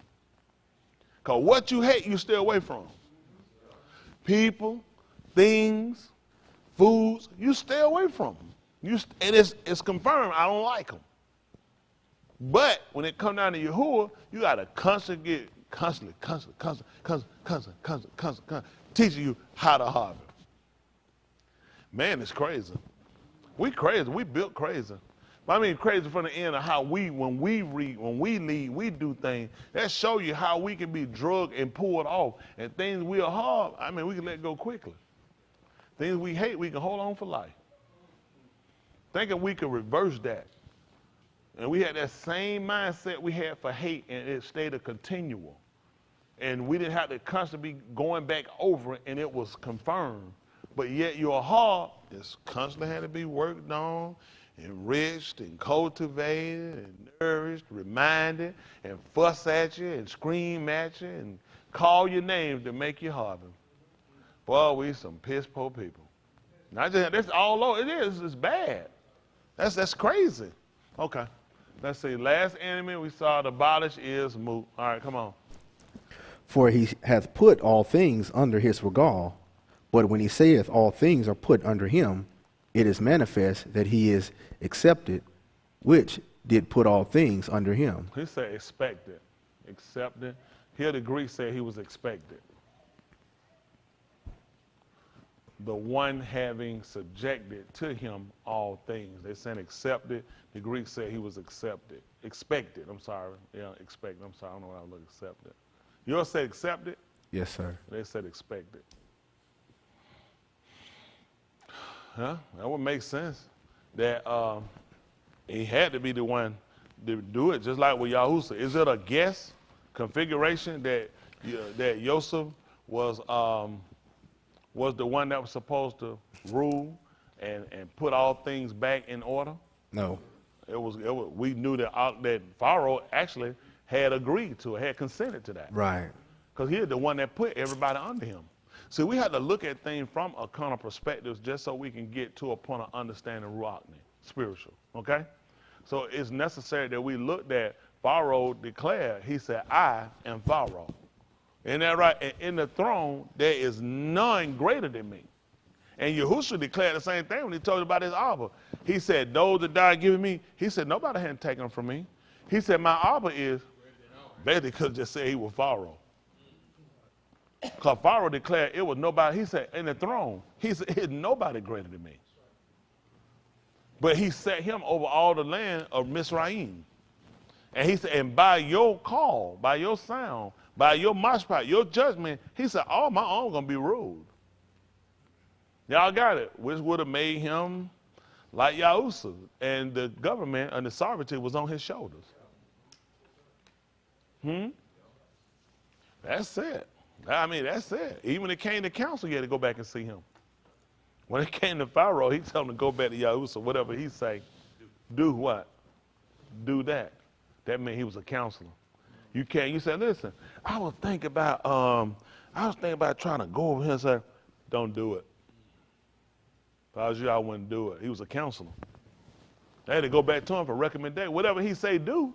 Because what you hate, you stay away from. People, things, foods, you stay away from them. And it's confirmed I don't like them. But when it comes down to Yahuwah, you got to constantly teaching you how to harvest. Man, it's crazy. We crazy. We built crazy. But I mean crazy from the end of how when we read, when we lead, we do things. That show you how we can be drugged and pulled off. And things we are hard, I mean, we can let go quickly. Things we hate, we can hold on for life. Thinking we could reverse that. And we had that same mindset we had for hate, and it stayed a continual. And we didn't have to constantly be going back over it, and it was confirmed. But yet your heart is constantly had to be worked on, enriched, and cultivated, and nourished, reminded, and fuss at you, and scream at you, and call your names to make you harvest. Boy, we some piss poor people. Not just that's all over. It is. It's bad. That's crazy. Okay. Let's see. Last enemy we saw to abolish is moot. All right, come on. For he hath put all things under his regard. But when he saith all things are put under him, it is manifest that he is accepted, which did put all things under him. He said expected. Accepted. Here the Greek said he was expected. The one having subjected to him all things. They said accepted. The Greek said he was accepted. Expected, I'm sorry. Yeah, expected. I'm sorry, I don't know why I look accepted. Yours said accepted? Yes, sir. They said expected. Huh? That would make sense. That he had to be the one to do it, just like with Yahushua. Is it a guess configuration that that Yosef was the one that was supposed to rule and put all things back in order? No. It was we knew that Pharaoh actually had agreed to it, had consented to that. Right. Because he's the one that put everybody under him. So we had to look at things from a kind of perspective just so we can get to a point of understanding Ruachni, spiritual, okay? So it's necessary that we looked at Pharaoh declared, he said, I am Pharaoh. Isn't that right? And in the throne, there is none greater than me. And Yahushua declared the same thing when he told you about his Abba. He said, those that died giving me, he said, nobody hadn't taken them from me. He said, my Abba is, basically could have just said he was Pharaoh. Because Pharaoh declared it was nobody, he said, in the throne, he said, it's nobody greater than me. But he set him over all the land of Mizraim. And he said, and by your call, by your sound, by your mashpat, your judgment, he said, all my own going to be ruled. Y'all got it, which would have made him like Yahushua. And the government and the sovereignty was on his shoulders. That's it. I mean, that's it. Even when it came to council, you had to go back and see him. When it came to Pharaoh, he told him to go back to Yahushua, whatever he say. Do what? Do that. That meant he was a counselor. You can't, you say, listen, I was thinking about trying to go over here and say, don't do it. If I was you, I wouldn't do it. He was a counselor. They had to go back to him for recommendation. Whatever he say do,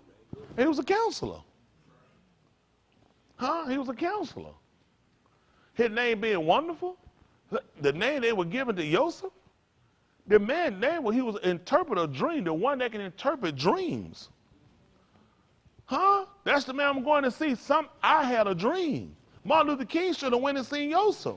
he was a counselor. He was a counselor. His name being wonderful, the name they were given to Joseph, the man's name was, he was an interpreter of dreams, the one that can interpret dreams. That's the man I'm going to see. I had a dream. Martin Luther King should have went and seen Joseph.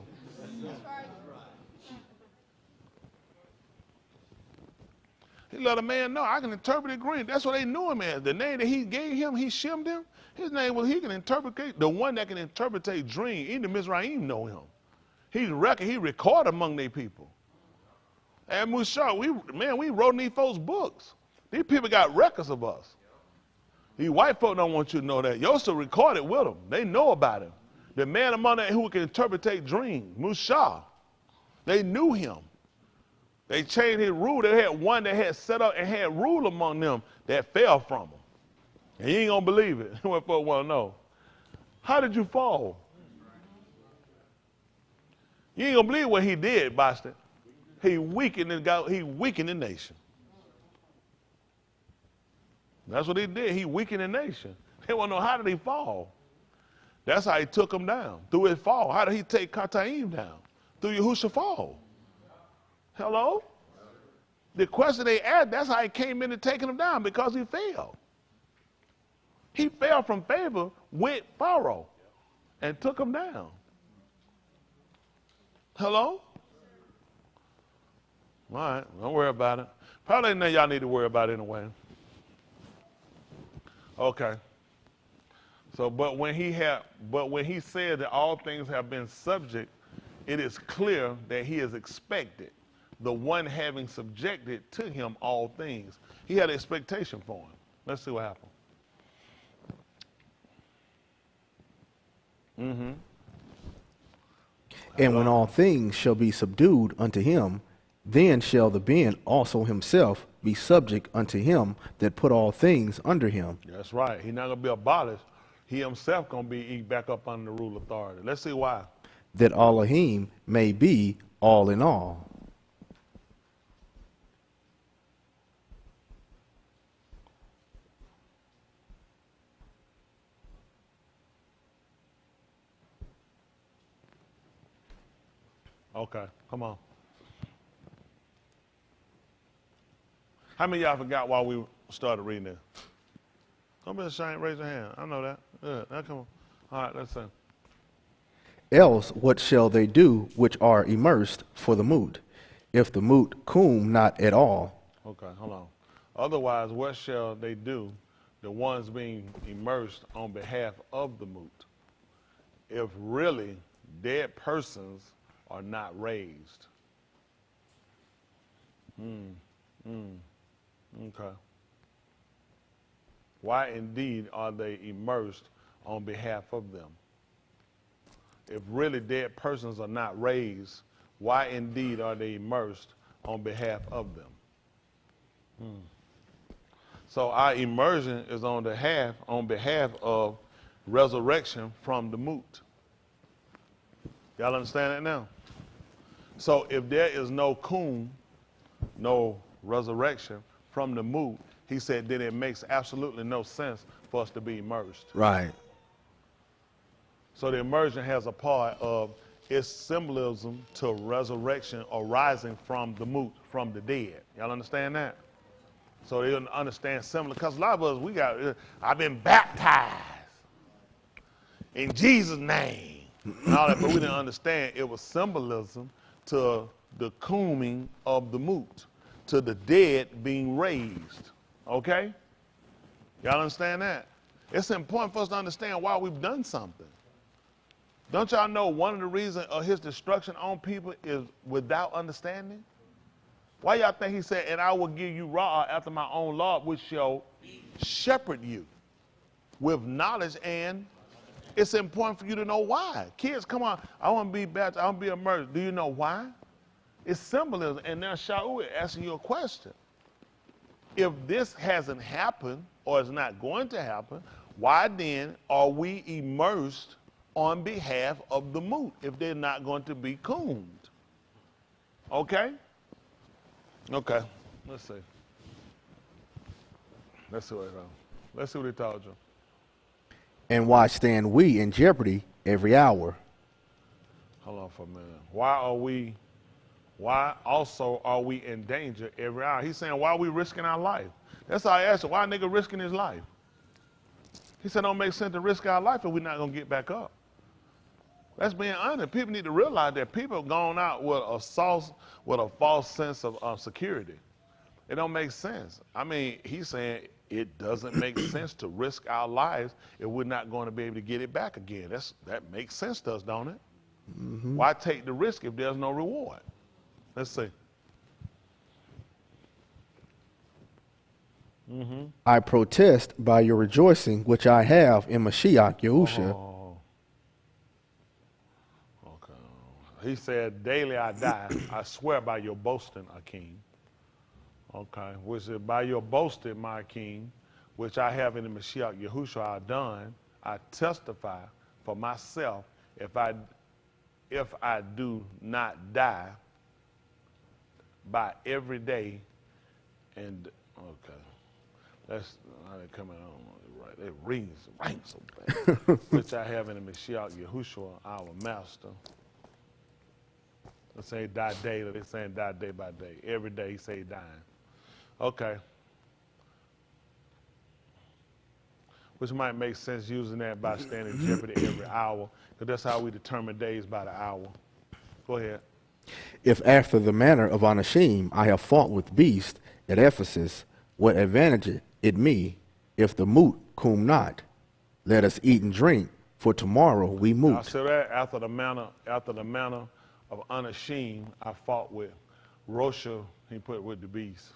He let a man know, I can interpret a dream. That's what they knew him as. The name that he gave him, he shimmed him. His name was, he can interpret, the one that can interpret a dream. Even the Mizraim know him. He record among their people. And Mushar, we wrote in these folks' books. These people got records of us. These white folk don't want you to know that. Yosef recorded with them. They know about him. The man among them who can interpret dreams, Mushar. They knew him. They changed his rule. They had one that had set up and had rule among them that fell from him. And you ain't gonna believe it. What folks want to know. How did you fall? You ain't gonna believe what he did, Boston. He weakened the nation. That's what he did. He weakened the nation. They want to know, how did he fall? That's how he took him down, through his fall. How did he take Captivity down? Through Yahusha fall. Hello? The question they asked, that's how he came into taking him down, because he fell. He fell from favor with Pharaoh and took him down. Hello? All right, don't worry about it. Probably ain't nothing y'all need to worry about anyway. Okay. So, but when he said that all things have been subject, it is clear that he is expected, the one having subjected to him all things. He had an expectation for him. Let's see what happened. And when all things shall be subdued unto him, then shall the being also himself be subject unto him that put all things under him. That's right. He's not going to be abolished. He himself going to be back up under the rule authority. Let's see why. That Elohim may be all in all. Okay, come on. How many of y'all forgot while we started reading this? Don't be ashamed, raise your hand. I know that. Good, now come on. All right, let's see. Else what shall they do which are immersed for the moot, if the moot cum not at all? Okay, hold on. Otherwise, what shall they do, the ones being immersed on behalf of the moot, if really dead persons are not raised? Okay. Why indeed are they immersed on behalf of them? If really dead persons are not raised, why indeed are they immersed on behalf of them? So our immersion is on behalf of resurrection from the moot. Y'all understand that now? So if there is no cum, no resurrection from the moot, he said then it makes absolutely no sense for us to be immersed. Right. So the immersion has a part of its symbolism to resurrection arising from the moot, from the dead. Y'all understand that? So they understand similar, because a lot of us, I've been baptized in Jesus' name. And all that, but we didn't understand it was symbolism to the combing of the moot, to the dead being raised. Okay? Y'all understand that? It's important for us to understand why we've done something. Don't y'all know one of the reasons of his destruction on people is without understanding? Why y'all think he said, and I will give you raw after my own law, which shall shepherd you with knowledge? And it's important for you to know why. Kids, come on, I want to be baptized, I want to be immersed. Do you know why? It's symbolism. And now Shaul is asking you a question. If this hasn't happened or is not going to happen, why then are we immersed on behalf of the moot if they're not going to be combed? Okay? Okay. Let's see. Let's see what he told you. And why stand we in jeopardy every hour? Hold on for a minute. Why also are we in danger every hour? He's saying, why are we risking our life? That's how I asked him, why a nigga risking his life? He said, don't make sense to risk our life if we're not going to get back up. That's being honest. People need to realize that people have gone out with a false sense of security. It don't make sense. I mean, he's saying it doesn't make sense to risk our lives if we're not going to be able to get it back again. That makes sense to us, don't it? Mm-hmm. Why take the risk if there's no reward? Let's see. Mm-hmm. I protest by your rejoicing, which I have in Mashiach Yahusha. Oh. Okay. He said, daily I die. I swear by your boasting, Akeem. Okay. Which is by your boasting, my King, which I have in the Mashiach Yahusha I done. I testify for myself if I do not die by every day. And okay. That's how they come out. Right. It rings so bad. Which I have in the Mashiach Yahushua, our master. They say die daily. They're saying die day by day. Every day he say dying. Okay. Which might make sense using that by staying in jeopardy every hour, because that's how we determine days by the hour. Go ahead. If after the manner of Anashim I have fought with beasts at Ephesus, what advantage it me if the moot cum not? Let us eat and drink, for tomorrow we I moot. said that after the manner of Anashim I fought with Rosha, he put with the beast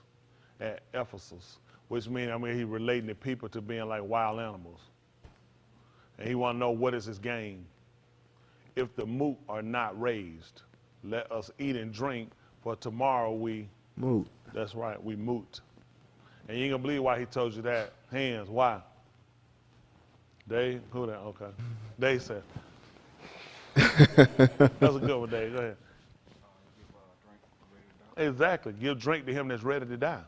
at Ephesus, which means, he relating the people to being like wild animals. And he want to know what is his gain. If the moot are not raised, let us eat and drink, for tomorrow we Moot. That's right, we moot. And you ain't gonna believe why he told you that. Hands, why? Dave, who that? Okay. Dave said. That's a good one, Dave. Go ahead. Exactly. Give drink to him that's ready to die.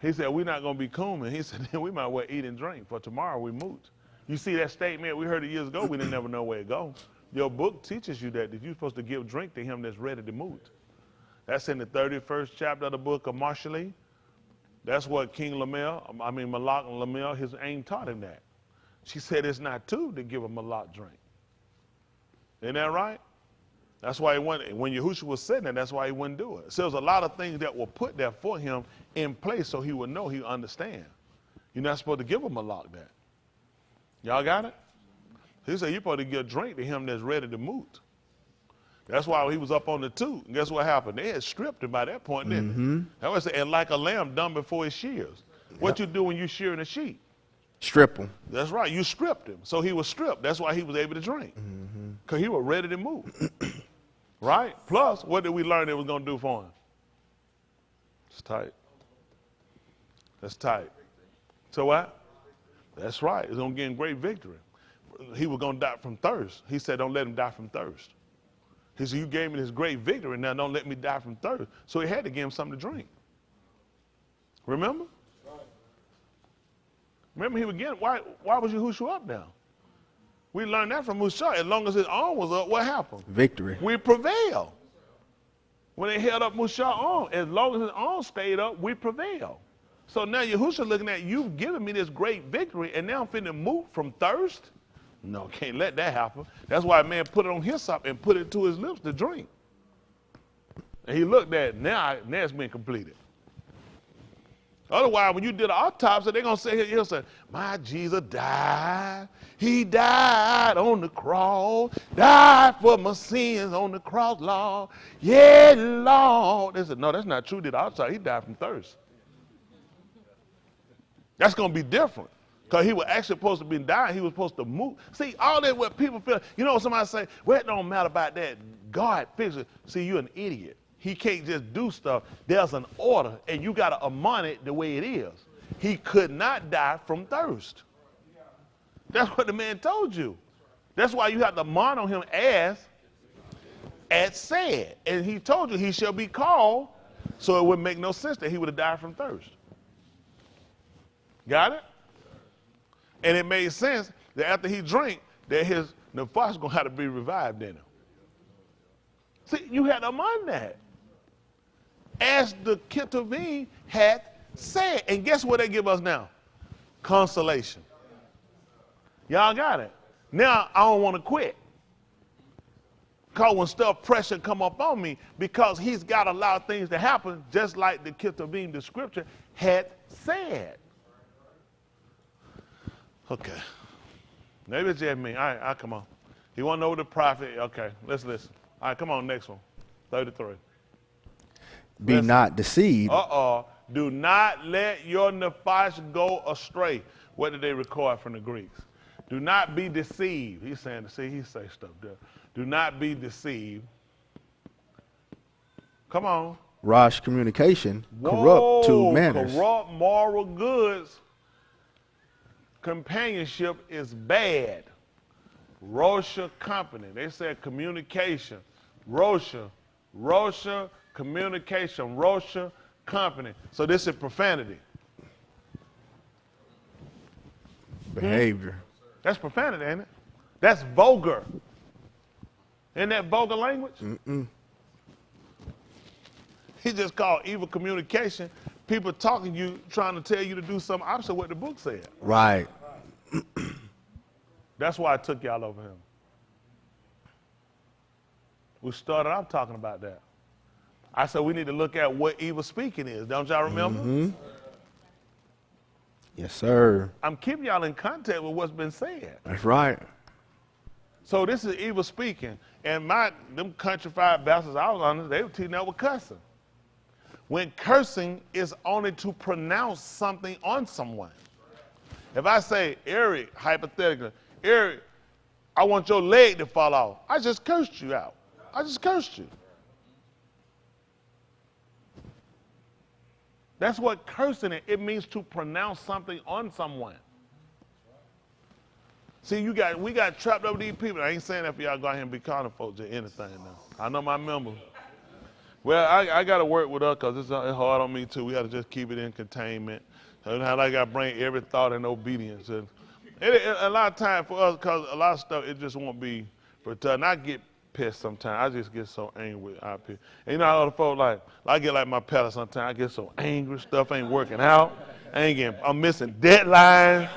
He said, we're not going to be cumin. He said, then we might well eat and drink, for tomorrow we moot. You see that statement? We heard it years ago. We didn't never know where it go. Your book teaches you that you're supposed to give drink to him that's ready to moot. That's in the 31st chapter of the book of Marshali. That's what King Malak and Lamel, his aim taught him that. She said it's not to give a Malak drink. Isn't that right? That's why when Yahushua was sitting there, that's why he wouldn't do it. So there's a lot of things that were put there for him in place so he would know, he would understand. You're not supposed to give him a lock that. Y'all got it? He said you're supposed to give a drink to him that's ready to moot. That's why he was up on the toot. And guess what happened? They had stripped him by that point, didn't they? That was and like a lamb dumb before his shears. What you do when you shearing a sheep? Strip him. That's right. You stripped him. So he was stripped. That's why he was able to drink. Because he was ready to move. Right? Plus, what did we learn it was going to do for him? It's tight. That's tight. So what? That's right. It's going to give him great victory. He was going to die from thirst. He said, don't let him die from thirst. He said, you gave me this great victory, now don't let me die from thirst. So he had to give him something to drink. Remember? Remember, he was getting, why was Yahushua up now? We learned that from Musa. As long as his arm was up, what happened? Victory. We prevail. When they held up Musa's arm, as long as his arm stayed up, we prevail. So now Yahushua looking at, you've given me this great victory, and now I'm finna move from thirst? No, can't let that happen. That's why a man put it on his side and put it to his lips to drink. And he looked at it, now it's been completed. Otherwise, when you did an autopsy, they're going to say, he'll say, my Jesus died. He died on the cross. Died for my sins on the cross, Lord. Yeah, Lord. They said, no, that's not true. Did the autopsy. He died from thirst. That's going to be different. Because he was actually supposed to be dying. He was supposed to move. See, all that what people feel. You know what somebody say? Well, it don't matter about that. God fixes it. See, you're an idiot. He can't just do stuff. There's an order, and you got to amount it the way it is. He could not die from thirst. That's what the man told you. That's why you have to monitor him as said. And he told you he shall be called, so it wouldn't make no sense that he would have died from thirst. Got it? And it made sense that after he drank, that his nefesh going to have to be revived in him. See, you had to mind that. As the Captivity had said. And guess what they give us now? Consolation. Y'all got it? Now, I don't want to quit. Because when stuff, pressure come up on me, because he's got to allow things to happen, just like the Captivity, the scripture had said. Okay. Maybe it's just me. All right, come on. You want to know the prophet? Okay, let's listen. All right, come on, next one. 33. Be not deceived. Do not let your nephish go astray. What did they record from the Greeks? Do not be deceived. He's saying, see, he say stuff there. Do not be deceived. Come on. Rash communication, corrupt to manners. Corrupt moral goods. Companionship is bad. Rosha company. They said communication. Rosha, communication. Rosha company. So this is profanity. Behavior. That's profanity, ain't it? That's vulgar. Isn't that vulgar language? He just called evil communication. People talking to you, trying to tell you to do something opposite of what the book said. Right. That's why I took y'all over him. We started out talking about that. I said we need to look at what evil speaking is. Don't y'all remember? Yes, sir. I'm keeping y'all in contact with what's been said. That's right. So this is evil speaking. And them countrified bastards I was on, they were teaching that with cussing. When cursing is only to pronounce something on someone. If I say, Eric, hypothetically, Eric, I want your leg to fall off. I just cursed you out. I just cursed you. That's what cursing is. It means to pronounce something on someone. See, we got trapped up with these people. I ain't saying that for y'all go out here and be calling folks or anything now. I know my members. Well, I got to work with us because it's hard on me too. We got to just keep it in containment. I got to bring every thought in obedience. And a lot of time for us, because a lot of stuff, it just won't be. But I get pissed sometimes. I just get so angry with our people. And you know how other folks I get like my palace sometimes. I get so angry. Stuff ain't working out. I'm missing deadlines.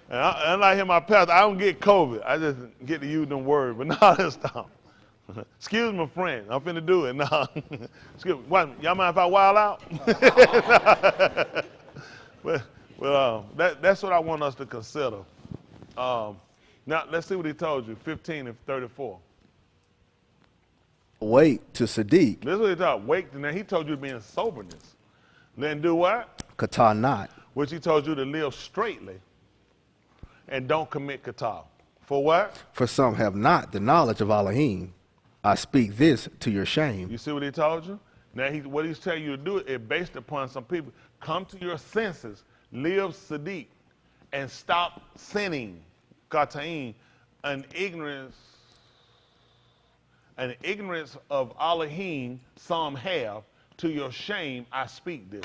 And I like hear my pastor, I don't get COVID. I just get to use them words, but not this stuff. Excuse me, friend. I'm finna do it. No. Excuse me. What, y'all mind if I wild out? Well, that's what I want us to consider. Now, let's see what he told you, 15 and 34. Wake to Sadiq. This is what he told. Wake, and then he told you to be in soberness. Then do what? Kata not. Which he told you to live straightly and don't commit kata. For what? For some have not the knowledge of Elohim. I speak this to your shame. You see what he told you? Now, what he's telling you to do is based upon some people. Come to your senses, live Sadiq, and stop sinning. Kata'in, an ignorance of Elohim some have, to your shame I speak this.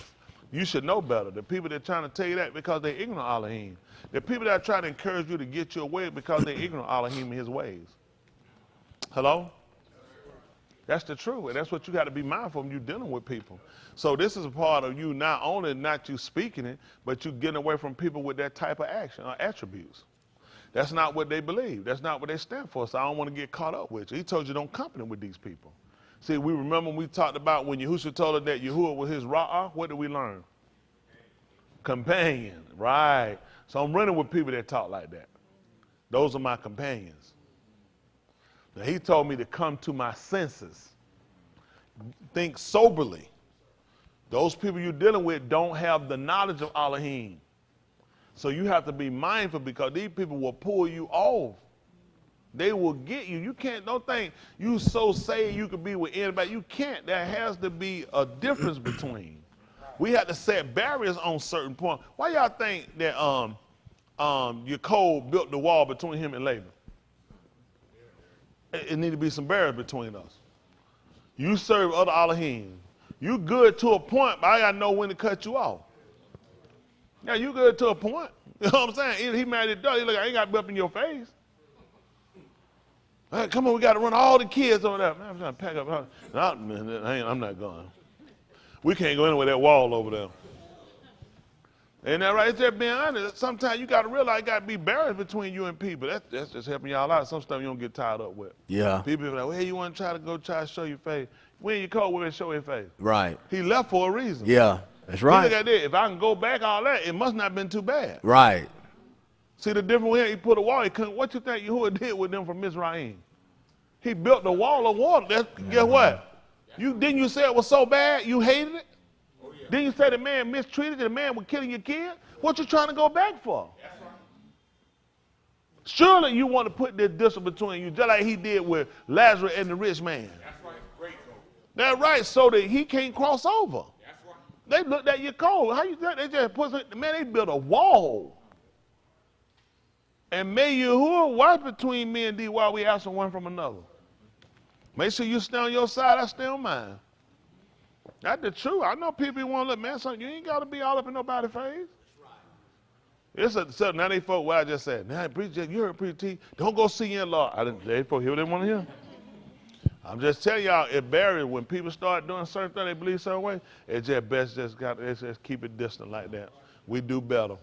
You should know better. The people that are trying to tell you that because they're ignorant of Elohim. The people that are trying to encourage you to get your way because they're ignorant of Elohim and his ways. Hello? That's the truth, and that's what you got to be mindful when you're dealing with people. So this is a part of you not only not you speaking it, but you getting away from people with that type of action or attributes. That's not what they believe. That's not what they stand for, so I don't want to get caught up with you. He told you don't company with these people. See, we remember when we talked about when Yahushua told us that Yahuwah was his Ra'ah, what did we learn? Companion, right. So I'm running with people that talk like that. Those are my companions. Now, he told me to come to my senses. Think soberly. Those people you're dealing with don't have the knowledge of Elohim. So you have to be mindful because these people will pull you off. They will get you. You can't, don't think you so say you can be with anybody. You can't. There has to be a difference between. We have to set barriers on certain points. Why y'all think that Yaakov built the wall between him and Laban? It need to be some barriers between us. You serve other Elohim. You good to a point, but I gotta know when to cut you off. Yeah, you good to a point. You know what I'm saying? He mad at dog. He look, I ain't got to be up in your face. Hey, come on, we got to run all the kids over there. Man, I'm trying to pack up. No, man, I'm not going. We can't go in with that wall over there. Ain't that right? It's just being honest. Sometimes you got to realize got to be barriers between you and people. That's just helping y'all out. Some stuff you don't get tied up with. Yeah. People be like, well, hey, you want to try to show your face. When you call, we're going to show your face. Right. He left for a reason. Yeah. That's You right. look at this. If I can go back all that, it must not have been too bad. Right. See the difference here? He put a wall. He couldn't, what you think Yahuwah did with them from Mizraim? He built a wall of water. Guess what? Didn't you say it was so bad you hated it? Didn't you say the man mistreated you, the man was killing your kid? What you trying to go back for? Surely you want to put this distance between you, just like he did with Lazarus and the rich man. That's right. Great. That's right, so that he can't cross over. That's right. They looked at your code. How you think they just put, man, they built a wall. And may Yahuwah watch between me and thee while we absent one from another. Make sure you stay on your side, I stay on mine. That's the truth. I know people want to look, man, you ain't got to be all up in nobody's face. It's a now they folk what I just said. Now you heard Preacher T, don't go see your law. They folk hear what they want to hear. I'm just telling y'all, it barriers when people start doing certain things, they believe certain way. It's just best just keep it distant like that. We do better.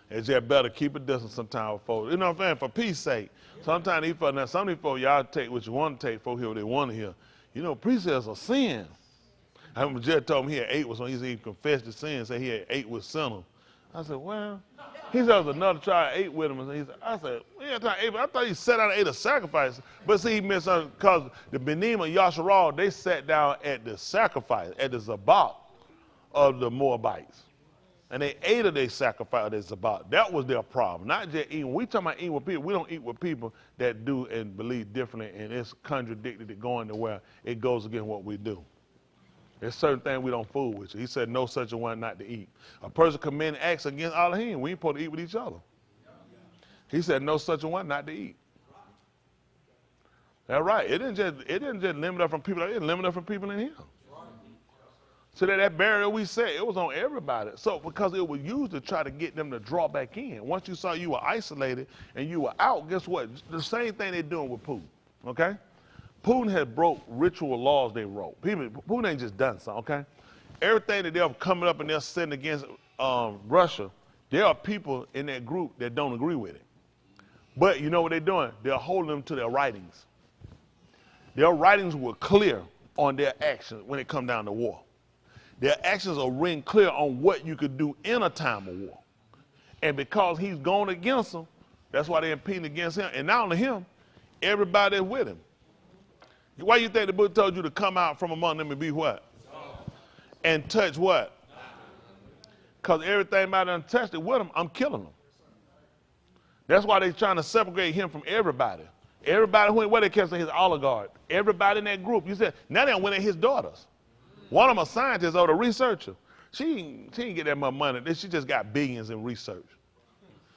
It's just better keep it distant sometimes with folks. You know what I'm saying? For peace sake. Sometimes these folks, now some of these folks, y'all take what you want to take, folks hear what they want to hear. You know, precepts are sin. I remember Judge told me he had 8 with some. He said he confessed his sin, said he had 8 with sinners. I said, well, he said there was another trial 8 with him. And he said, I said, yeah, I thought he sat down and ate a sacrifice. But see, he misunderstood because the Benim and Yasharal, they sat down at the sacrifice, at the Zabak of the Moabites. And they ate of their sacrifice of their Zabak. That was their problem. Not just eating. We talking about eating with people. We don't eat with people that do and believe differently, and it's contradicted to going to where it goes against what we do. There's certain things we don't fool with you. He said, no such a one not to eat. A person committing acts against Elohim, we ain't supposed to eat with each other. He said, no such a one not to eat. That's right. It didn't just limit us from people. It limited us from people in here. So that barrier we said, it was on everybody. So because it was used to try to get them to draw back in. Once you saw you were isolated and you were out, guess what? The same thing they're doing with Putin, okay? Putin had broke ritual laws they wrote. Putin ain't just done something, okay? Everything that they're coming up and they're sending against Russia, there are people in that group that don't agree with it. But you know what they're doing? They're holding them to their writings. Their writings were clear on their actions when it come down to war. Their actions are ring clear on what you could do in a time of war. And because he's gone against them, that's why they're impeding against him. And not only him, everybody with him. Why you think the book told you to come out from among them and be what? And touch what? Because everything about untouched with him, I'm killing them. That's why they're trying to separate him from everybody. Everybody where they catch his oligarch. Everybody in that group. You said, now they went at his daughters. One of them a scientist or a researcher. She didn't get that much money. She just got billions in research.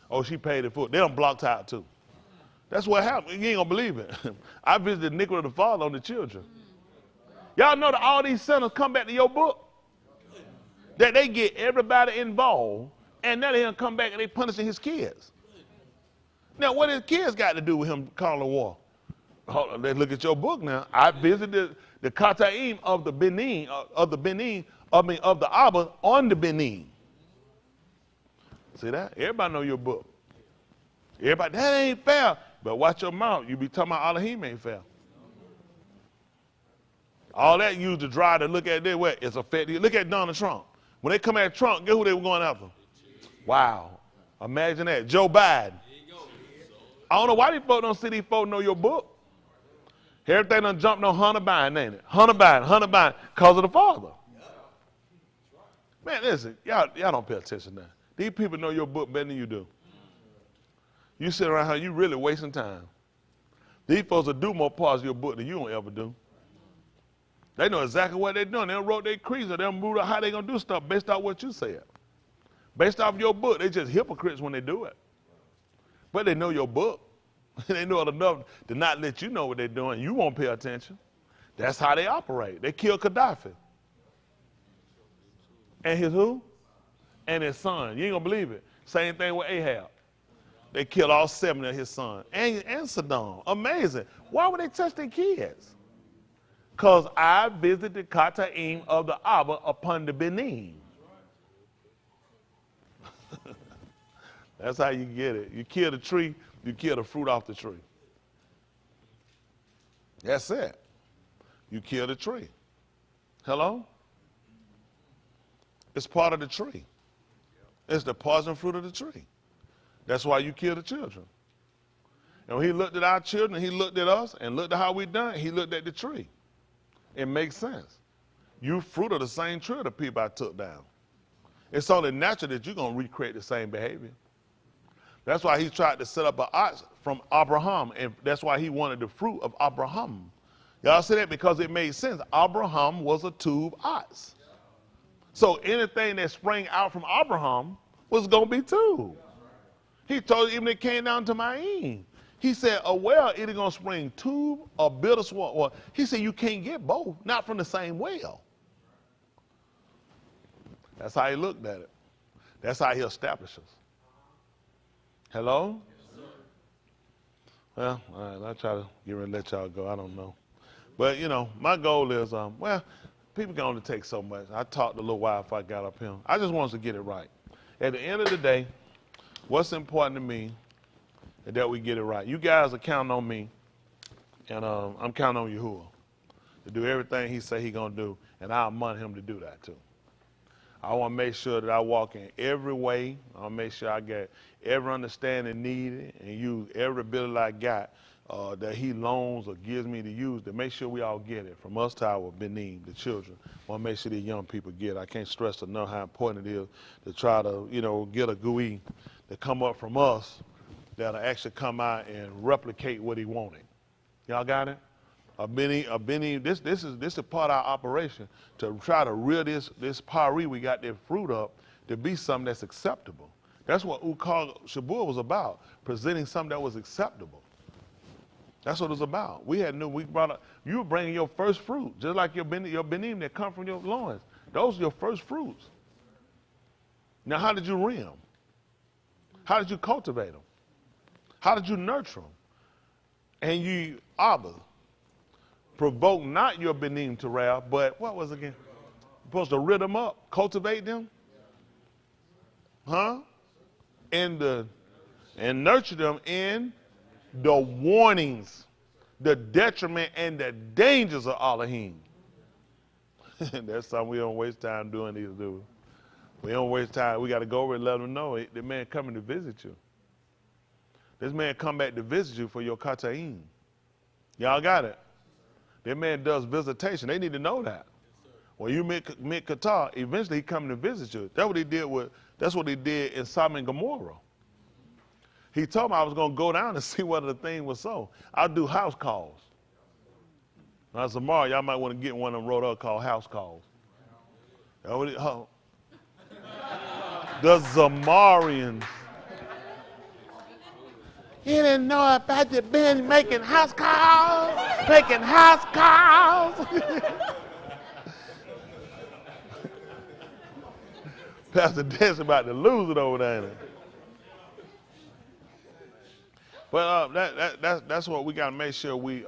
Oh, she paid it for it. They done blocked out too. That's what happened. You ain't gonna believe it. I visited Nicola the father on the children. Y'all know that all these sinners come back to your book? That they get everybody involved, and now they done come back and they punishing his kids. Now, what his kids got to do with him calling a war? Hold on, let's look at your book now. I visited the Kataim of the Benin, of the Abba on the Benin. See that? Everybody know your book. Everybody, that ain't fair. But watch your mouth. You be talking about Elohim ain't fair. All that used to drive to look at their way. It's affected. Look at Donald Trump. When they come at Trump, guess who they were going after? Wow. Imagine that. Joe Biden. I don't know why these folks don't see these folks know your book. Everything done jumped on Hunter Biden, ain't it? Hunter Biden, because of the father. Man, listen, y'all don't pay attention now. These people know your book better than you do. You sit around here, you really wasting time. These folks will do more parts of your book than you don't ever do. They know exactly what they're doing. They wrote their creeds, or they moved out how they gonna do stuff based off what you said. Based off your book, they just hypocrites when they do it. But they know your book. They know it enough to not let you know what they're doing. You won't pay attention. That's how they operate. They killed Gaddafi. And his who? And his son. You ain't gonna believe it. Same thing with Ahab. They killed all 7 of his sons. And Saddam. Amazing. Why would they touch their kids? Because I visited Kataim of the Abba upon the Benin. That's how you get it. You kill the tree, you kill the fruit off the tree. That's it. You kill the tree. Hello? It's part of the tree. It's the poison fruit of the tree. That's why you kill the children. And when he looked at our children, he looked at us and looked at how we done, he looked at the tree. It makes sense. You fruit of the same tree of the people I took down. It's only natural that you're going to recreate the same behavior. That's why he tried to set up an ox from Abraham, and that's why he wanted the fruit of Abraham. Y'all see that? Because it made sense. Abraham was a tube ox. So anything that sprang out from Abraham was going to be tube. He told you, even it came down to Maine. He said, a well either going to spring tube or bitter swamp. Well, he said you can't get both, not from the same well. That's how he looked at it. That's how he establishes. Hello? Yes, well, all right, I'll try to get ready to let y'all go. I don't know. But, you know, my goal is, well, people can only take so much. I talked a little while before I got up here. I just want us to get it right. At the end of the day, what's important to me is that we get it right. You guys are counting on me, and I'm counting on Yahuwah to do everything he say he going to do, and I'll want him to do that too. I want to make sure that I walk in every way. I want to make sure I get every understanding needed and use every ability I got that he loans or gives me to use to make sure we all get it, from us to our beneath, the children. I want to make sure these young people get it. I can't stress enough how important it is to try to, you know, get a Guile to come up from us that'll actually come out and replicate what he wanted. Y'all got it? This is a part of our operation to try to reel this pari we got this fruit up to be something that's acceptable. That's what Ukal Shabur was about, presenting something that was acceptable. That's what it was about. We brought up, you were bringing your first fruit, just like your benim that come from your loins. Those are your first fruits. Now, how did you rear them? How did you cultivate them? How did you nurture them? And you, Abba, provoke not your benim to wrath, but what was it again? You're supposed to rear them up, cultivate them? Huh? And nurture them in the warnings, the detriment, and the dangers of Elohim. That's something we don't waste time doing either, do we? We don't waste time. We got to go over and let them know the man coming to visit you. This man come back to visit you for your kataim. Y'all got it? That man does visitation. They need to know that. When you meet Qatar, eventually he coming to visit you. That's what he did in Sodom and Gomorrah. He told me I was going to go down and see whether the thing was so. I'll do house calls. Now, tomorrow, y'all might want to get one of them wrote up called house calls. The Zamarians. You didn't know about the Ben making house calls? Making house calls? Pastor Des about to lose it over there. But that's what we got to make sure we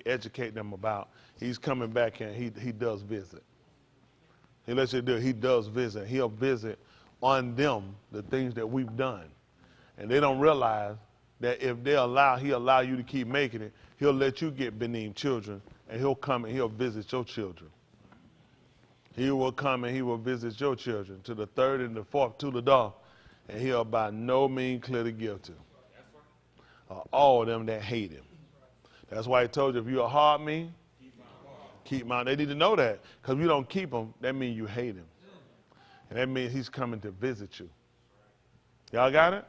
educate them about. He's coming back and he does visit. He lets you do. He does visit. He'll visit on them the things that we've done, and they don't realize that if he'll allow you to keep making it, he'll let you get beneath children, and he'll come and he'll visit your children. He will come and he will visit your children to the third and the fourth to the door, and he'll by no means clearly guilty. All of them that hate him. That's why he told you, if you're a hard man, keep mine. They need to know that, because if you don't keep them, that means you hate him. And that means he's coming to visit you. Y'all got it?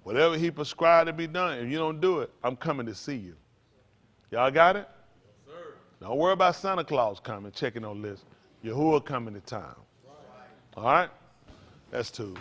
Whatever he prescribed to be done, if you don't do it, I'm coming to see you. Y'all got it? Yes, sir. Don't worry about Santa Claus coming, checking on lists. Yahuwah coming to town. All right? That's two.